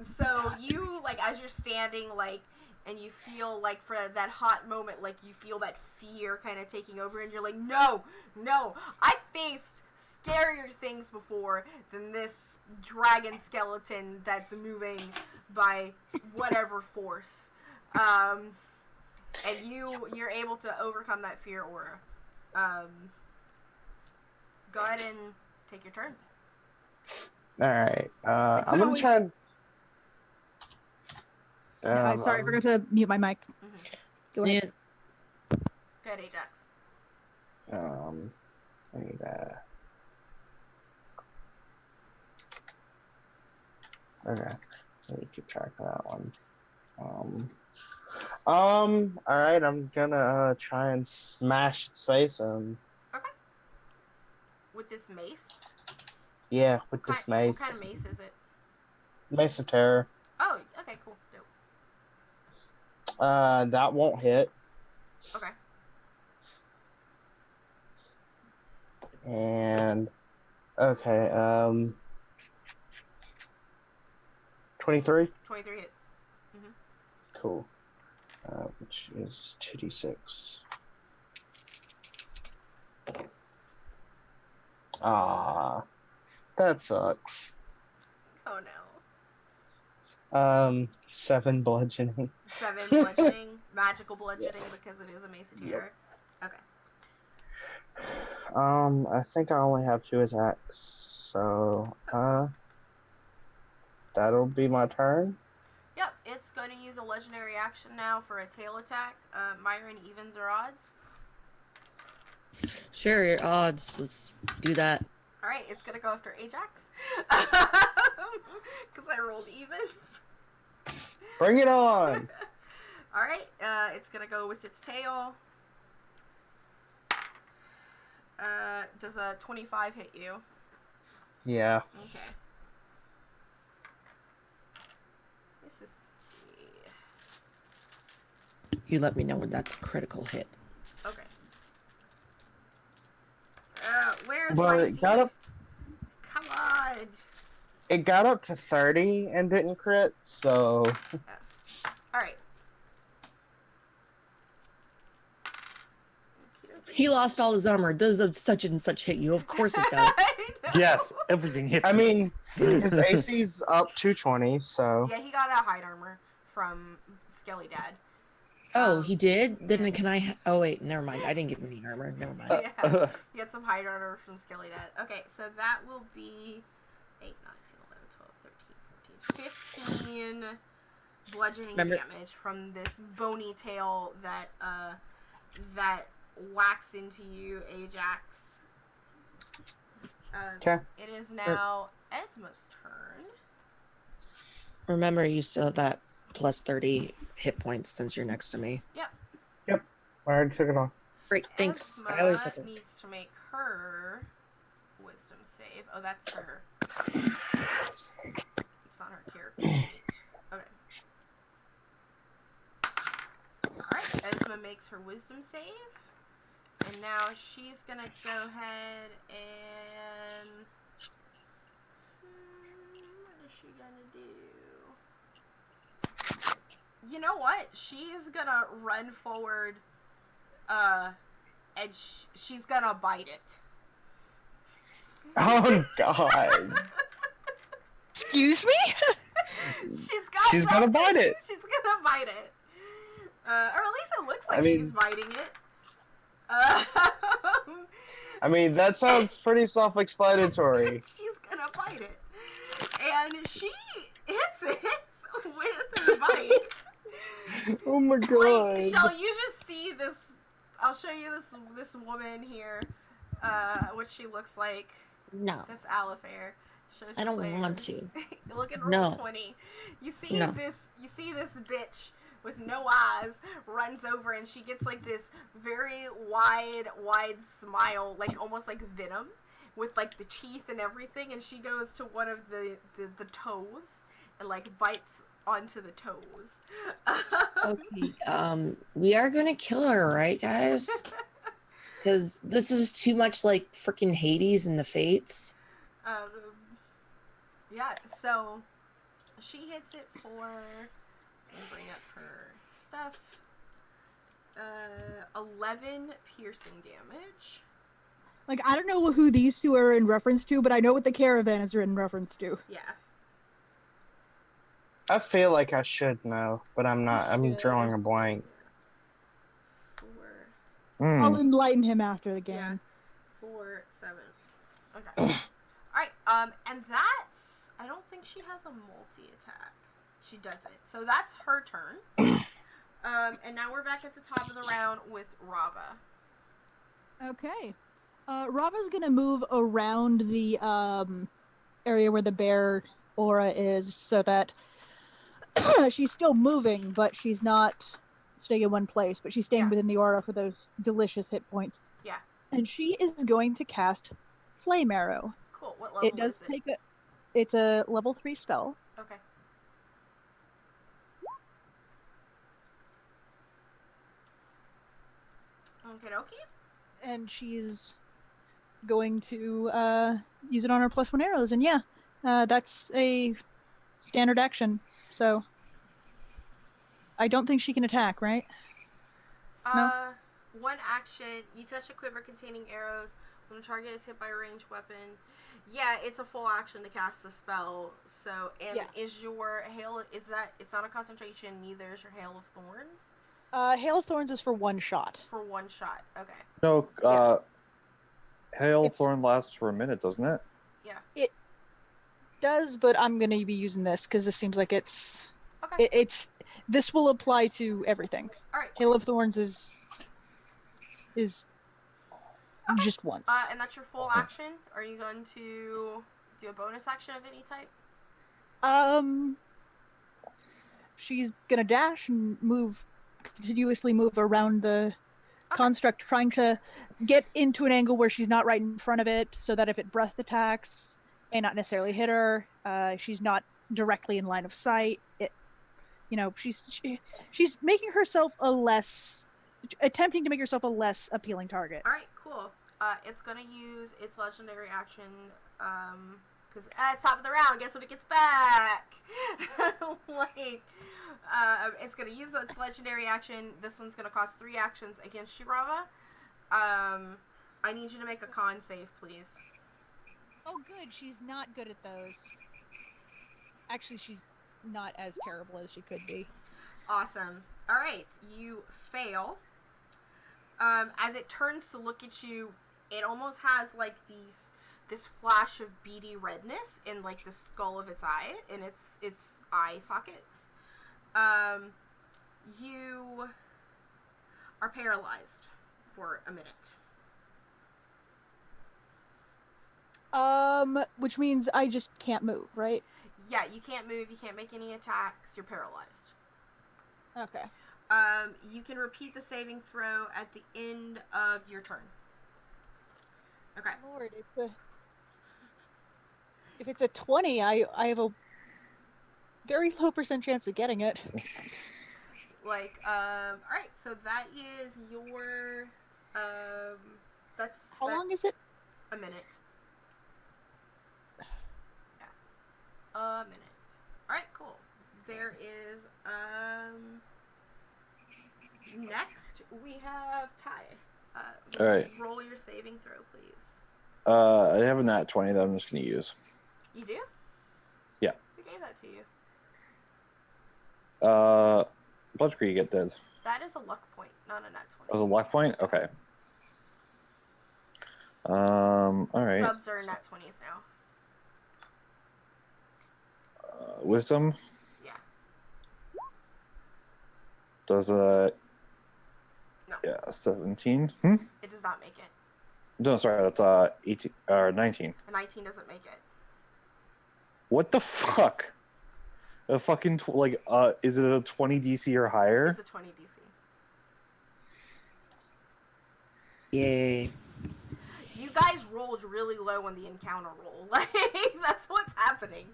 So you, like, as you're standing, like, and you feel, like, for that hot moment, like, you feel that fear kind of taking over, and you're like, no, I faced scarier things before than this dragon skeleton that's moving by whatever force. And you're able to overcome that fear aura. Go ahead and take your turn. Alright, I'm gonna try and... Sorry, I forgot to mute my mic. Mm-hmm. Go ahead. Go ahead, Ajax. I need okay, let me keep track of that one. Alright, I'm gonna try and smash its face and... Okay. With this mace? Yeah, with this mace. What kind of mace is it? Mace of Terror. Oh, okay, cool. Dope. That won't hit. Okay. And okay, 23. 23 hits. Cool. Which is 2d6. Ah, that sucks. Oh no. 7 bludgeoning. 7 bludgeoning, magical bludgeoning because it is a Mesa Terror. Okay. I think I only have 2 attacks, so that'll be my turn. Yep, it's going to use a legendary action now for a tail attack. Myron, evens or odds? Sure, your odds. Let's do that. Alright, it's going to go after Ajax. Because I rolled evens. Bring it on! Alright, it's going to go with its tail. Does a 25 hit you? Yeah. Okay. This is... You let me know when that's a critical hit. Okay. Where's Well, my it got up. Come on! It got up to 30 and didn't crit, so Alright. He lost all his armor. Does the such and such hit you? Of course it does. Yes, everything hits. I me. mean, his AC's up 220, so Yeah, he got a hide armor from Skelly Dad. Oh, he did? Then yeah. can I... Oh, wait, never mind. I didn't get any armor. Never mind. Yeah, he had some hide armor from Skelly Dad. Okay, so that will be 8, 9, 10, 11, 12, 13, 14, 15 bludgeoning damage from this bony tail that whacks into you, Ajax. okay. It is now Esma's turn. Remember, you still have that plus 30 hit points since you're next to me. Yep. I already took it off. Great, thanks. Esma I always have to... needs to make her wisdom save. Oh, that's her. It's on her character sheet. Okay. Alright, Esma makes her wisdom save. And now she's gonna go ahead and... what is she gonna do? You know what? She's gonna run forward, and she's gonna bite it. Oh God! Excuse me? She's gonna bite it. She's gonna bite it. Or at least it looks like I mean- she's biting it. I mean, that sounds pretty self-explanatory. She's gonna bite it. And she hits it with her bite. Oh my Like, God! shall you just see this? I'll show you this woman here, what she looks like. No. That's Alifair. Show I don't players. want to. Look at roll No. 20. You see No. this? You see this bitch with no eyes runs over, and she gets like this very wide smile, like almost like Venom, with like the teeth and everything. And she goes to one of the toes and like bites onto the toes. Okay, we are gonna kill her, right, guys? Because this is too much like freaking Hades and the Fates. Yeah, so she hits it for, let me bring up her stuff, 11 piercing damage. Like, I don't know who these two are in reference to, but I know what the caravan is in reference to. Yeah. I feel like I should know, but I'm not. I'm drawing a blank. 4, I'll enlighten him after the game. yeah, 4, 7. Okay. Alright, and that's, I don't think she has a multi-attack. She doesn't. So that's her turn. And now we're back at the top of the round with Rava. Okay. Rava's gonna move around the area where the bear aura is so that she's still moving, but she's not staying in one place, but she's staying within the aura for those delicious hit points. Yeah. And she is going to cast Flame Arrow. Cool. What level It does is it? take it's a level 3 spell. Okay. Okie dokie. And she's going to use it on her +1 arrows, and yeah, that's a standard action. So I don't think she can attack, right? No? One action, you touch a quiver containing arrows when the target is hit by a ranged weapon. Yeah, it's a full action to cast the spell. So, and Yeah. is your hail, is that, it's not a concentration, neither is your Hail of Thorns? Hail of Thorns is for one shot. For one shot, okay. No, Yeah. Hailthorn lasts for a minute, doesn't it? Yeah. It does, but I'm going to be using this because this seems like it's... Okay. This will apply to everything. Alright. Hail of Thorns is Okay. just once. And that's your full action? Are you going to do a bonus action of any type? She's gonna dash and continuously move around the construct, trying to get into an angle where she's not right in front of it, so that if it breath attacks, may not necessarily hit her. She's not directly in line of sight. She's making herself attempting to make herself a less appealing target. Alright, cool. It's gonna use its legendary action, because it's top of the round, guess what it gets back? It's gonna use its legendary action. This one's gonna cost 3 actions against Shirava. I need you to make a con save, please. Oh, good. She's not good at those. Actually, she's not as terrible as she could be. Awesome. Alright, you fail. As it turns to look at you, it almost has like this flash of beady redness in like the skull of its eye, in its eye sockets. You are paralyzed for a minute. Which means I just can't move, right? Yeah, you can't move, you can't make any attacks, you're paralyzed. Okay. You can repeat the saving throw at the end of your turn. Okay. Lord, if it's a 20, I have a very low % chance of getting it. Alright, so that is your, How long is it? A minute. Yeah. A minute. Alright, cool. There is, next, we have Ty. Alright. Roll your saving throw, please. I have a nat 20 that I'm just going to use. You do? Yeah. Who gave that to you? What degree you get dead? That is a luck point, not a nat 20. That was a luck point? Okay. Alright. Subs are nat 20s now. Wisdom? Yeah. Does No. Yeah, 17. It does not make it. No, sorry, that's 18 or 19. A 19 doesn't make it. What the fuck? A fucking is it a 20 DC or higher? It's a 20 DC. Yay. You guys rolled really low on the encounter roll. Like, that's what's happening.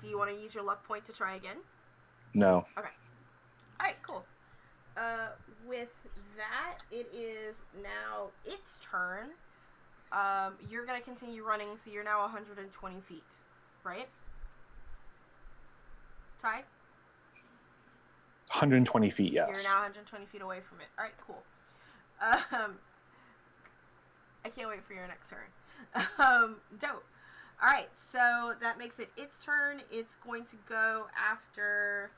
Do you want to use your luck point to try again? No. Okay. Alright, cool. With that, it is now its turn. You're gonna continue running, so you're now 120 feet, right? Ty? 120 feet, yes. You're now 120 feet away from it. Alright, cool. I can't wait for your next turn. Dope. Alright, so that makes it its turn. It's going to go after...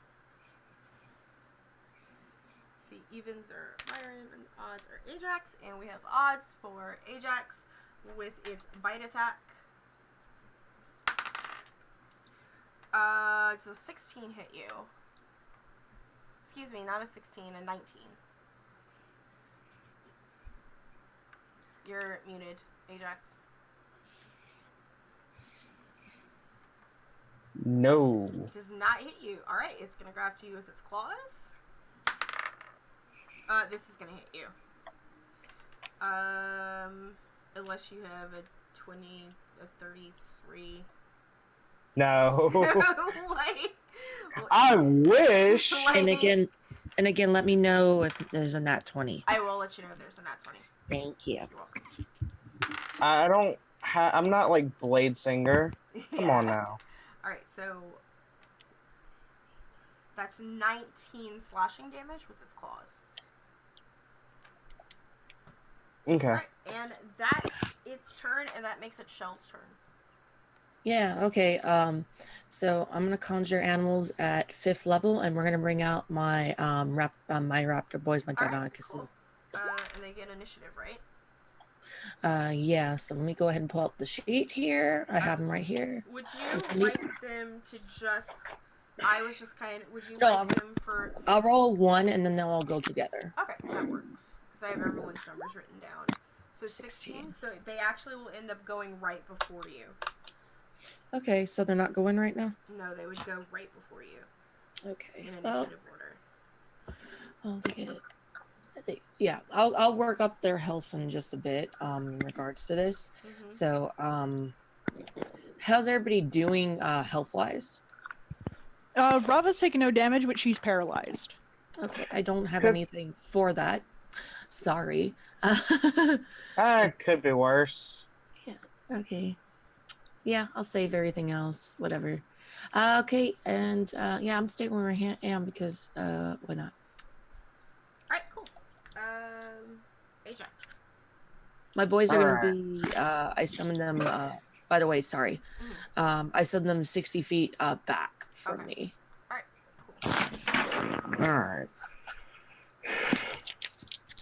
See, evens are Myron and odds are Ajax, and we have odds for Ajax with its bite attack. It's a 16 hit you. Excuse me, not a 16, a 19. You're muted, Ajax. No. Does not hit you. Alright, it's gonna go after you with its claws. This is gonna hit you. Unless you have a 33. No. like, I wish. like, And again, let me know if there's a nat 20. I will let you know there's a nat 20. Thank you. You're welcome. I don't. I'm not like Blade Singer. Come on now. All right, so that's 19 slashing damage with its claws. Okay. All right, and that's its turn, and that makes it Shell's turn. Yeah, okay. So I'm gonna conjure animals at 5th level, and we're gonna bring out my my raptor boys, my All right, Deinonychus. cool. And they get initiative, right? Yeah. So let me go ahead and pull up the sheet here. I have them right here. Would you like them to just? I was just kind of. Would you No, like them for? I'll roll 1, and then they'll all go together. Okay, that works because I have everyone's numbers written down. So 16. So they actually will end up going right before you. Okay, so they're not going right now. No, they would go right before you Okay. in Well, initiative order. I'll get it. Yeah, I'll work up their health in just a bit. In regards to this. Mm-hmm. So how's everybody doing health wise? Rava's taking no damage, but she's paralyzed. Okay, I don't have Could- anything for that. Sorry. Could be worse. Okay. Yeah, I'll save everything else. Whatever. Okay, and yeah, I'm staying where I am because why not? All right, cool. Ajax. My boys are Alright. gonna be. I summoned them. By the way, sorry. I summoned them 60 feet back from Okay. me. All right, cool. All right.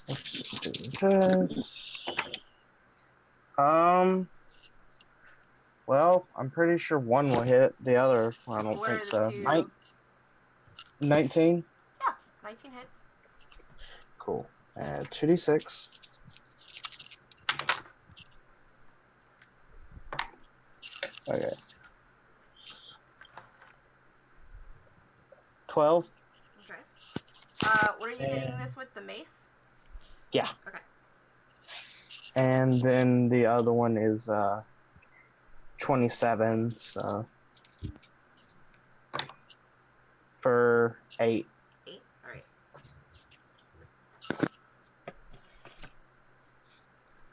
Let's just do this. Well, I'm pretty sure one will hit. The other, I don't What are think the so. two? 19. Yeah, 19 hits. Cool. 2d6. Okay. 12. Okay. What are you hitting this with? The mace? Yeah. Okay. And then the other one is 27. So for 8. 8. All right.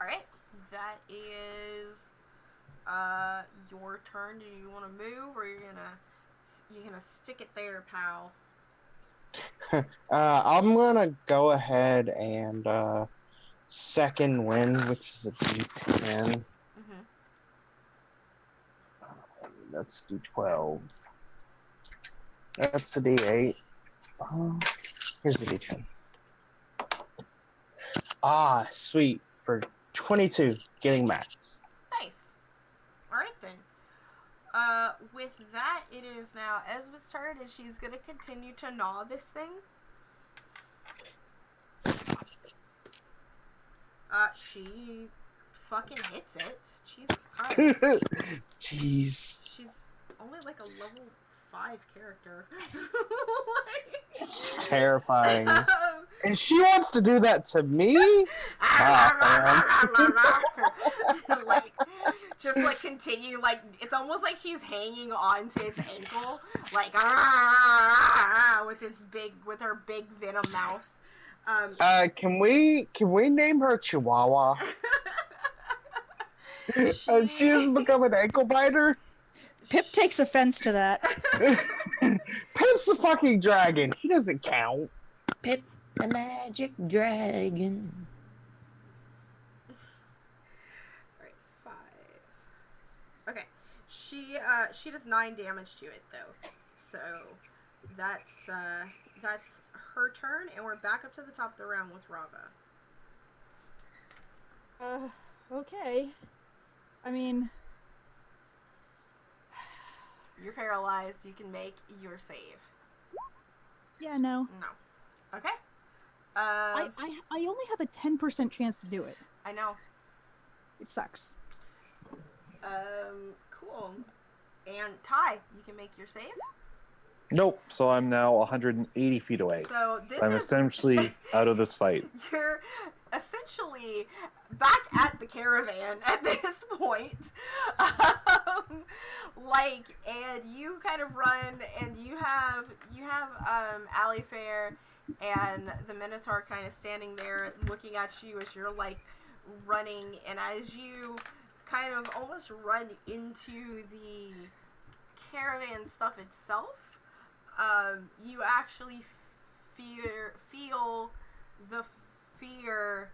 All right. That is your turn. Do you want to move, or you're gonna stick it there, pal? I'm gonna go ahead and second win, which is a D10. Mm-hmm. That's D12. That's a D8. Here's the D10. Ah, sweet. For 22, getting max. Nice. All right then. With that, it is now Esma's turn, and she's gonna continue to gnaw this thing. She fucking hits it. Jesus Christ. Jeez. She's only like a level 5 character. It's terrifying. And she wants to do that to me? Like, just like continue, like, it's almost like she's hanging on to its ankle, like, with her big venom mouth. Can we name her Chihuahua? She has become an ankle biter? Pip takes offense to that. Pip's a fucking dragon. He doesn't count. Pip, the magic dragon. Alright, 5. Okay. She does 9 damage to it though. So that's her turn, and we're back up to the top of the round with Rava. Okay. I mean, You're paralyzed. You can make your save. yeah, no. No. Okay. I only have a 10% chance to do it. I know. It sucks. Cool. And Ty, you can make your save. Nope. So I'm now 180 feet away. So this I'm is essentially out of this fight. you're essentially back at the caravan at this point. And you kind of run, and you have Alifair and the Minotaur kind of standing there looking at you as you're like running, and as you kind of almost run into the caravan stuff itself, you actually feel the fear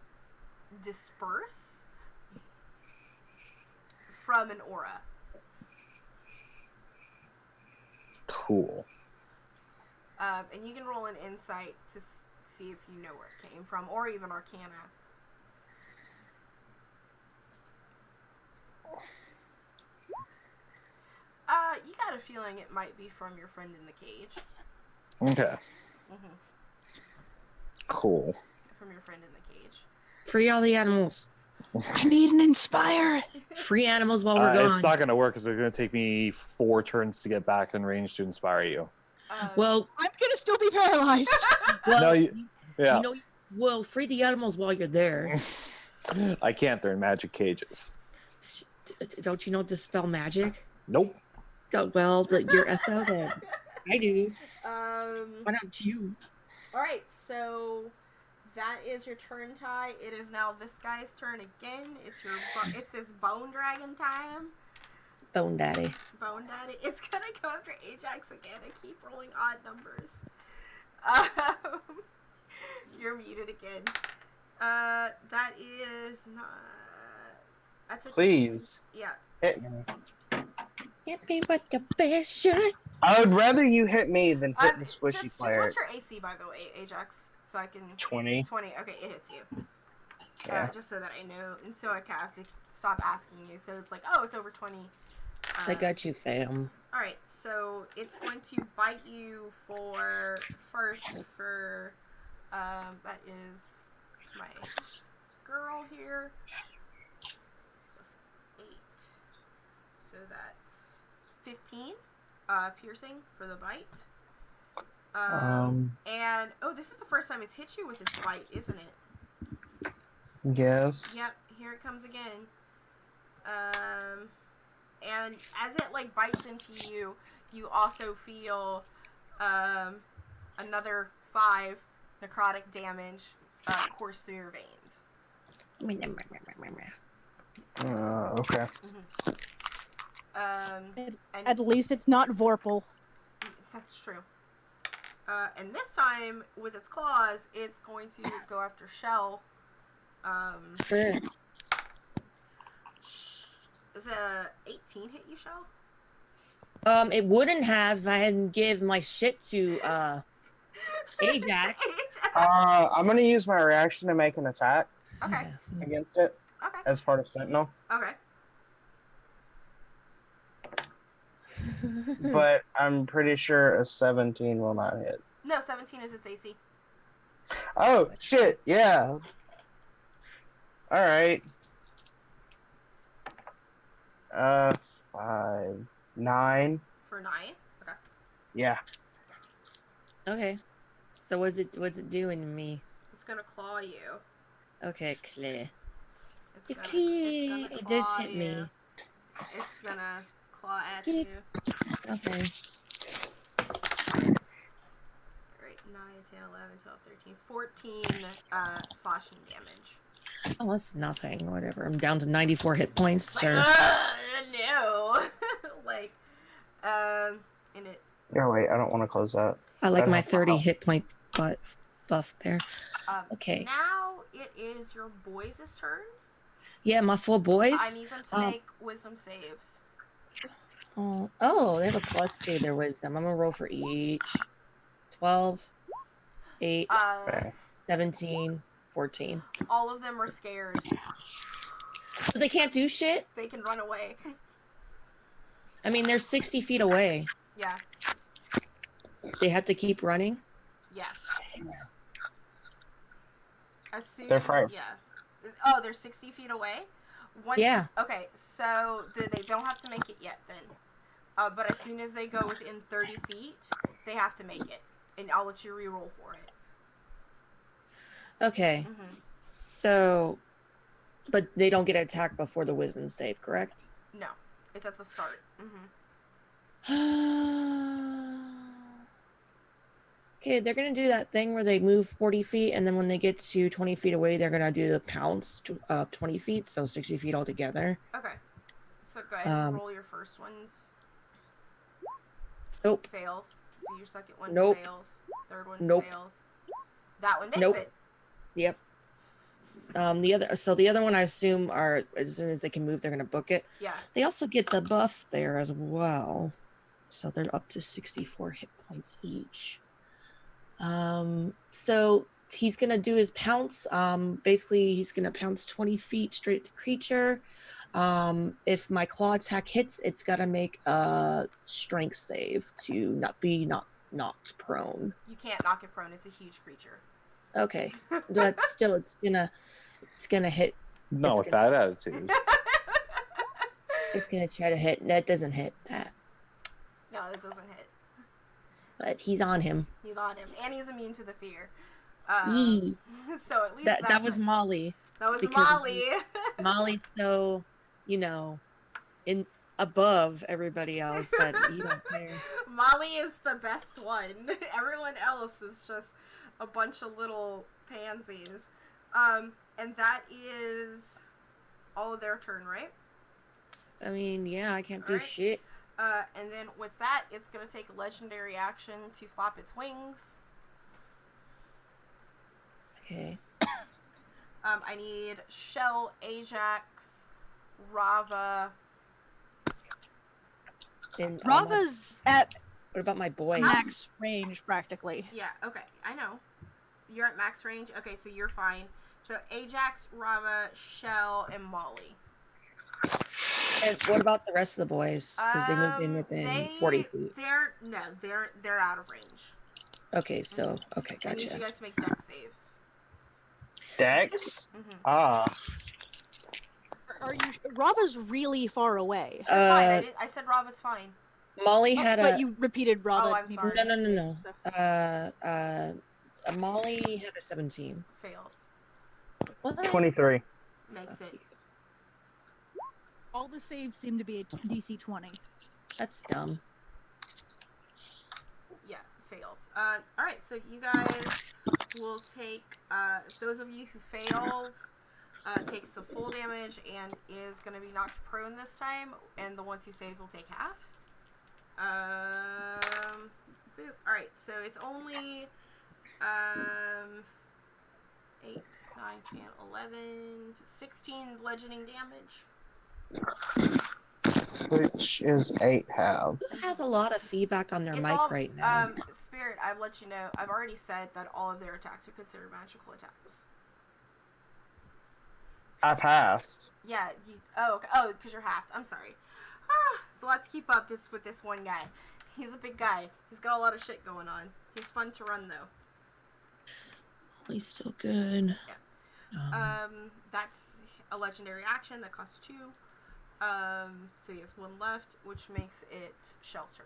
disperse from an aura. Cool. And you can roll an insight to see if you know where it came from, or even Arcana. You got a feeling it might be from your friend in the cage. Okay. Mm-hmm. Cool. From your friend in the cage. Free all the animals. I need an inspire. Free animals while we're gone. It's not going to work because it's going to take me 4 turns to get back in range to inspire you. Well, I'm gonna still be paralyzed. well, No, you yeah. know, well, free the animals while you're there. I can't. They're in magic cages. Don't you know dispel magic? Nope. Oh, well, you're SO then. I do. Why don't you? All right, so that is your turn, Ty. It is now this guy's turn again. It's this bone dragon time. Bone Daddy. Bone Daddy. It's gonna go after Ajax again and keep rolling odd numbers. You're muted again. That is not. That's a. Please Yeah. hit me. Hit me with the best shot. I would rather you hit me than hit the squishy Just player. what's your AC, by the way, Ajax, so I can. 20. 20. Okay, it hits you. Yeah. Just so that I know, and so I have to stop asking you. So it's like, oh, it's over 20. I got you, fam. All right, so it's going to bite you for that is my girl here. Plus 8, so that's 15 piercing for the bite. And this is the first time it's hit you with its bite, isn't it? Yes. Yep, here it comes again. And as it like bites into you, you also feel another 5 necrotic damage course through your veins. Okay. And At least it's not Vorpal. that's true. And this time, with its claws, it's going to go after Shell. Sure. Does a 18 hit you, Shell? It wouldn't have if I hadn't give my shit to Ajax. I'm gonna use my reaction to make an attack Okay. against it Okay. as part of Sentinel. Okay. But I'm pretty sure a 17 will not hit. No, 17 is its AC. Oh shit! Yeah. All right. 5, 9. For 9? Okay. Yeah. Okay. So what's it doing to me? It's gonna claw you. Okay, clear. It's gonna It does claw hit you. me. It's gonna claw at Skinny. you. Okay. Alright, 9, 10, 11, 12, 13, 14 slashing damage. Oh, that's nothing. Whatever. I'm down to 94 hit points. Like, Sure. no. Like, and it. Oh wait, I don't want to close that. I like That'll my help 30 out. hit point buff there. Okay. Now it is your boys' turn. Yeah, my full boys. I need them to make wisdom saves. Oh, they have a +2 to their wisdom. I'm gonna roll for each. 12, 8, Okay. 17, 14. All of them are scared. So they can't do shit? They can run away. I mean, they're 60 feet away. Yeah. They have to keep running? Yeah. As soon, They're frightened. Yeah. Oh, they're 60 feet away? Yeah. Okay, so they don't have to make it yet then. But as soon as they go within 30 feet, they have to make it. And I'll let you reroll for it. Okay. Mm-hmm. So, but they don't get attacked before the wisdom save, correct? No. It's at the start. Mm-hmm. Okay, they're gonna do that thing where they move 40 feet, and then when they get to 20 feet away, they're gonna do the pounce of 20 feet, so 60 feet altogether. Okay. So go ahead and roll your first ones. Nope. Fails. Do your second one. Nope. Fails. Third one. Nope. Fails. That one makes Nope. it. Yep. The other one I assume are as soon as they can move, they're gonna book it. Yeah. They also get the buff there as well, so they're up to 64 hit points each. So he's gonna do his pounce. Basically, he's gonna pounce 20 feet straight at the creature. If my claw attack hits, it's gotta make a strength save to not be knocked prone. You can't knock it prone. It's a huge creature. Okay, but still, it's gonna hit. No, It's with gonna- that attitude. It's gonna try to hit. That doesn't hit that, No, it doesn't hit. but he's on him. He's on him, and he's immune to the fear. Yee. So at least That was much. Molly. That was because Molly. Molly's so, in above everybody else that you don't care. Molly is the best one. Everyone else is just a bunch of little pansies. And that is all of their turn, right? I mean, yeah, I can't do Alright. shit. And then with that, it's going to take a legendary action to flap its wings. Okay. I need Shell, Ajax, Rava. And Rava's at what about my boys? max range, practically. Yeah, okay, I know. You're at max range? Okay, so you're fine. So Ajax, Rava, Shell, and Molly. And what about the rest of the boys? Because they moved in within 40 feet. They're out of range. Okay, so okay, I need you gotcha. guys to make dex saves. Dex? Mm-hmm. Ah. Are you? Rava's really far away. You're fine. I said Rava's fine. Molly Oh, had but you repeated Rava. Oh, I'm sorry. No. Molly had a 17. Fails. What? 23. Makes it. All the saves seem to be a DC 20. That's dumb. Yeah, fails. Alright, so you guys will take, those of you who failed, takes the full damage and is going to be knocked prone this time, and the ones who saved will take half. Boop. Alright, so it's only, 8, 9, 10, 11, 16 bludgeoning damage. Which is 8 have. It has a lot of feedback on their It's mic all, right now. Spirit, I've let you know, I've already said that all of their attacks are considered magical attacks. I passed. Yeah, because you're halved. I'm sorry. It's a lot to keep up with this one guy. He's a big guy. He's got a lot of shit going on. He's fun to run, though. He's still good. Yeah. That's a legendary action that costs 2. So he has 1 left, which makes it Shell's turn.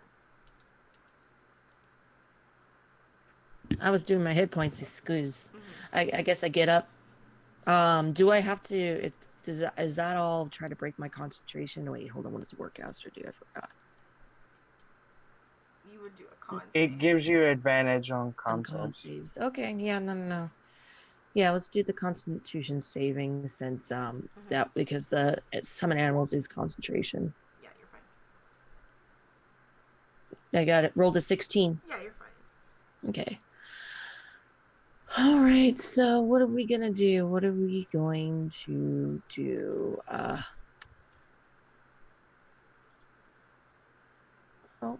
I was doing my hit points, excuse. Mm-hmm. I guess I get up. Do I have to? Is that all? Try to break my concentration? Wait, hold on. What does workouts do? I forgot. You would do a con It save. gives you advantage on Con concepts. saves. Okay. Yeah. No. Yeah. Let's do the Constitution saving since that because the summon animals is concentration. Yeah, you're fine. I got it. Rolled a 16. Yeah, you're fine. Okay. All right, so what are we gonna do? What are we going to do? Oh,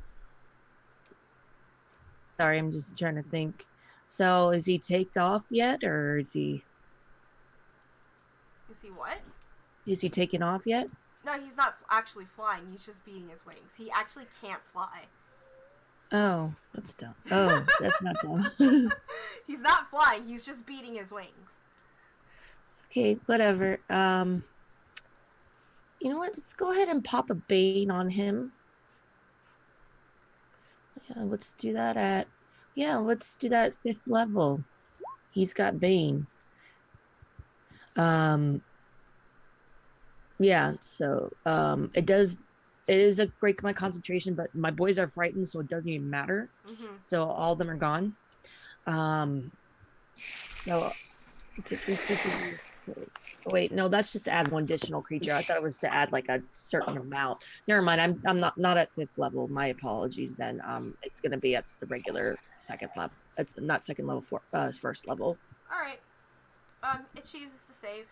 sorry, I'm just trying to think. So, is he taked off yet, or is he what? taken off yet? No, he's not actually flying. He's just beating his wings. He actually can't fly. Oh, that's dumb. Oh, that's not dumb. He's not flying. He's just beating his wings. Okay, whatever. You know what? Let's go ahead and pop a bane on him. Yeah, let's do that at 5th level. He's got bane. Yeah, so it is a break my concentration, but my boys are frightened, so it doesn't even matter. Mm-hmm. So all of them are gone. So wait, no, that's just to add one additional creature. I thought it was to add like a certain amount. Never mind. I'm not at 5th level. My apologies. Then it's gonna be at the regular 2nd level. It's not 2nd level, 1st level. All right. It chooses to save.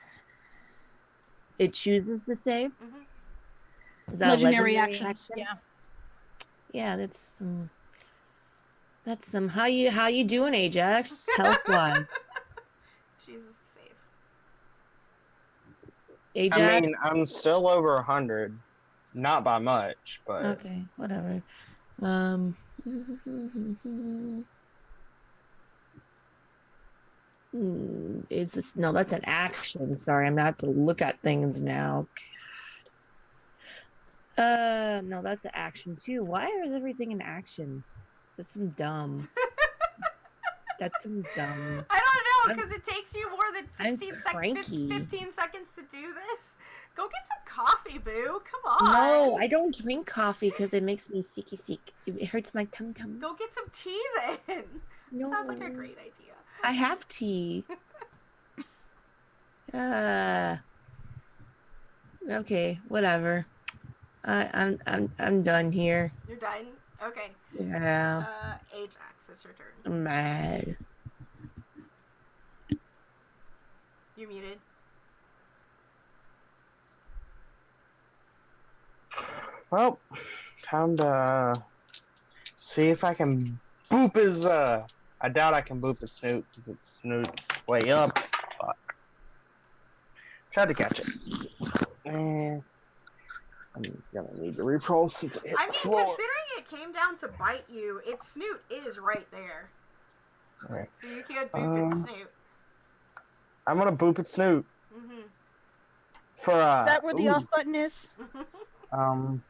It chooses to save. Mm-hmm. Is that Legendary a legendary actions. action? Yeah. Yeah, that's some. How you doing, Ajax? Health wise, Chooses to save. Ajax. I mean, I'm still over 100, not by much, but Okay, whatever. Is this no? That's an action. Sorry, I'm gonna have to look at things now. No, that's an action too. Why is everything an action? That's some dumb. That's some dumb. I don't know, because it takes you more than I'm 15 seconds to do this. Go get some coffee, boo. Come on. No, I don't drink coffee because it makes me sick. It hurts my tum. Go get some tea then. No. Sounds like a great idea. I have tea. Okay, whatever. I'm done here. You're done? Okay. Yeah. Ajax, it's your turn. I'm mad. You're muted. well, time to see if I can boop his. I doubt I can boop his snoot because its snoot's way up. Fuck. Tried to catch it. I'm gonna need to reroll since it hit I the mean, floor. considering it came down to bite you, its snoot is right there. Alright. So you could boop its snoot. I'm gonna boop its snoot. Mm-hmm. For Is that where the ooh, off button is? I'm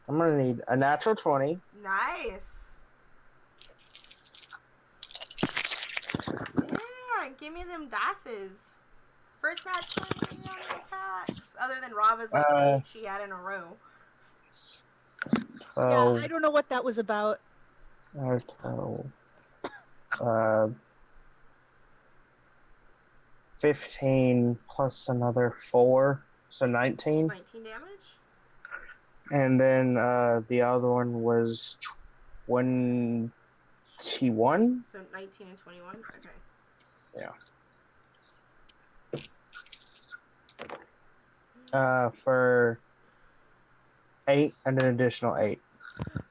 gonna need a natural 20. Nice. Yeah, give me them dices. First nat 20 on the attacks. Other than Rava's like 8 she had in a row. 12, Yeah, I don't know what that was about. 12, 15 plus another 4, so 19. 19 damage? And then the other one was 21. So 19 and 21? Okay. For 8 and an additional 8.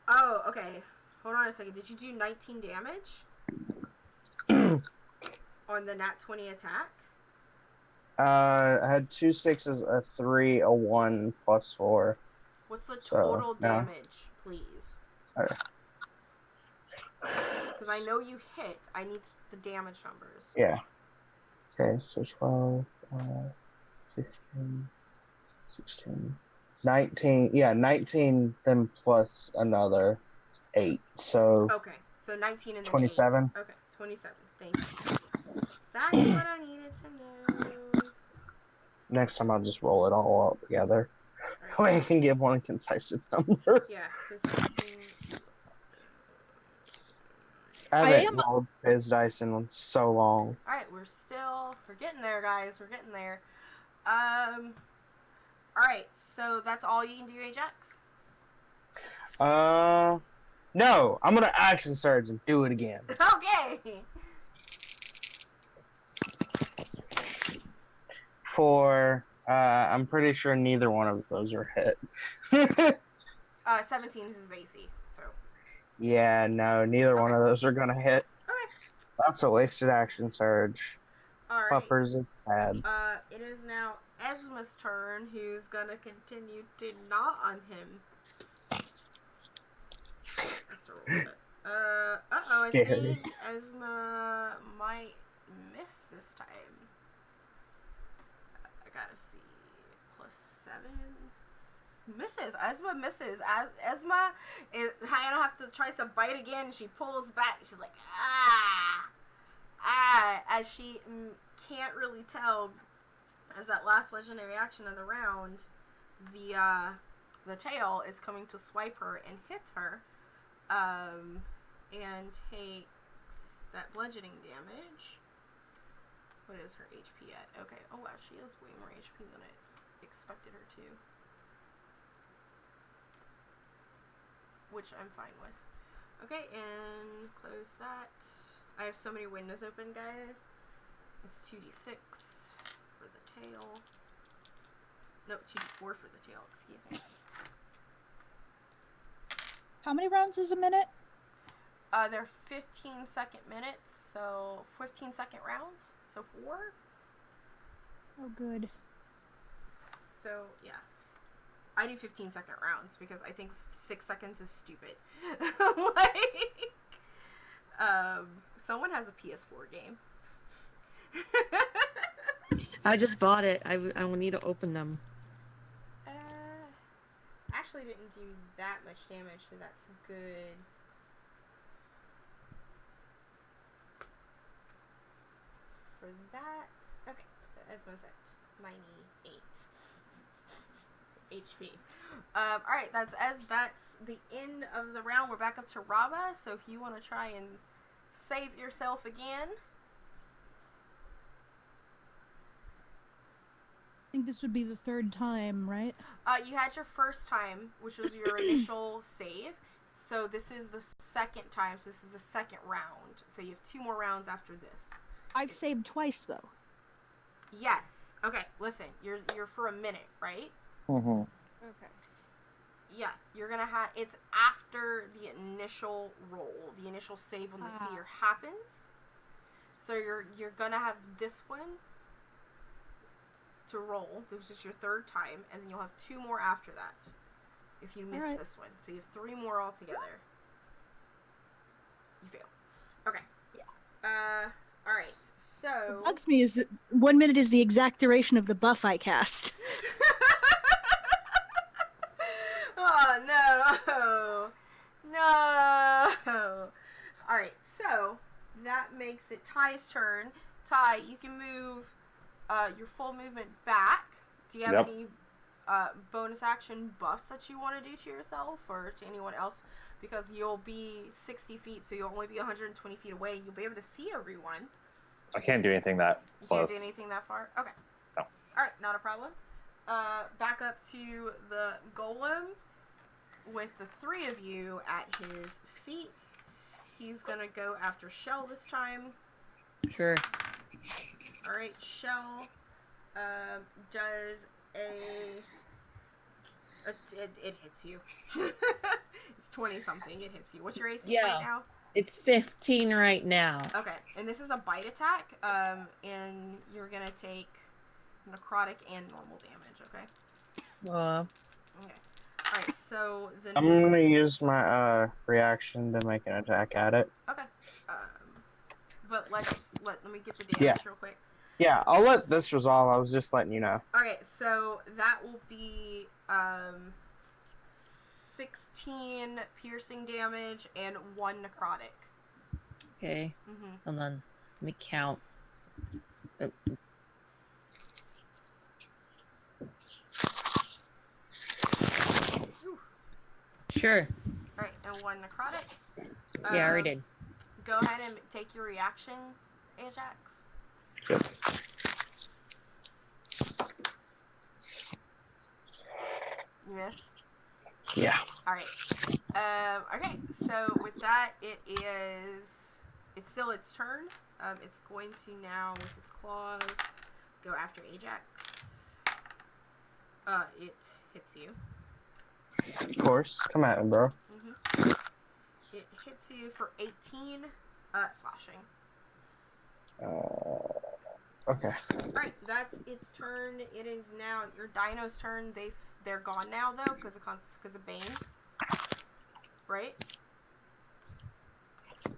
Oh, okay. Hold on a second. Did you do 19 damage? On the nat 20 attack? I had 2 6s, a 3, a 1, plus 4. What's the So, total no. damage, please? Because I know you hit. I need the damage numbers. Yeah. Okay, so 12, 15, 16, 19. Yeah, 19, then plus another 8. So Okay, so 19 and then 27. 8. Okay, 27. Thank you. That's what I needed to know. Next time I'll just roll it all up together. All right. I can give one concise number. Yeah, so 16. I I haven't am- rolled his dice in so long. Alright, we're getting there, guys. We're getting there. Alright, so that's all you can do, Ajax? No, I'm gonna action surge and do it again. Okay! For I'm pretty sure neither one of those are hit. 17 is his AC, so. Yeah, no, neither one of those are gonna hit. Okay. That's a wasted action surge. Alright. Puppers is bad. It is now Esma's turn, who's gonna continue to gnaw on him. After roll it. I Scary. think Esma might miss this time. I gotta see. +7. Misses. Esma misses. Esma is Hannah have to try to bite again. She pulls back. She's like, as she can't really tell. As that last legendary action of the round, the tail is coming to swipe her and hits her, and takes that bludgeoning damage. What is her HP at? Okay. Oh wow, she has way more HP than I expected her to. Which I'm fine with. Okay, and close that. I have so many windows open, guys. It's 2d6 for the tail. No, 2d4 for the tail, excuse me. How many rounds is a minute? They're 15-second minutes, so 15-second rounds, so 4. Oh, good. So, yeah. I do 15-second rounds because I think 6 seconds is stupid. Someone has a PS4 game. I just bought it. I will need to open them. Actually didn't do that much damage, so that's good. For that, okay, so Esma's at 98 HP. Alright, that's the end of the round. We're back up to Raba, so if you want to try and save yourself again. I think this would be the third time, right? You had your first time, which was your initial save. So this is the second time, so this is the second round. So you have 2 more rounds after this. I've saved twice, though. Yes. Okay, listen, you're for a minute, right? Mm-hmm. Okay. Yeah, you're gonna have, it's after the initial roll, the initial save when the fear happens. So you're gonna have this one to roll. This is your third time, and then you'll have 2 more after that. If you miss this one. So you have 3 more altogether. You fail. Okay. Yeah. Alright, so... What bugs me is that 1 minute is the exact duration of the buff I cast. Oh, no! No! Alright, so, that makes it Ty's turn. Ty, you can move your full movement back. Do you have any bonus action buffs that you want to do to yourself or to anyone else? Because you'll be 60 feet, so you'll only be 120 feet away. You'll be able to see everyone. I can't do anything that You close. can't do anything that far? Okay. No. Alright, not a problem. Back up to the golem with the 3 of you at his feet. He's gonna go after Shell this time. Sure. Alright, Shell does it hits you. It's 20-something, it hits you. What's your AC right now? It's 15 right now. Okay, and this is a bite attack, and you're gonna take necrotic and normal damage, okay? Okay. Alright, so the... I'm gonna use my reaction to make an attack at it. Okay. But let me get the damage real quick. Yeah, I'll let this resolve. I was just letting you know. Alright, so that will be 16 piercing damage and 1 necrotic. Okay. Hold on. Let me count. Sure. Alright, and 1 necrotic. Yeah, I already did. Go ahead and take your reaction, Ajax. Yep. You miss? Yeah. Alright. Okay, so with that, it's still its turn. It's going to now, with its claws, go after Ajax. It hits you. Of course. Come at me, bro. It hits you for 18 slashing. Okay. Alright, that's its turn. It is now your Dino's turn. They're gone now though, because of Bane. Right?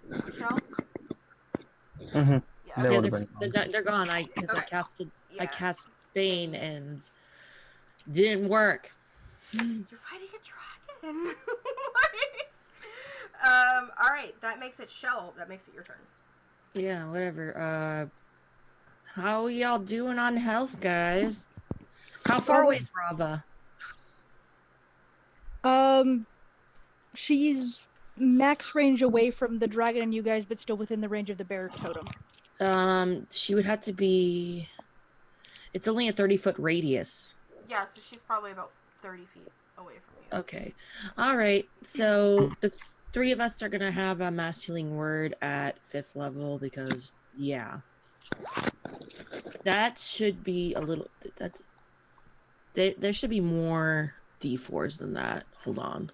Michelle? Mm-hmm. Yeah, They okay. would've been They're gone. I cast Bane and didn't work. You're fighting a dragon. Alright, that makes it Shell. That makes it your turn. Yeah, whatever. How y'all doing on health, guys? How far away is Rava? She's max range away from the dragon and you guys, but still within the range of the bear totem? She would have to be. It's only a 30-foot radius. Yeah, so she's probably about 30 feet away from you. Okay. All right. So the three of us are gonna have a mass healing word at 5th level because that should be a little. There should be more D4s than that. Hold on.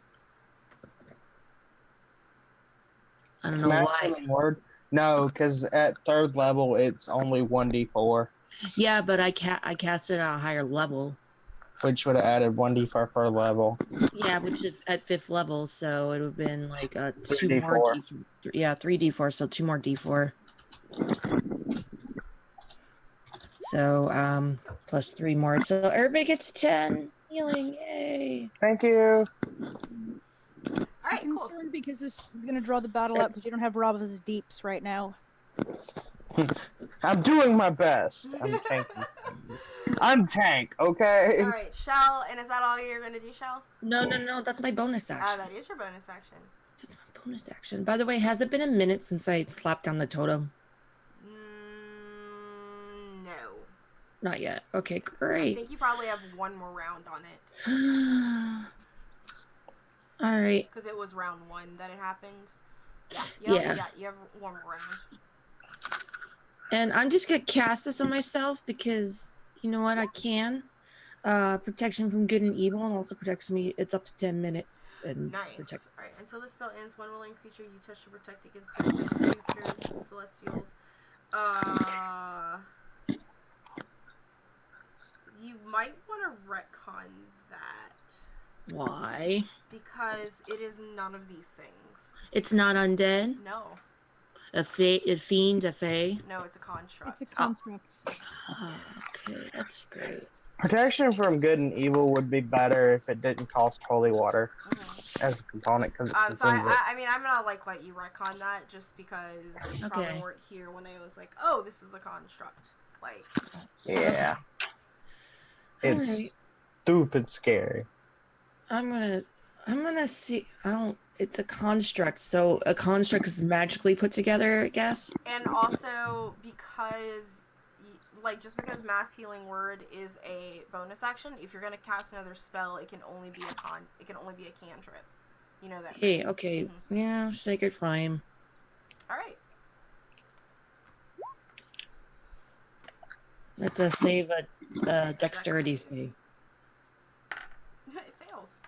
I don't know Mass why. healing word? No, because at 3rd level it's only 1d4, Yeah, but I cast it at a higher level. which would have added 1d4 per level. Yeah, which is at 5th level, so it would have been like 2 3d4. more D4. Yeah, 3d4, so 2 more D4. So plus 3 more. So everybody gets 10 healing. Yay! Thank you. All right, I'm cool. concerned because this is going to draw the battle out because you don't have Robin's deeps right now. I'm doing my best. I'm tanking. I'm tank, okay? All right, Shell, and is that all you're going to do, Shell? No, that's my bonus action. That is your bonus action. That's my bonus action. By the way, has it been a minute since I slapped down the totem? No. Not yet. Okay, I great. think you probably have one more round on it. All right. Because it was round 1 that it happened. Yeah. You have one more round. And I'm just going to cast this on myself because, you know what, I can. Protection from good and evil, and also protects me. It's up to 10 minutes. And Nice. Alright, until the spell ends, one willing creature you touch to protect against certain creatures, celestials. You might want to retcon that. Why? Because it is none of these things. It's not undead? No. A fiend, a fae? No, it's a construct. It's a construct. Oh, okay, that's great. Protection from good and evil would be better if it didn't cost holy water Mm-hmm. as a component because it So consumes it. I mean, I'm gonna let you retcon that just because you probably weren't here when I was like, oh, this is a construct. Like, Yeah. It's stupid scary. I'm gonna see. It's a construct, so a construct is magically put together, I guess. and also because, just because mass healing word is a bonus action, if you're gonna cast another spell, it can only be a cantrip. You know that. Hey, okay, Mm-hmm. yeah, Sacred Flame. All right. Let's save a dexterity save. It fails.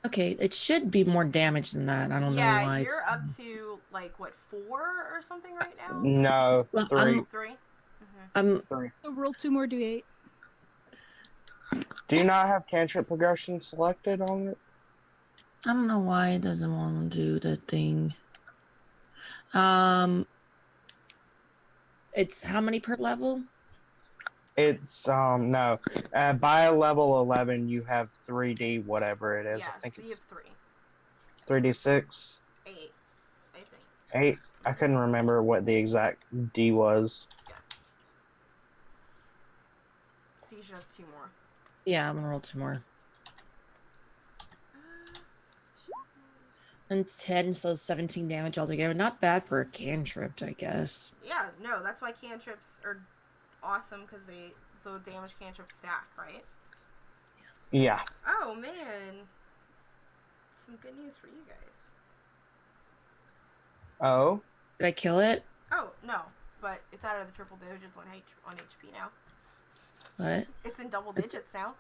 Okay, it should be more damage than that. I don't know why. Yeah, you're up to 4 or something right now. No, Well, 3. 3. Mm-hmm. 3. So roll 2 more d8. Do you not have cantrip progression selected on it? I don't know why it doesn't want to do the thing. It's how many per level? It's no. By level 11, you have 3d whatever it is. Yeah, I think so you have it's 3. 3d6. 8, I think. 8. I couldn't remember what the exact d was. Yeah. So you should have 2 more. Yeah, I'm gonna roll 2 more. And 10, so 17 damage altogether. Not bad for a cantrip, I guess. Yeah, no, that's why cantrips are awesome, because the damage cantrips stack, right? Yeah. Oh, man. Some good news for you guys. Oh. Did I kill it? Oh, no, but it's out of the triple digits on HP now. What? It's in double digits now.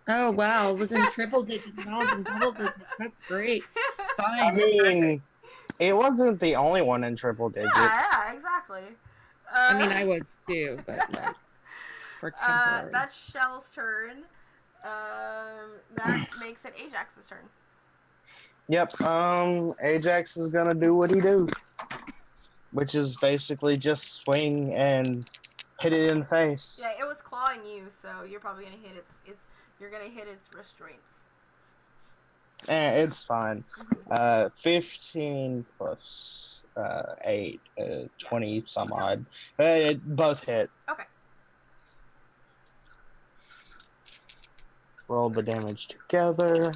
Oh, wow. It was in triple digits. Now it's in double digits. That's great. Fine. I mean, it wasn't the only one in triple digits. Yeah, exactly. I mean, I was too, but for temporary. That's Shell's turn. That makes it Ajax's turn. Yep. Ajax is gonna do what he do, which is basically just swing and hit it in the face. Yeah, it was clawing you, so you're probably gonna hit you're gonna hit its wrist joints. It's fine. 15 plus 8, 20 some odd. Both hit. Okay. Roll the damage together.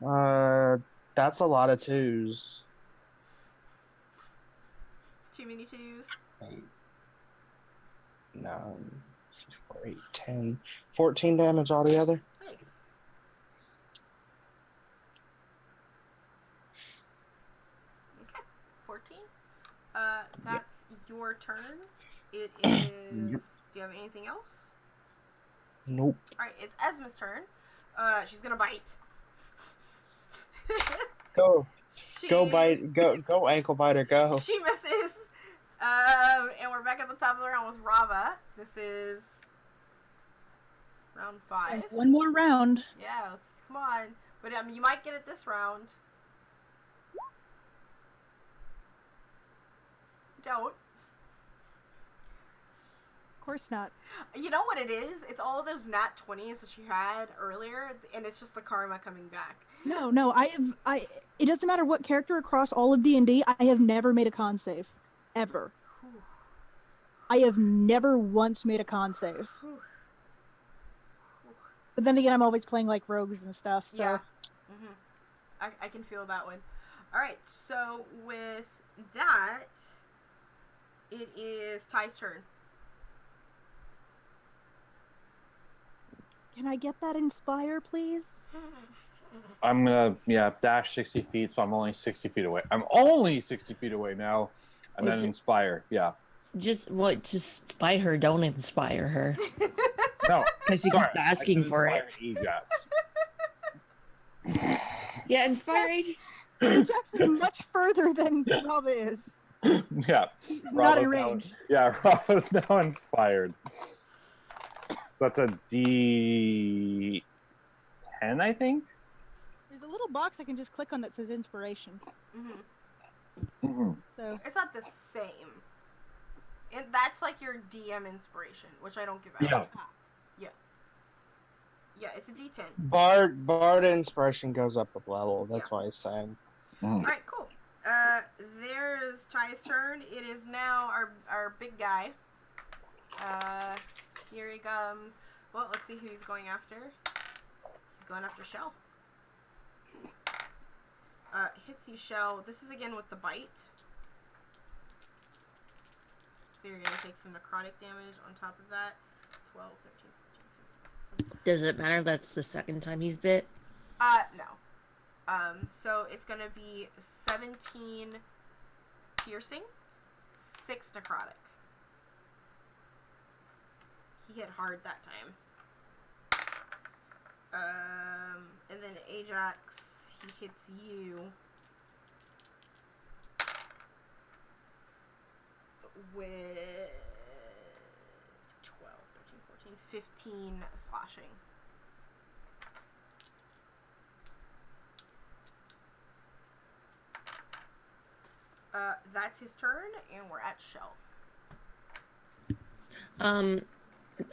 That's a lot of twos. Too many twos. 8, 9, 4, 8, 10, 14 damage altogether. Nice. Okay, 14. That's your turn. It is. Do you have anything else? Nope. All right, it's Esma's turn. She's gonna bite. Go She bite. Go ankle biter. Go. She misses. And we're back at the top of the round with Rava. This is round 5. One more round. Yeah, come on. But you might get it this round. Don't. Of course not. You know what it is? It's all those nat 20s that you had earlier, and it's just the karma coming back. No, it doesn't matter what character across all of D&D, I have never made a con save. Ever. Whew. I have never once made a con save. Whew. But then again, I'm always playing like rogues and stuff, so. Yeah. Mm-hmm. I can feel that one. Alright, so with that, it is Ty's turn. Can I get that inspire, please? I'm gonna dash 60 feet, so I'm only 60 feet away. I'm only 60 feet away now, and then inspire. Yeah. Just spy her. Don't inspire her. No, Because she keeps asking for it. Ajax. Yeah, inspire Ajax. Ajax is much further than Rava is. Yeah. He's not in Rava's range. Rava's now inspired. That's a D10, I think. There's a little box I can just click on that says inspiration. Mm-hmm. Mm-hmm. So It's not the same. And that's like your DM inspiration, which I don't give out. Yeah. Yeah, it's a D10. Bard inspiration goes up a level. That's why he's saying. Alright, cool. There's Ty's turn. It is now our big guy. Here he comes. Well, let's see who he's going after. He's going after Shell. Hits you, Shell. This is again with the bite. So you're going to take some necrotic damage on top of that. 12, 13, 14, 15, 16. Does it matter if that's the second time he's bit? No. So it's going to be 17 piercing, 6 necrotic. He hit hard that time. And then Ajax, he hits you with 12, 13, 14, 15 slashing. That's his turn, and we're at Shell.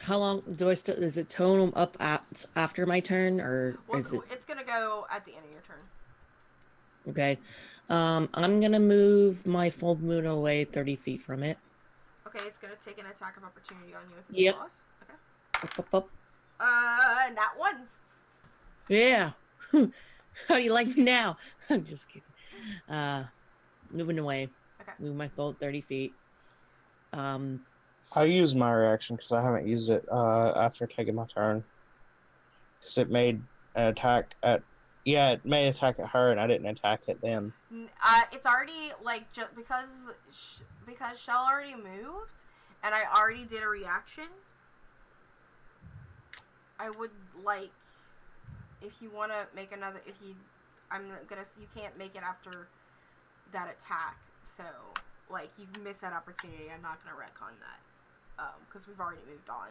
How long do I still? Is it total up after my turn, or is it? It's gonna go at the end of your turn. Okay. I'm gonna move my full moon away 30 feet from it. Okay, it's gonna take an attack of opportunity on you with its claws. Okay. Up. Nat ones. Yeah. How do you like me now? I'm just kidding. Moving away. Okay. Move my full 30 feet. I use my reaction because I haven't used it after taking my turn. Because it made an attack at... Yeah, it made an attack at her, and I didn't attack it then. It's already, like, just because Shell already moved, and I already did a reaction, I would, like, if you want to make another... you can't make it after that attack, so, like, you miss that opportunity. I'm not going to retcon that. Because we've already moved on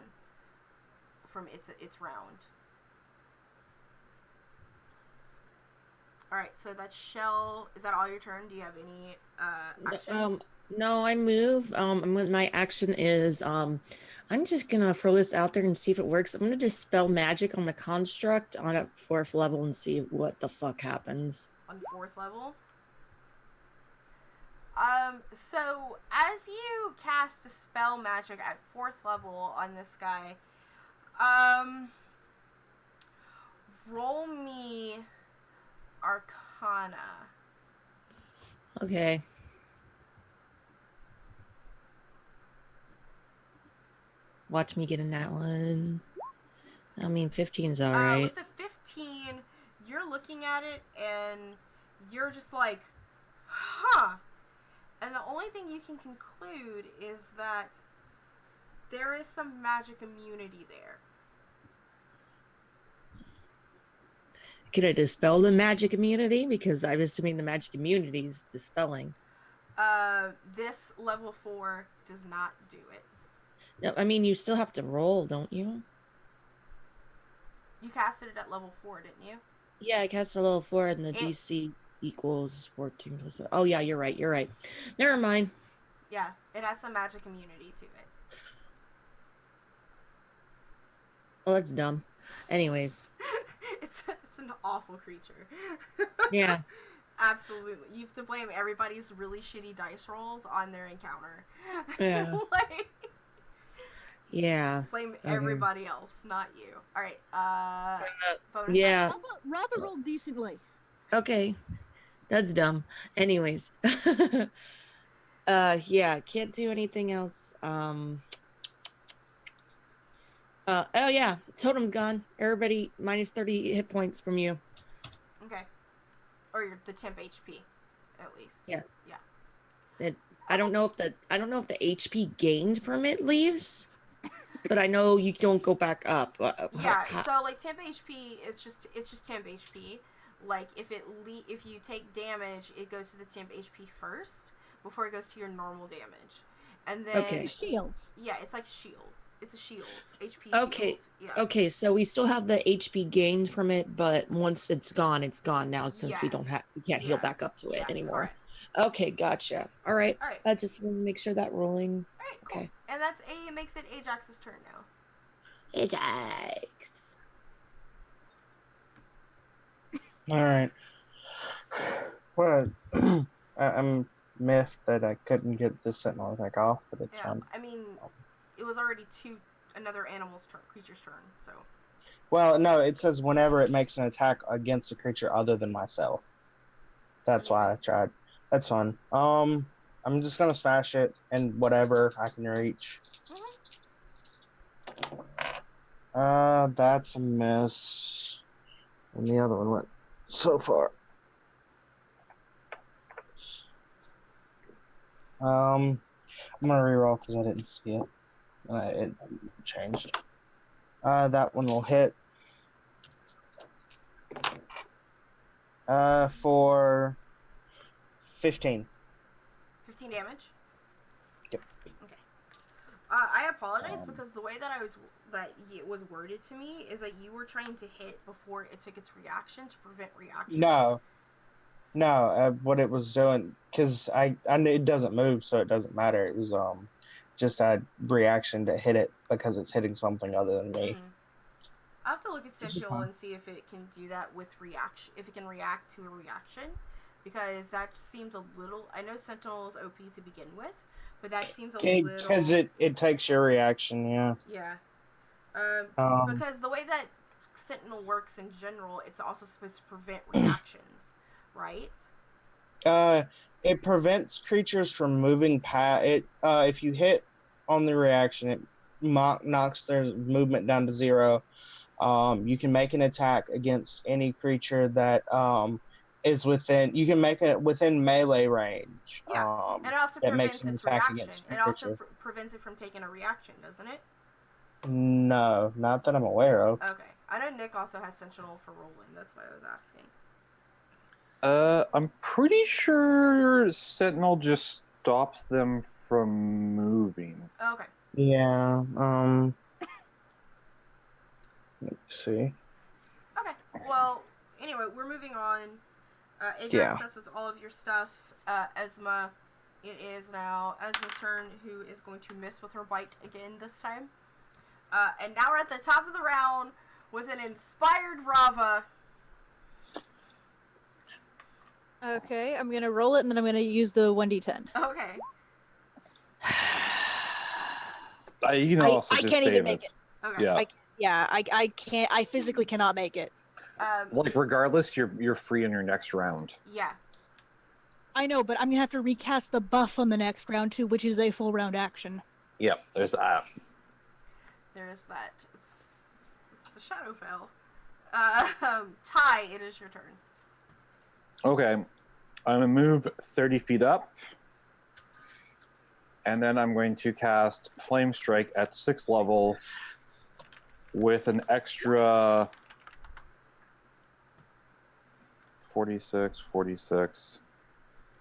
from its round. Alright, so that's Shell. Is that all your turn? Do you have any actions? No, I move. My action is I'm just gonna throw this out there and see if it works. I'm gonna dispel magic on the construct on a 4th level and see what the fuck happens. On 4th level? So as you cast a spell magic at 4th level on this guy, roll me Arcana. Okay. Watch me get in that one. I mean, 15's all right. With the 15, you're looking at it and you're just like, huh. And the only thing you can conclude is that there is some magic immunity there. Could I dispel the magic immunity? Because I'm assuming the magic immunity is dispelling. This level 4 does not do it. No, I mean, you still have to roll, don't you? You casted it at level 4, didn't you? Yeah, I cast a level 4 and the DC equals 14 plus. Oh, yeah, you're right. Never mind. Yeah, it has some magic immunity to it. Oh, that's dumb. Anyways. It's an awful creature. Yeah. Absolutely. You have to blame everybody's really shitty dice rolls on their encounter. Yeah. Like, yeah. blame everybody else, not you. Alright, bonus yeah. action? How about Rava rolled decently? Okay. That's dumb. Anyways. Yeah, can't do anything else. Oh yeah, totem's gone. Everybody minus 30 hit points from you. Okay. Or the temp HP, at least. Yeah. Yeah. I don't know if the HP gained from it leaves, but I know you don't go back up. Yeah, so like temp HP, it's just temp HP. Like if you take damage, it goes to the temp HP first before it goes to your normal damage, and then Shield. Yeah, it's like shield. It's a shield. HP Okay. shield. Yeah. Okay, so we still have the HP gained from it, but once it's gone now since we can't heal back up to it anymore. Correct. Okay, gotcha. All right. All right. I just want to make sure that rolling. All right, cool. Okay. And it makes it Ajax's turn now. Ajax. All right. Well, I'm miffed that I couldn't get the sentinel attack off, but it's fine. I mean, it was already another creature's turn, so. Well, no, it says whenever it makes an attack against a creature other than myself. That's why I tried. That's fun. I'm just gonna smash it and whatever I can reach. That's a miss. And the other one went so far. I'm gonna reroll because I didn't see it. It changed. That one will hit. For 15. 15 damage? Yep. Okay. I apologize because the way that it was worded to me is that you were trying to hit before it took its reaction to prevent reactions. No. What it was doing, because I knew it doesn't move, so it doesn't matter. It was just a reaction to hit it because it's hitting something other than me. Mm-hmm. I'll have to look at Sentinel and see if it can do that with reaction, if it can react to a reaction, because that seems a little. I know Sentinel is OP to begin with, but that seems a little. Because it takes your reaction, yeah. Yeah. Because the way that Sentinel works in general, it's also supposed to prevent reactions, right? It prevents creatures from moving past it. If you hit on the reaction, it knocks their movement down to 0. You can make an attack against any creature that is within. You can make it within melee range. Yeah, and it also prevents its reaction. It also prevents it from taking a reaction, doesn't it? No, not that I'm aware of. Okay, I know Nick also has Sentinel for rolling. That's why I was asking. I'm pretty sure Sentinel just stops them from moving. Okay. Yeah. Let me see. Okay. Well, anyway, we're moving on. Ajax, this was all of your stuff. Esma, it is now Esma's turn, who is going to miss with her bite again this time. And now we're at the top of the round with an inspired Rava. Okay, I'm gonna roll it and then I'm gonna use the 1d10. Okay. You can also I just can't save even make it. Okay. Yeah. I can't. I physically cannot make it. Like, regardless, you're free in your next round. Yeah. I know, but I'm gonna have to recast the buff on the next round too, which is a full round action. Yep, there's that. There is that. It's the Shadowfell. Ty, it is your turn. Okay, I'm gonna move 30 feet up, and then I'm going to cast Flame Strike at 6th level with an extra 46.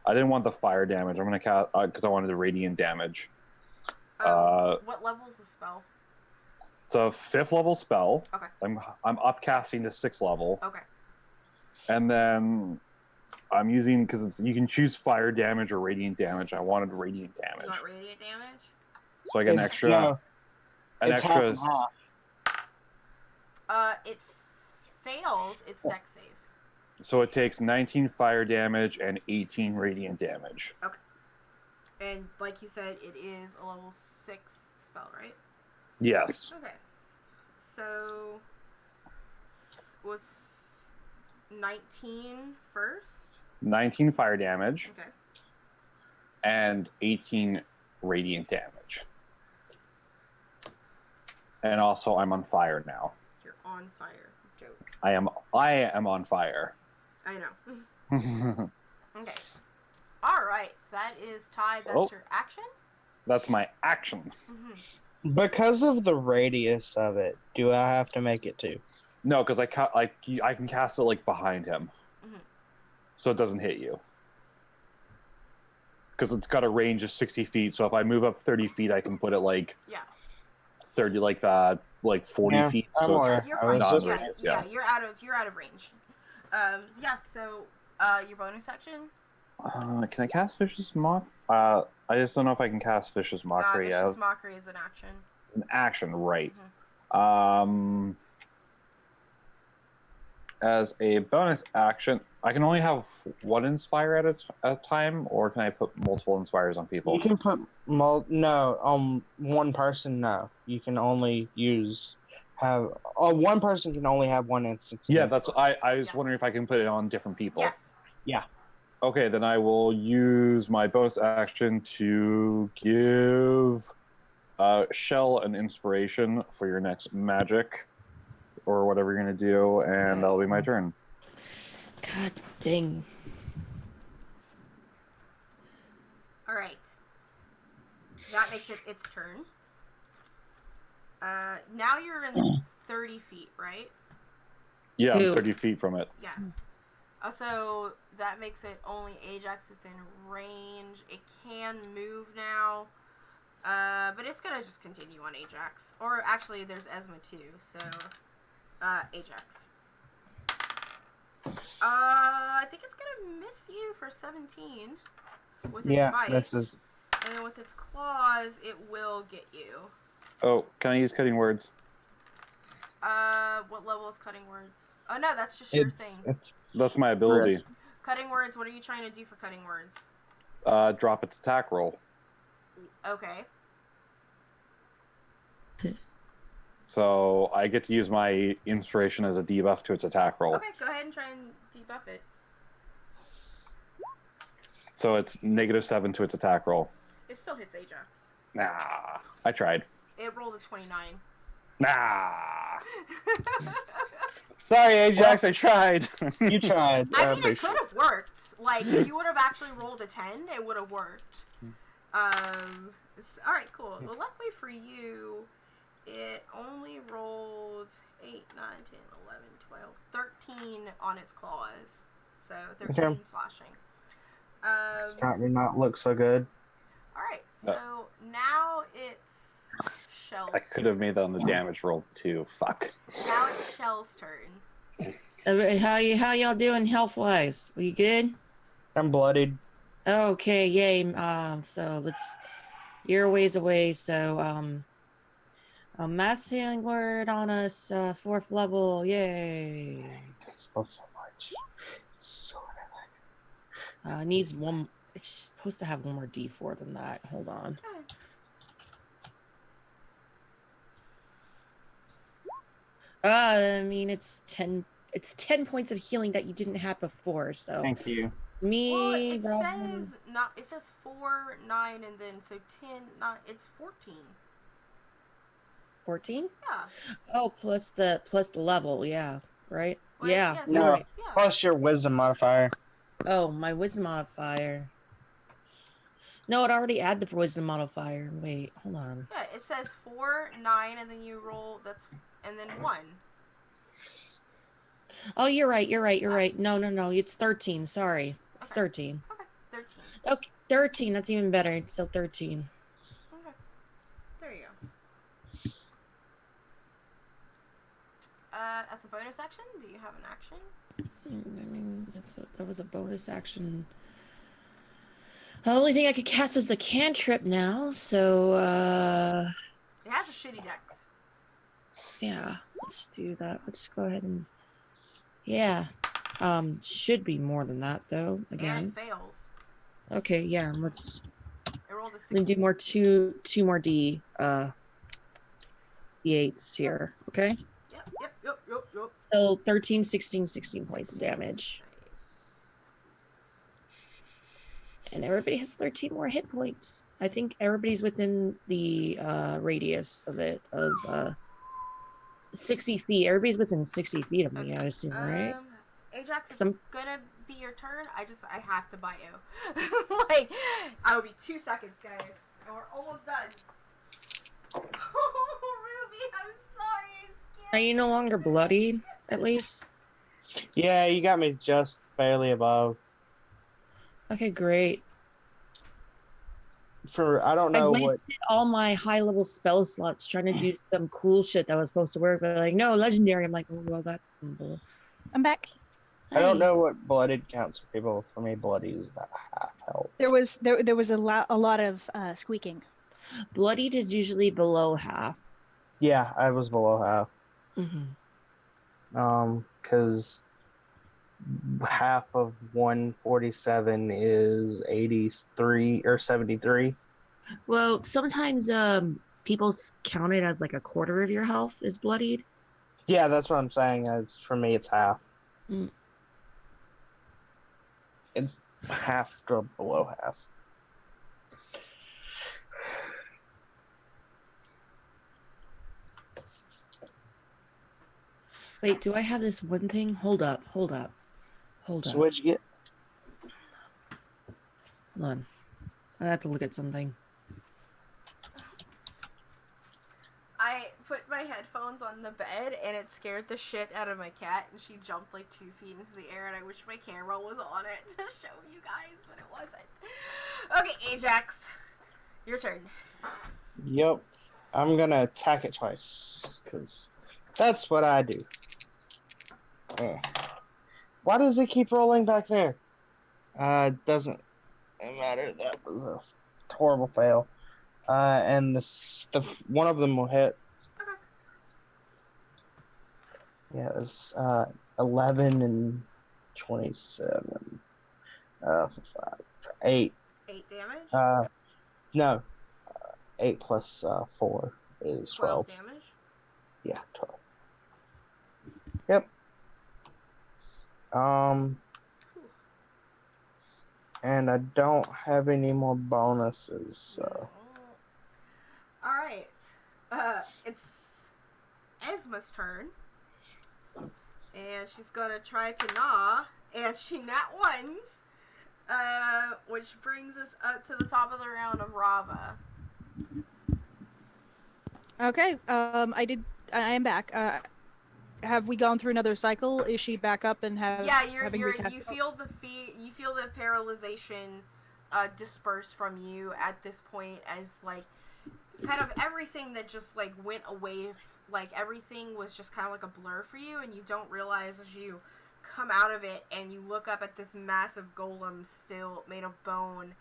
I didn't want the fire damage. I'm gonna cast because I wanted the radiant damage. What level is the spell? It's a 5th level spell. Okay. I'm upcasting to 6th level. Okay. And then I'm using, because you can choose fire damage or radiant damage. I wanted radiant damage. You want radiant damage? So I get an extra. No, An it's extra. half and half. It fails its deck save. So it takes 19 fire damage and 18 radiant damage. Okay. And like you said, it is a level 6 spell, right? Yes. Okay. So was 19 first? 19 fire damage Okay. and 18 radiant damage. And also, I'm on fire now. You're on fire. Joke. I am on fire. I know. Okay. All right. That is Ty. That's your action. That's my action. Mm-hmm. Because of the radius of it, do I have to make it 2? No, because I can cast it like behind him, Mhm. so it doesn't hit you. Because it's got a range of 60 feet, so if I move up 30 feet, I can put it like 30, like 40 Yeah, feet. I'm So aware. it's You're I fine. was just- Yeah, you're out of range. So your bonus action. can I cast Vicious Mock? I just don't know if I can cast Vicious Mockery. Vicious Mockery is an action. It's an action, right? Mm-hmm. As a bonus action, I can only have one Inspire at a time, or can I put multiple Inspires on people? You can put one person. No, you can only one person can only have one instance. Yeah, that's. I was wondering if I can put it on different people. Yes. Yeah. Okay, then I will use my bonus action to give Shell an inspiration for your next magic, or whatever you're gonna do, and that'll be my turn. God dang. All right. That makes it its turn. Now you're in 30 feet, right? Yeah, I'm Ew. 30 feet from it. Yeah. So that makes it only Ajax within range. It can move now. But it's gonna just continue on Ajax. Or actually, there's Esma too, so... Ajax. I think it's gonna miss you for 17 with its bite. That's And then with its claws, it will get you. Oh, can I use cutting words? What level is Cutting Words? Oh no, that's just your thing. That's my ability. Cutting Words, what are you trying to do for Cutting Words? Drop its attack roll. Okay. So I get to use my inspiration as a debuff to its attack roll. Okay, go ahead and try and debuff it. So it's -7 to its attack roll. It still hits Ajax. Nah, I tried. It rolled a 29. Nah. Sorry, Ajax, I tried. You tried. I mean, it could have worked. Like, if you would have actually rolled a 10, it would have worked. Alright, cool. Well, luckily for you, it only rolled 8, 9, 10, 11, 12, 13 on its claws. So, 13 Okay. slashing. Starting to not look so good. Alright, so now it's Shell's I could have made that on the damage roll too. Fuck. Now it's Shell's turn. How y'all doing health wise? We good? I'm bloodied. Okay, yay. So you're a ways away, so a mass healing word on us, 4th level, yay. It's so much. So Needs one. It's supposed to have one more D4 than that. Hold on. I mean, it's 10 it's 10 points of healing that you didn't have before. So Thank you. me, Well, it Robin- says not. It says 4, 9, and then so 10. Not. It's 14. 14. Yeah. Oh, plus the level. Yeah. Right. Wait, Yeah. yes, You're No. right. Yeah. Plus your wisdom modifier. Oh, my wisdom modifier. No, it already added the wisdom modifier. Wait, hold on. Yeah. It says 4, 9, and then you roll. And then 1. Oh, you're right. You're right. No. It's 13. Sorry. It's Okay. 13. Okay. 13. Okay, 13. That's even better. It's still 13. Okay. There you go. That's a bonus action. Do you have an action? I mean, that was a bonus action. The only thing I could cast is the cantrip now, so It has a shitty dex. yeah, let's do that. Let's go ahead and should be more than that though. And Again, it fails. okay, yeah. Let's It rolled a 6. let me do more two more d8s here. Okay, Yep. so 13, 16 points of damage, Nice. and everybody has 13 more hit points. I think everybody's within the radius of 60 feet. Everybody's within 60 feet of me, I assume, right? Ajax, it's Some- gonna be your turn. I have to bite you. Like, I'll be 2 seconds, guys. And we're almost done. Oh, Ruby, I'm sorry. Are you no longer bloodied, at least? Yeah, you got me just barely above. Okay, great. I don't know I what. wasted all my high-level spell slots trying to do some cool shit that was supposed to work, but like, no, legendary. I'm like, oh, well, that's simple. I'm back. I don't Hey. know what blooded counts for people. For me, bloody is about half health. There was a lot of squeaking. Bloodied is usually below half. Yeah, I was below half. Mm-hmm. Because half of 147 is 83 or 73. Well, sometimes people count it as like a quarter of your health is bloodied. Yeah, that's what I'm saying. For me, it's half. Mm. It's half to below half. Wait, do I have this one thing? Hold up. So what'd you get? Hold on. I have to look at something. I put my headphones on the bed and it scared the shit out of my cat and she jumped like 2 feet into the air and I wish my camera was on it to show you guys, but it wasn't. Okay, Ajax, your turn. Yep. I'm gonna attack it twice, because that's what I do. Why does it keep rolling back there? Doesn't matter. That was a horrible fail. And the one of them will hit. Okay. Yeah, it was 11 and 27. 8. 8 damage? No. 8 plus 4 is 12. damage? Yeah, 12. Yep. And I don't have any more bonuses, so. Alright. It's Esma's turn. And she's gonna try to gnaw. And she nat ones. Which brings us up to the top of the round of Rava. Okay. I am back. Have we gone through another cycle? Is she back up and having recast? You feel the paralyzation disperse from you at this point as like kind of everything that just like went away, like everything was just kind of like a blur for you, and you don't realize as you come out of it and you look up at this massive golem still made of bone,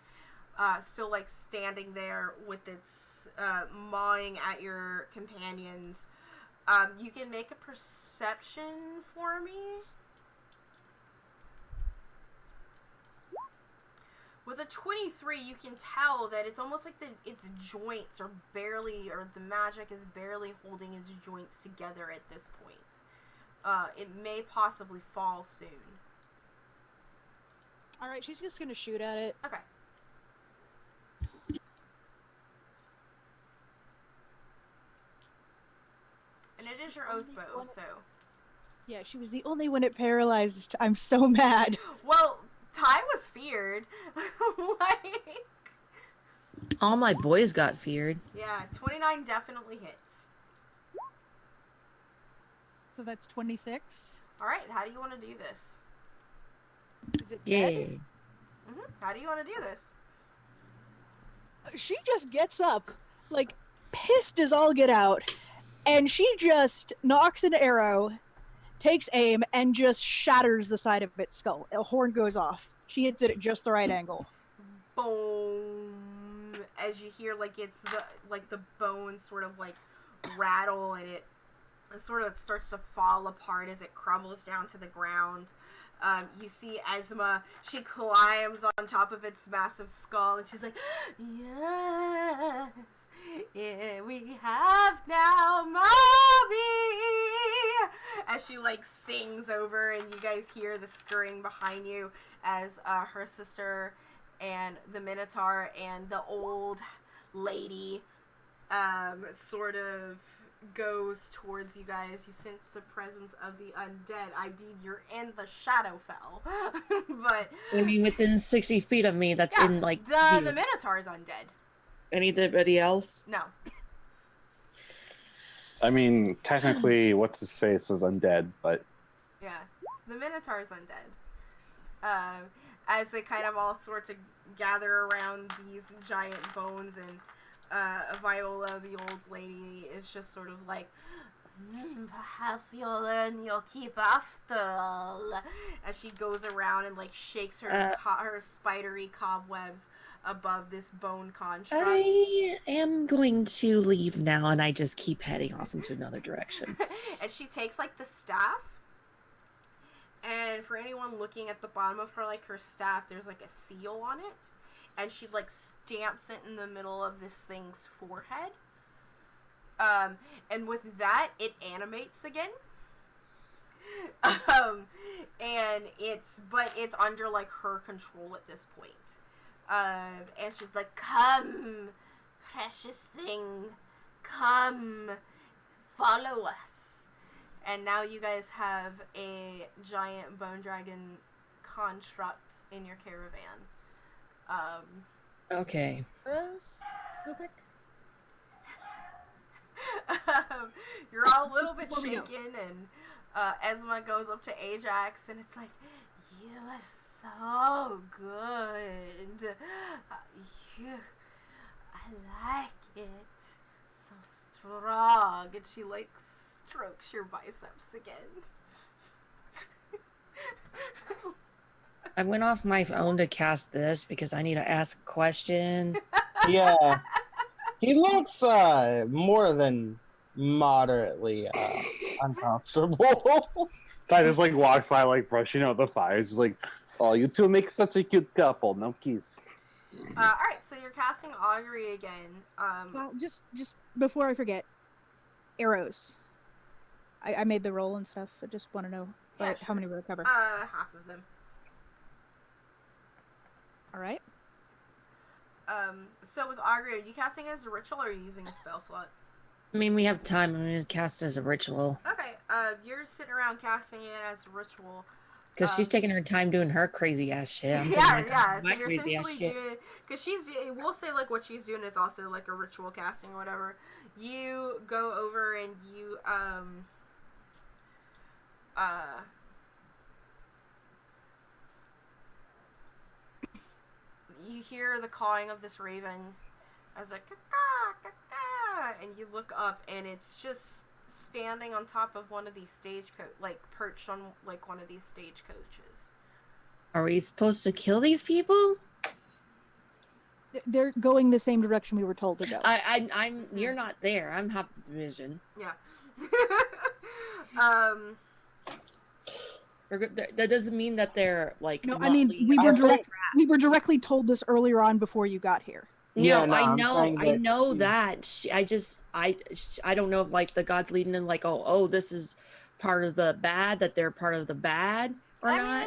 still like standing there with its mawing at your companions. You can make a perception for me. With a 23, you can tell that it's almost like its joints are barely, or the magic is barely holding its joints together at this point. it may possibly fall soon. All right, she's just gonna shoot at it. Okay. And it is your oath bow, so. Yeah, she was the only one it paralyzed. I'm so mad. Well, Ty was feared. Like. All my boys got feared. Yeah, 29 definitely hits. So that's 26. All right, how do you want to do this? Is it Yeah. dead? How do you want to do this? She just gets up, like, pissed as all get out, and she just knocks an arrow, takes aim, and just shatters the side of its skull. A horn goes off. She hits it at just the right angle. Boom! As you hear, like, it's the bones sort of like rattle, and it sort of starts to fall apart as it crumbles down to the ground. You see Esma, she climbs on top of its massive skull, and she's like, yes, yeah, we have now, Mommy! As she, like, sings over, and you guys hear the scurrying behind you as her sister and the Minotaur and the old lady sort of goes towards you guys. You sense the presence of the undead. I mean, you're in the Shadowfell. But I mean, within 60 feet of me, that's yeah, in, like, the Minotaur is undead. Anybody else? No. I mean, technically, what's his face was undead, but Yeah. The Minotaur is undead. As they kind of all sort of gather around these giant bones, and Viola, the old lady, is just sort of like, perhaps you'll learn your keep after all. As she goes around and, like, shakes her her spidery cobwebs above this bone construct. I am going to leave now, and I just keep heading off into another direction. And she takes, like, the staff. And for anyone looking at the bottom of her, like, her staff, there's, like, a seal on it. And she, like, stamps it in the middle of this thing's forehead. And with that, it animates again. And it's under, like, her control at this point. And she's like, come, precious thing, come, follow us. And now you guys have a giant bone dragon construct in your caravan. Okay. You're all a little bit shaken, and Esma goes up to Ajax, and it's like, you are so good. I like it. So strong. And she, like, strokes your biceps again. I went off my phone to cast this because I need to ask a question. Yeah. He looks more than moderately uncomfortable. so I just like walks by, like brushing out the fires, like, oh, you two make such a cute couple. No kiss. Alright, so you're casting Augury again. Well, just before I forget, arrows. I made the roll and stuff. I just want to know how many we recover. Half of them. All right. So with Augury, are you casting it as a ritual, or are you using a spell slot? I mean, we have time. I'm going to cast as a ritual. Okay, you're sitting around casting it as a ritual. Because she's taking her time doing her crazy ass shit. I'm taking my time Yeah, doing so my you're crazy ass essentially shit. doing, because we'll say, like, what she's doing is also, like, a ritual casting or whatever. You go over and you, you hear the cawing of this raven as like, caw, caw, caw, and you look up, and it's just standing on top of one of these perched on, like, one of these stagecoaches. Are we supposed to kill these people? They're going the same direction we were told to go. I'm. You're not there. I'm half vision. Yeah. That doesn't mean that they're like. No, not I mean leaving. we were directly told this earlier on before you got here. Yeah, No, no, I I'm know, saying I that- know that. I don't know if, like, the gods leading in, like, oh, this is part of the bad, that they're part of the bad or I not. mean,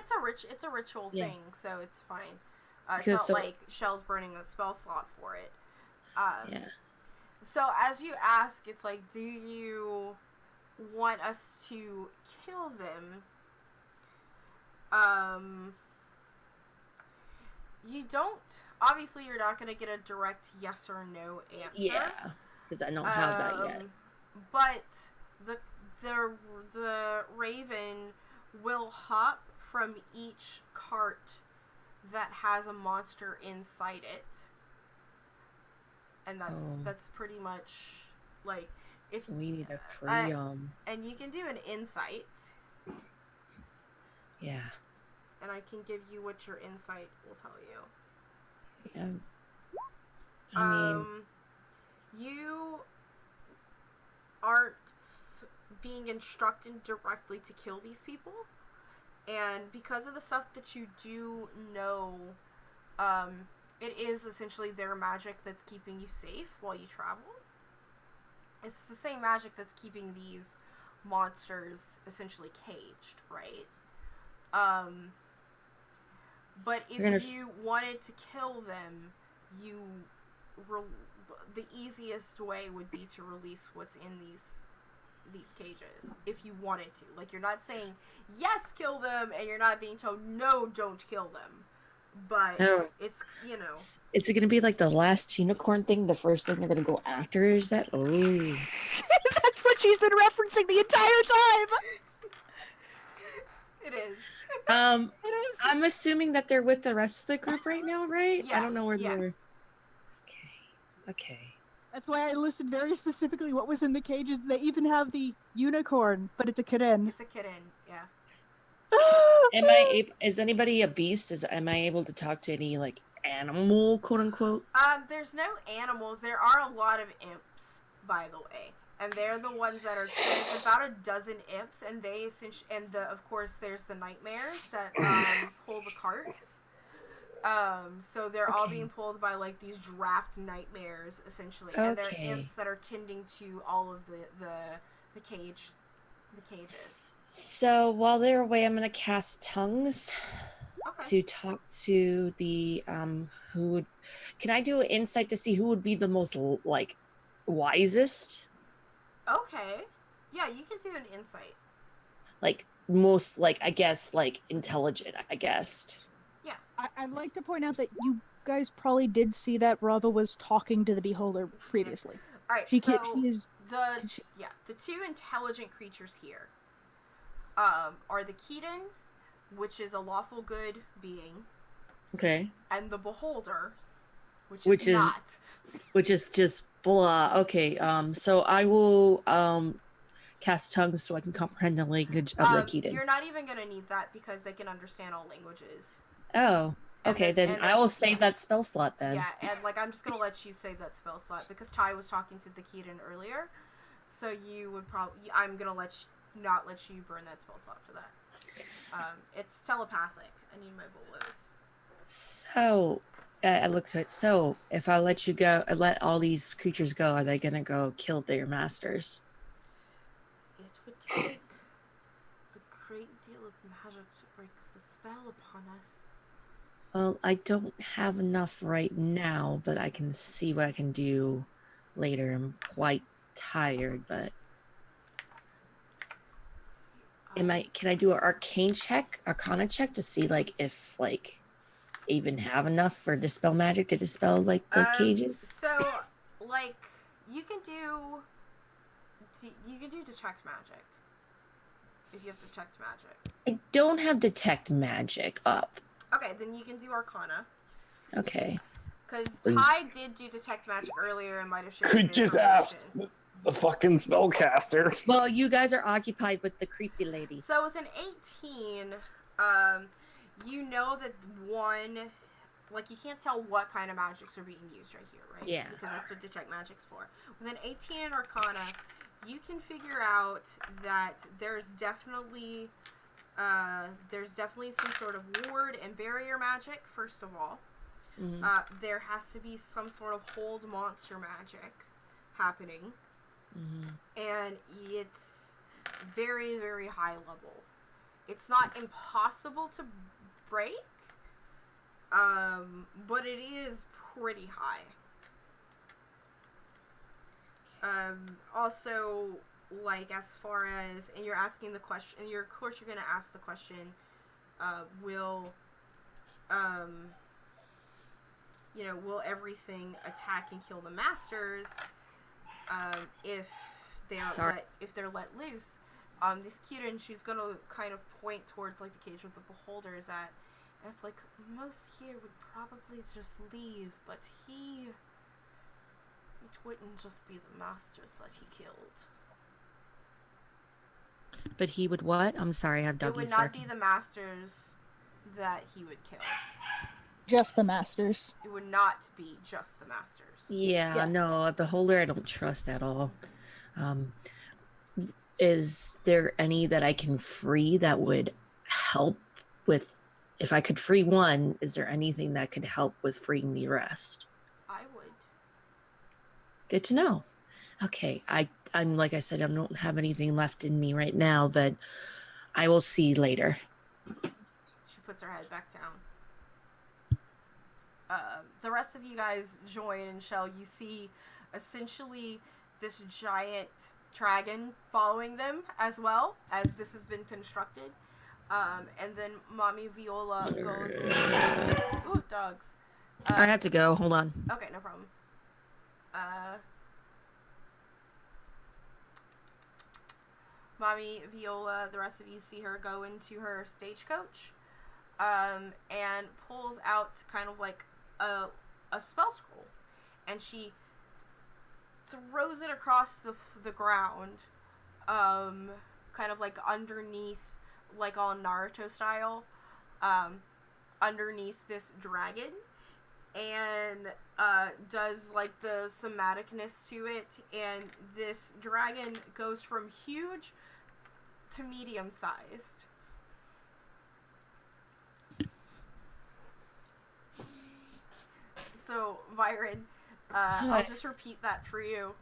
it's a ritual Yeah. thing, so it's fine. It's Because not so- like Shell's burning a spell slot for it. Yeah. So as you ask, it's like, do you want us to kill them? You don't. Obviously, you're not going to get a direct yes or no answer. Yeah. Because I don't have that yet. But the raven will hop from each cart that has a monster inside it, and that's pretty much like if We need a free and you can do an insight. Yeah. And I can give you what your insight will tell you. Yeah. I mean, you aren't being instructed directly to kill these people, and because of the stuff that you do know, it is essentially their magic that's keeping you safe while you travel. It's the same magic that's keeping these monsters essentially caged, right? But if you wanted to kill them, the easiest way would be to release what's in these cages. If you wanted to, like, you're not saying yes, kill them, and you're not being told no, don't kill them. But it's Is it gonna be like the last unicorn thing? The first thing they're gonna go after is that? Oh. That's what she's been referencing the entire time. It is. It is. I'm assuming that they're with the rest of the group right now, right? Yeah, I don't know where yeah. they're. Okay. That's why I listed very specifically what was in the cages. They even have the unicorn, but it's a kitten. It's a kitten, yeah. Is anybody a beast? Am I able to talk to any like animal, quote unquote? There's no animals. There are a lot of imps, by the way, and they're the ones that are. There's about a dozen imps, and of course there's the nightmares that pull the carts. So they're all being pulled by like these draft nightmares essentially, and they're imps that are tending to all of the cages. So while they're away, I'm gonna cast tongues to talk to the who would. Can I do an insight to see who would be the most like wisest? Okay, yeah, you can do an insight. Like most, like I guess, like intelligent. I guessed. Yeah, I'd like to point out that you guys probably did see that Rava was talking to the beholder previously. All right, The two intelligent creatures here are the Keaton, which is a lawful good being. Okay. And the beholder, which is not. Which is just blah. Okay. So I will cast tongues so I can comprehend the language of the Keaton. You're not even gonna need that because they can understand all languages. Oh. Okay, then I will save that spell slot then. Yeah, and like I'm just gonna let you save that spell slot because Ty was talking to the Keaton earlier, so you would probably. I'm gonna not let you burn that spell slot for that. It's telepathic. I need my bolos. So I looked at it. So if I let you go, I let all these creatures go, are they gonna go kill their masters? It would take a great deal of magic to break the spell upon us. Well, I don't have enough right now, but I can see what I can do later. I'm quite tired, but can I do an arcana check to see like if like I even have enough for dispel magic to dispel like the cages? So like you can do detect magic if you have detect magic. I don't have detect magic up. Okay, then you can do Arcana. Okay. Because Ty did do Detect Magic earlier and might have shared some We just information. asked the fucking spellcaster. Well, you guys are occupied with the creepy lady. So with an 18, you know that like you can't tell what kind of magics are being used right here, right? Yeah. Because that's what Detect Magic's for. With an 18 in Arcana, you can figure out that there's definitely some sort of ward and barrier magic, first of all. Mm-hmm. There has to be some sort of hold monster magic happening. Mm-hmm. And it's very, very high level. It's not impossible to break, but it is pretty high. Also, like, as far as, and you're asking the question, and of course you're going to ask the question, will everything attack and kill the masters, if they're let loose? This Kirin, she's gonna kind of point towards, like, the cage with the beholder is at, and it's like, most here would probably just leave, but it wouldn't just be the masters that he killed. But he would what? I'm sorry, I have doggies. It would not be the masters that he would kill. Just the masters. It would not be just the masters. Yeah, no, a beholder I don't trust at all. Is there any that I can free that would help with, if I could free one, is there anything that could help with freeing the rest? I would. Good to know. Okay, I'm like I said, I don't have anything left in me right now, but I will see later. She puts her head back down. The rest of you guys join, and Shell, you see essentially this giant dragon following them as well, as this has been constructed. And then Mommy Viola goes into... Ooh, dogs. I have to go. Hold on. Okay, no problem. Mommy Viola, the rest of you see her go into her stagecoach, and pulls out kind of like a spell scroll, and she throws it across the ground, kind of like underneath, like all Naruto style, underneath this dragon, and does like the somaticness to it, and this dragon goes from huge to medium sized. So, Byron, I'll just repeat that for you.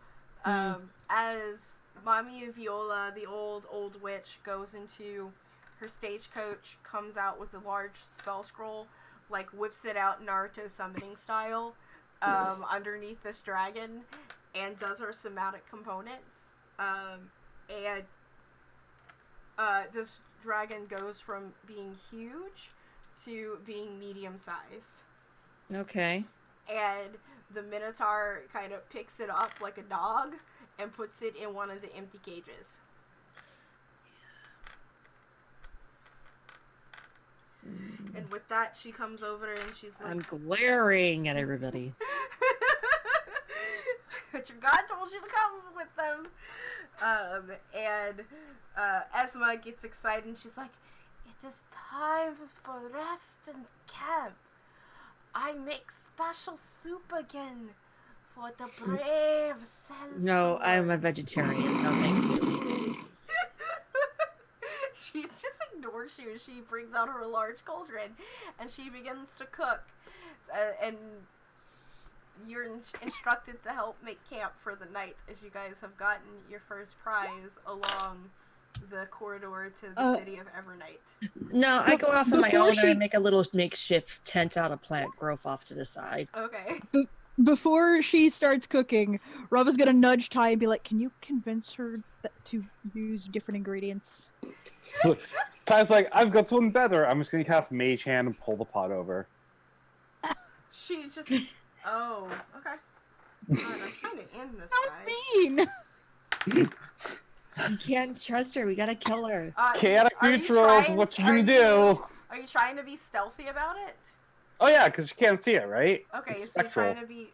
As Mommy Viola, the old witch, goes into her stagecoach, comes out with a large spell scroll, like whips it out Naruto summoning style, underneath this dragon, and does her somatic components. And this dragon goes from being huge to being medium-sized. Okay. And the Minotaur kind of picks it up like a dog and puts it in one of the empty cages. And with that, she comes over and she's like... I'm glaring at everybody. But your god told you to come with them. And Esma gets excited and she's like, "It is time for rest and camp. I make special soup again for the brave sellswords." No, I'm a vegetarian. No, thank you. She just ignores you. She brings out her large cauldron and she begins to cook. And you're instructed to help make camp for the night, as you guys have gotten your first prize along the corridor to the city of Evernight. No, I go off on my own and I make a little makeshift tent out of plant growth off to the side. Okay. Before she starts cooking, Rava's gonna nudge Ty and be like, "Can you convince her to use different ingredients?" Ty's like, "I've got one better. I'm just gonna cast Mage Hand and pull the pot over." She just... Oh, okay. God, I'm trying to end this, How guys. mean! You can't trust her. We gotta kill her. Chaotic neutrals, what you gonna do? Are you trying to be stealthy about it? Oh yeah, because you can't see it, right? Okay, It's so spectral. you're trying to be...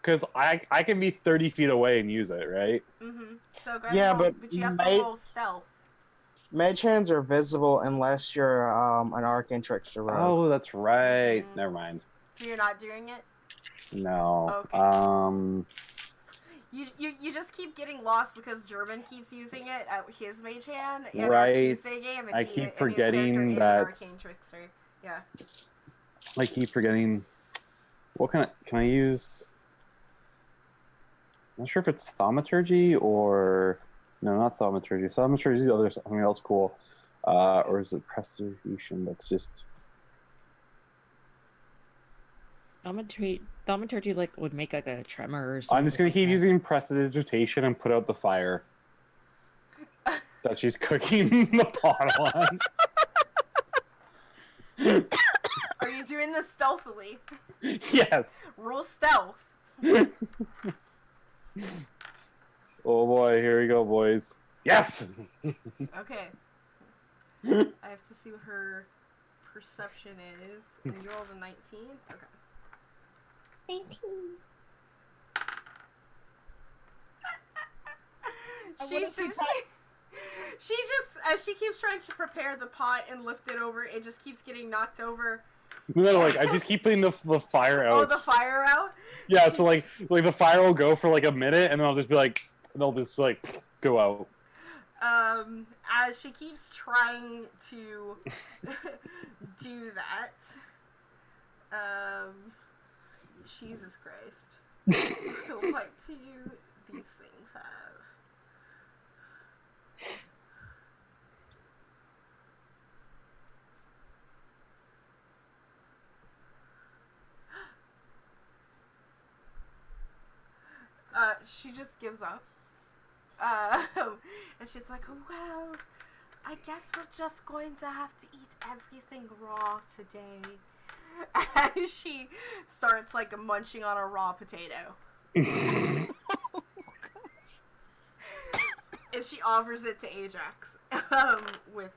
Because I can be 30 feet away and use it, right? Mm-hmm. So go ahead Yeah, and roll, but you have to roll stealth. Mage hands are visible unless you're an arcane trickster rogue. Oh, that's right. Mhm. Never mind. So you're not doing it? No. Okay. You just keep getting lost because German keeps using it at his mage hand in our Right. Tuesday game, and I he, keep and his forgetting character is an that- arcane trickster. Yeah. I keep forgetting. What can I use? I'm not sure if it's thaumaturgy or No, not thaumaturgy. Thaumaturgy is the other something else cool. Or is it prestidigitation? That's just. Thaumaturgy like would make like a tremor or something. I'm just gonna keep using prestidigitation and put out the fire that she's cooking the pot on. Are you doing this stealthily? Yes. Roll stealth. Oh boy, here we go, boys. Yes. Okay. I have to see what her perception is. And you rolled a 19? Okay. 19. She just, as she keeps trying to prepare the pot and lift it over, it just keeps getting knocked over. No, like I just keep putting the fire out. Oh, the fire out? Yeah, so like the fire will go for like a minute, and then I'll just be like, and I'll just like go out. As she keeps trying to do that, Jesus Christ. What do these things have? She just gives up. And she's like, well, I guess we're just going to have to eat everything raw today. And she starts, like, munching on a raw potato. And she offers it to Ajax, with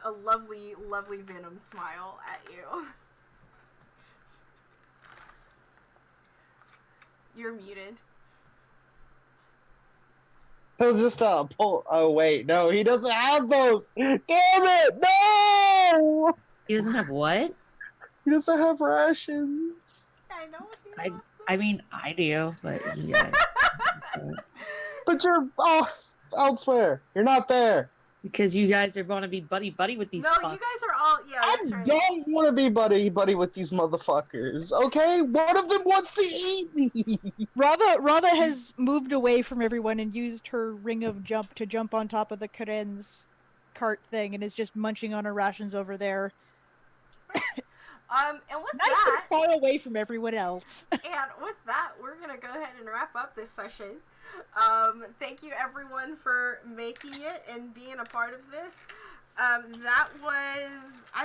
a lovely, lovely venom smile at you. You're muted. He'll just pull. Oh wait, no, he doesn't have those. Damn it, no! He doesn't have what? He doesn't have rations. I know. I mean, I do, but yeah. But you're off elsewhere. You're not there. Because you guys are going to be buddy with these. No, fucks. you guys are all. Yeah, I that's right. don't want to be buddy with these motherfuckers. Okay, one of them wants to eat me. Rava has moved away from everyone and used her ring of jump to jump on top of the Karen's cart thing and is just munching on her rations over there. And with Nice that, and far away from everyone else. and with that, we're gonna go ahead and wrap up this session. Thank you everyone for making it and being a part of this. I've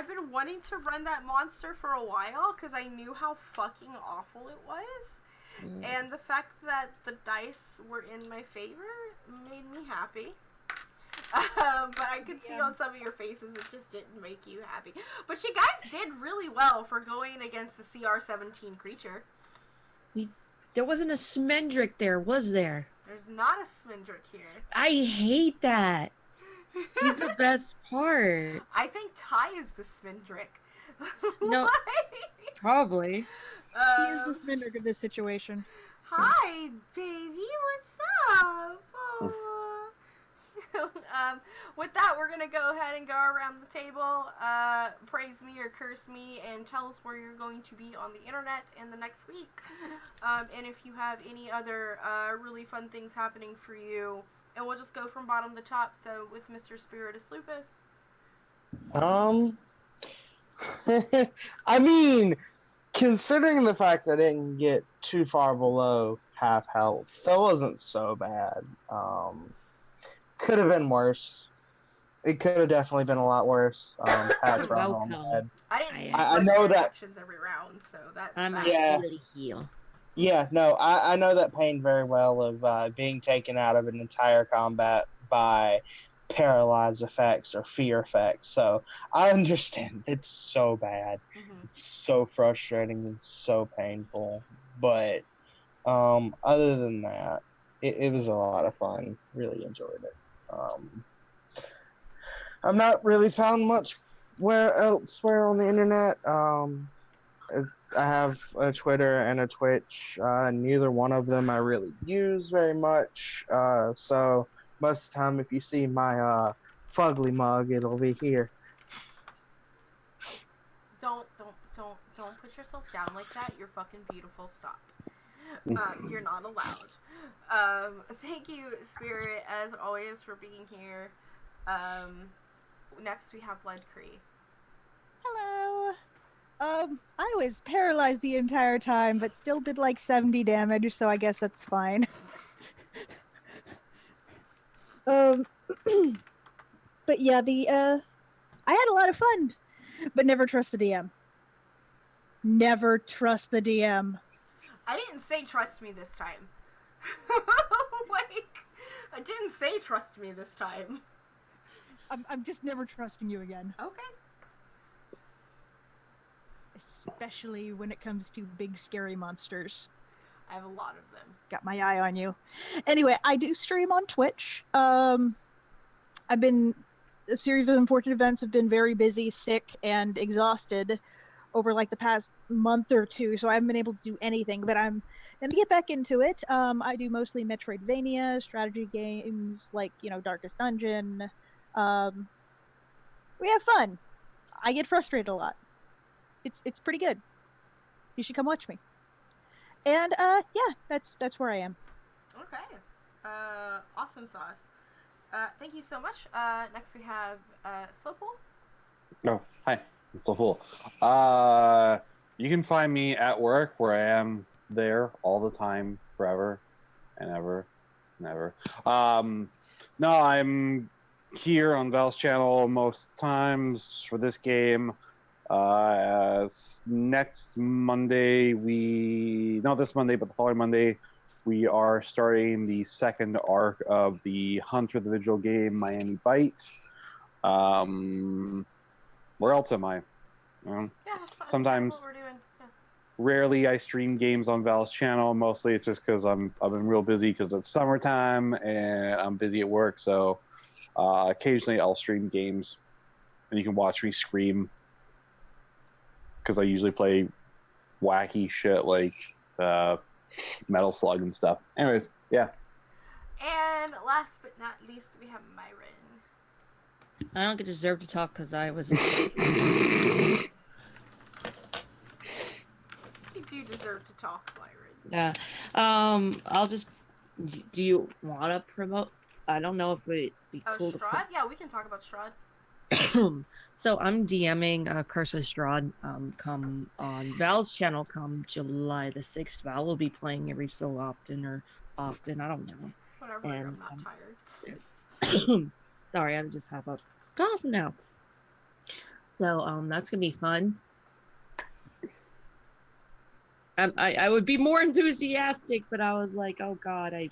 been wanting to run that monster for a while because I knew how fucking awful it was. And the fact that the dice were in my favor made me happy. But I could see on some of your faces it just didn't make you happy. But you guys did really well for going against the CR-17 creature. There wasn't a Smendrick there, was there? There's not a Smendrick here. I hate that. He's the best part. I think Ty is the Smendrick. No, probably. He is the Smendrick of this situation. Hi, baby. What's up? Oh. With that, we're gonna go ahead and go around the table. Praise me or curse me, and tell us where you're going to be on the internet in the next week. And if you have any other really fun things happening for you, and we'll just go from bottom to top. So with Mr. Spiritus Lupus. I mean, considering the fact I didn't get too far below half health, that wasn't so bad. Could have been worse. It could have definitely been a lot worse. Pat's right on the head. I didn't use I such know that reactions every round, so that's I'm that. actually heal. Yeah, no, I know that pain very well of being taken out of an entire combat by paralyzed effects or fear effects. So I understand. It's so bad. Mm-hmm. It's so frustrating and so painful. But other than that, it was a lot of fun. Really enjoyed it. I've not really found much elsewhere on the internet. I have a Twitter and a Twitch. Neither one of them I really use very much. So most of the time, if you see my fugly mug, it'll be here. Don't put yourself down like that. You're fucking beautiful. Stop. You're not allowed. Thank you, Spirit, as always, for being here. Next we have Blood Cree. Hello. I was paralyzed the entire time, but still did like 70 damage, so I guess that's fine. But yeah, I had a lot of fun, but never trust the DM. Never trust the DM. I didn't say trust me this time. Like, I didn't say trust me this time. I'm just never trusting you again. Okay. Especially when it comes to big scary monsters. I have a lot of them. Got my eye on you. Anyway, I do stream on Twitch. A series of unfortunate events have been very busy, sick, and exhausted over like the past month or two, so I haven't been able to do anything, but I'm gonna get back into it. I do mostly Metroidvania, strategy games like, Darkest Dungeon. We have fun. I get frustrated a lot. It's pretty good. You should come watch me. And yeah, that's where I am. Okay. Awesome sauce. Thank you so much. Next we have Slowpool. Oh, hi. It's a fool. You can find me at work, where I am there all the time, forever and ever and ever. No, I'm here on Val's channel most times for this game. Next Monday, not this Monday, but the following Monday, we are starting the second arc of the Hunter the Vigil game, Miami Bite. Where else am I? Yeah, that's Sometimes, what we're doing. Yeah. rarely I stream games on Val's channel. Mostly it's just because I've been real busy because it's summertime and I'm busy at work. So occasionally I'll stream games, and you can watch me scream because I usually play wacky shit like Metal Slug and stuff. Anyways, yeah. And last but not least, we have Myron. I don't deserve to talk because I was. You do deserve to talk, Myron. Yeah. I'll just. Do you want to promote? I don't know if it'd be cool. Strahd? Yeah, we can talk about Strahd. So I'm DMing Curse of Strahd come on Val's channel come July the 6th. Val will be playing every so often, I don't know. Whatever, And, I'm not tired. Sorry, I just have a cough now. So that's gonna be fun. I would be more enthusiastic, but I was like, oh god, I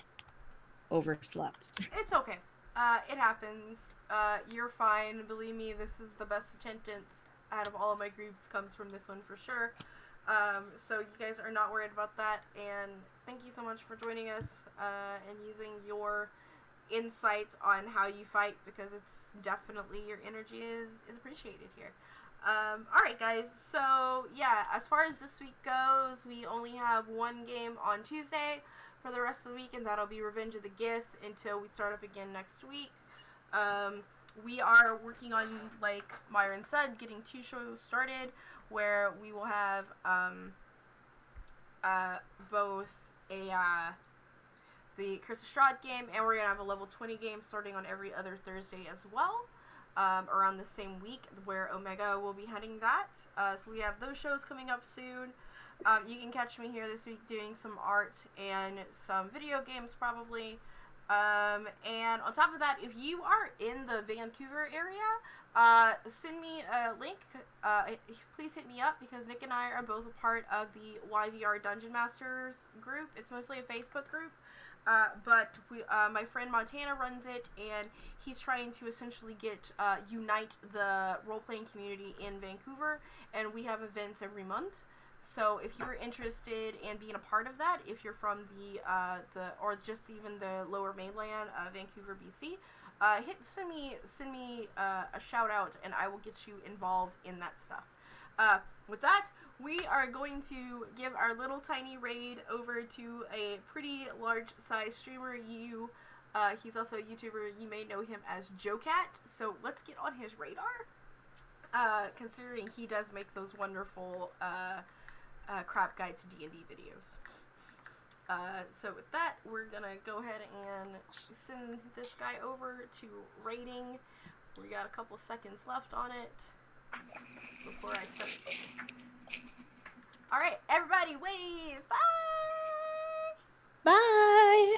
overslept. It's okay. It happens. You're fine. Believe me, this is the best attendance out of all of my groups comes from this one for sure. So you guys are not worried about that. And thank you so much for joining us and using your insight on how you fight, because it's definitely, your energy is appreciated here. Alright guys, so yeah, as far as this week goes, we only have one game on Tuesday for the rest of the week, and that'll be Revenge of the Gith until we start up again next week. We are working on, like Myron said, getting 2 shows started where we will have both the Curse of Strahd game, and we're going to have a level 20 game starting on every other Thursday as well. Around the same week where Omega will be heading that. So we have those shows coming up soon. You can catch me here this week doing some art and some video games probably. And on top of that, if you are in the Vancouver area, send me a link. Please hit me up, because Nick and I are both a part of the YVR Dungeon Masters group. It's mostly a Facebook group. But my friend Montana runs it, and he's trying to essentially unite the role-playing community in Vancouver, and we have events every month. So if you're interested in being a part of that, if you're from the or just even the lower mainland, Vancouver, BC, send me a shout out, and I will get you involved in that stuff. With that, we are going to give our little tiny raid over to a pretty large size streamer. He's also a YouTuber. You may know him as JoeCat. So let's get on his radar. Considering he does make those wonderful crap guide to D&D videos. So with that, we're gonna go ahead and send this guy over to rating. We got a couple seconds left on it before I set it. Alright, everybody wave! Bye! Bye.